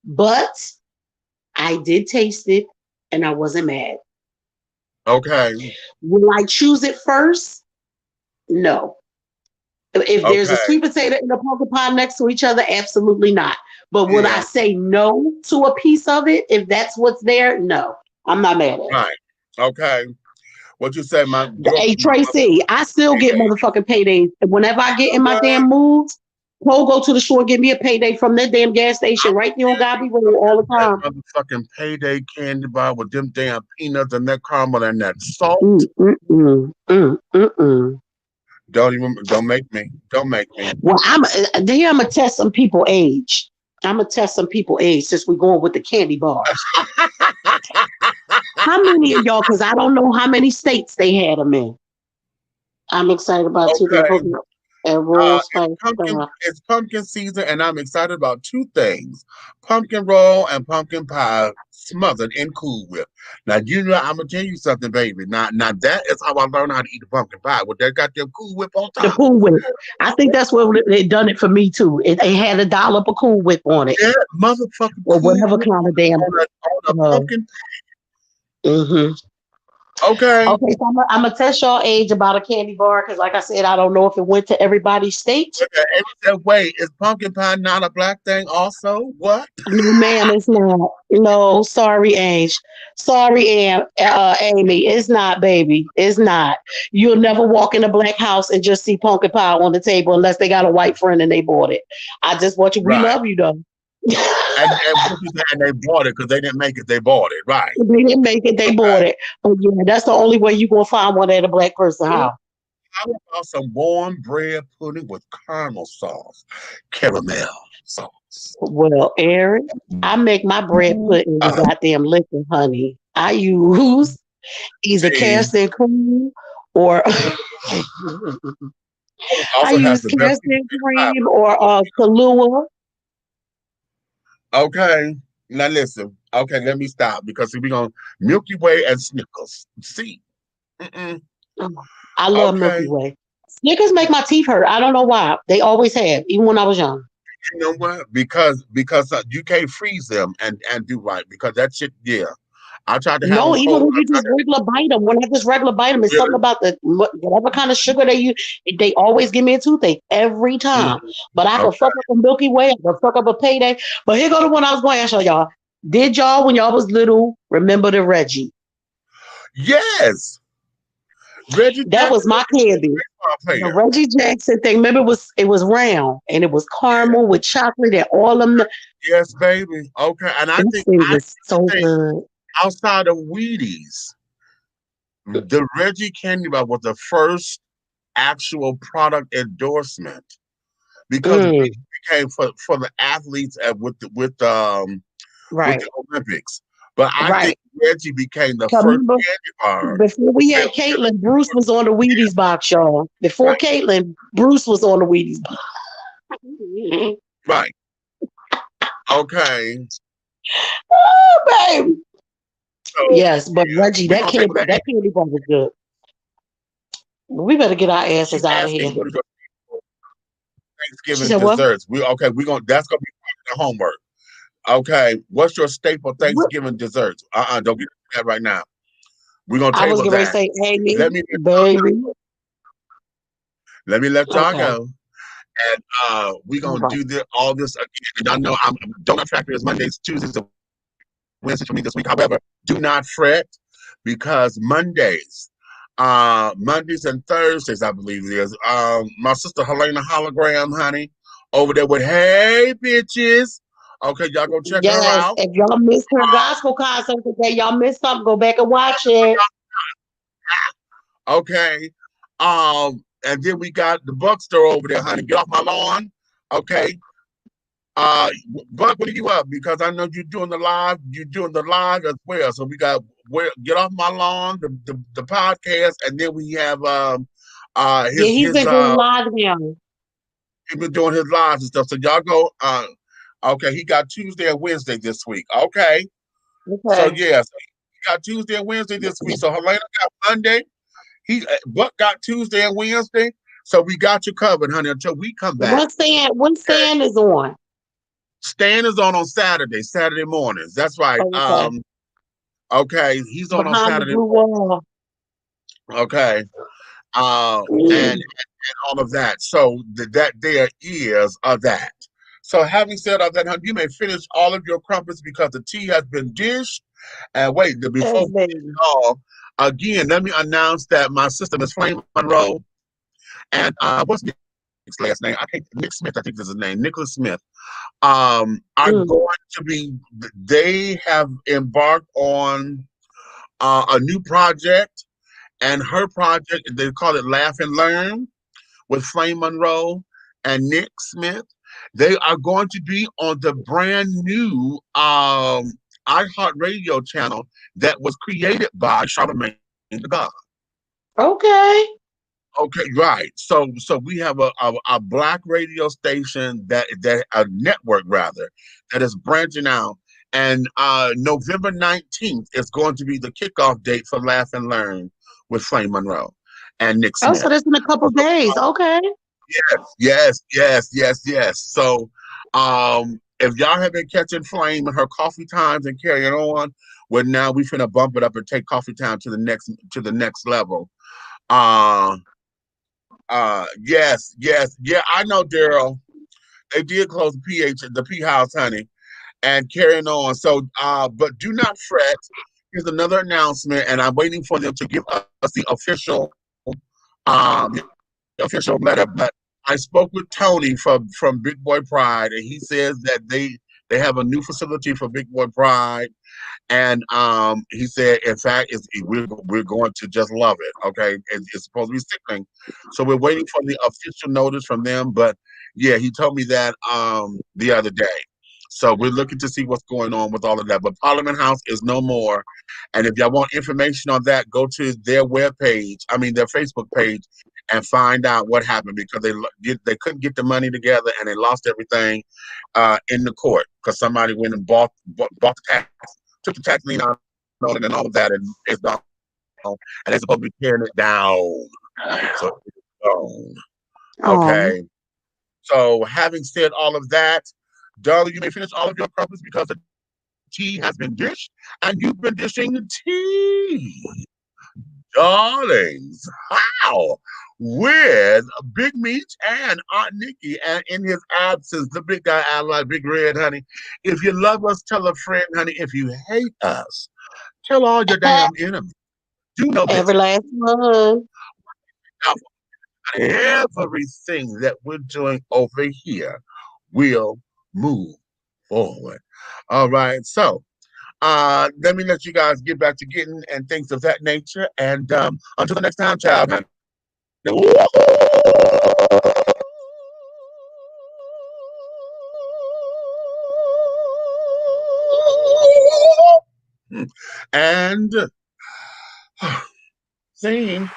But I did taste it and I wasn't mad. okay. Will I choose it first? No. If there's a Okay. sweet potato and a pumpkin pie next to each other, absolutely not. But would I Yeah. say no to a piece of it if that's what's there? No. I'm not mad at it. Right. Okay. What you say, my York, Hey, my Tracy, I still get payday. motherfucking paydays. Whenever I You get know in my what? damn moods, go to the store, get me a payday from that damn gas I'm station right there on gonna tell Gobby you Road all the something. time. That motherfucking payday candy bar with them damn peanuts and that caramel and that salt. Mm, mm, mm, mm, mm, mm. Don't make me. Don't make me. Well, I'm gonna test some people age. I'm gonna test some people age since we're going with the candy bars. How many of y'all? Because I don't know how many states they had them in. I'm excited about two. They're Okay. hooking up and roll It's spice pumpkin. stuff. It's pumpkin season, and I'm excited about two things: pumpkin roll and pumpkin pie smothered in Cool Whip. Now you know I'm gonna tell you something, baby. Now that is how I learned how to eat a pumpkin pie. With that goddamn Cool Whip on The top. Cool Whip. I think that's where they done it for me too. They had a dollop of Cool Whip on it, Yeah, motherfucking or Cool whatever Whip kind of damn. on a Uh, pumpkin. mm-hmm. Okay. Okay, so I'm gonna test y'all age about a candy bar because, like I said, I don't know if it went to everybody's state. Okay. And he said, wait, is pumpkin pie not a black thing? Also, what? No, ma'am, it's not. No, sorry, age. Sorry, Amy. It's not, baby. It's not. You'll never walk in a black house and just see pumpkin pie on the table unless they got a white friend and they bought it. I just want you. We Right. love you though. And they bought it because they didn't make it. They bought it. Right. They didn't make it. They bought Okay. it. But yeah, that's the only way you gonna find one at a black person Ooh, house. how about some warm bread pudding with caramel sauce, caramel sauce? Well, Eric, I make my bread pudding with Uh, goddamn liquid honey. I use either see, cast and cream or I also has use the best cast piece and of pie. cream or Kahlua. Okay. Now listen. Okay, let me stop because we're gonna Milky Way and Snickers. See. Mm-mm. I love Milky Okay. Way. Snickers make my teeth hurt. I don't know why. They always have, even when I was young. You know what? Because you can't freeze them and do right because that shit. Yeah. I tried to have No, them even cold. when you just regular bite them, when I just regular bite them, it's Yeah. something about the whatever kind of sugar they use. They always give me a toothache every time. But I can Okay. fuck up a Milky Way, I can fuck up a Payday. But here go the one I was going to ask y'all. Did y'all, when y'all was little, remember the Reggie? Yes. Reggie That Jackson was my candy. The player. Reggie Jackson thing. Remember, it was round and it was caramel with chocolate and all of them. Yes, baby. Okay. And I This think thing was so think good. outside of Wheaties, the Reggie Candy Bar was the first actual product endorsement because Mm, Wheaties became for the athletes with right, the Olympics. But I right. think Reggie became the 'Cause first remember, candy bar. before we had Caitlin, Bruce was on the Wheaties box, y'all. Before Right. Caitlin, Bruce was on the Wheaties box. Right. Okay. Oh, baby. So Yes, but yeah, Reggie, we're that gonna table candy, that. that candy bar was good. We better get our She's asses out of asking here. what is your She Thanksgiving said, "What? desserts. That's gonna be part of the homework. Okay, what's your staple What?" Thanksgiving desserts? Don't get that right now. We're gonna I was table getting ready to that. say, Amy, Let me baby. let y'all Okay, go. And we're all gonna right. do all this again. And I know I'm donut factor is Mondays, Tuesdays, and Wednesdays for me this week. However, do not fret because Mondays and Thursdays, I believe it is. My sister Helena Hologram, honey, over there with Hey Bitches. Okay, y'all go check her Yes, out. if y'all missed her gospel concert today, y'all missed something. Go back and watch it. Okay. And then we got the Buckster over there, honey. Get off my lawn. Okay. Buck, what are you up? Because I know you're doing the live. You're doing the live as well. So we got get off my lawn, the podcast, and then we have Yeah, he's been going live now. he's been doing his lives and stuff. So y'all go. Okay, he got Tuesday and Wednesday this week. Okay. So Okay. yeah, so he got Tuesday and Wednesday this week. So Helena got Monday. Buck got Tuesday and Wednesday. So we got you covered, honey, until we come back. What Okay. stand is on? Stan is on Saturday mornings. That's right. Oh, okay. Okay, he's on Behind the Saturday. blue wall. Okay, and all of that. So that there is of that. So having said all that, honey, you may finish all of your crumpets because the tea has been dished. And wait, before Yes, we baby. end all, again, let me announce that my sister, Miss Flame Monroe, and what's Nick's last name? I think Nick Smith. I think is his name, Nicholas Smith. Are Mm. going to be. They have embarked on a new project, and her project they call it Laugh and Learn with Flame Monroe and Nick Smith. They are going to be on the brand new iHeartRadio channel that was created by Charlamagne the God. Okay. Okay, right. So we have a black radio station that a network rather that is branching out. And November 19th is going to be the kickoff date for Laugh and Learn with Flame Monroe and Nick Oh, so Smith. that's in a couple days. Okay. Yes. So if y'all have been catching Flame in her coffee times and carrying on, well now we finna bump it up and take coffee time to the next level. Uh yes. Yeah, I know, Daryl. They did close the P house, honey, and carrying on. So, but do not fret. Here's another announcement, and I'm waiting for them to give us um, the official letter. But I spoke with Tony from Big Boy Pride, and he says that they have a new facility for Big Boy Pride. And he said, in fact, we're going to just love it. Okay, it's supposed to be sickening, so we're waiting for the official notice from them. But yeah, he told me that the other day. So we're looking to see what's going on with all of that. But Parliament House is no more. And if y'all want information on that, go to their their Facebook page, and find out what happened because they couldn't get the money together and they lost everything in the court because somebody went and bought the tax, took the tax lien out on it and all of that, and it's gone. And they're supposed to be tearing it down. So it's gone. Oh, Okay. So having said all of that, darling, you may finish all of your purpose because the tea has been dished, and you've been dishing tea. Darlings, how? With Big Meech and Aunt Nikki, and in his absence, the big guy ally, Big Red, honey. If you love us, tell a friend, honey. If you hate us, tell all your damn enemies. Do know this. Every last one. Everything that we're doing over here will move forward. All right. So let me let you guys get back to getting and things of that nature. And until the next time, child. And scene.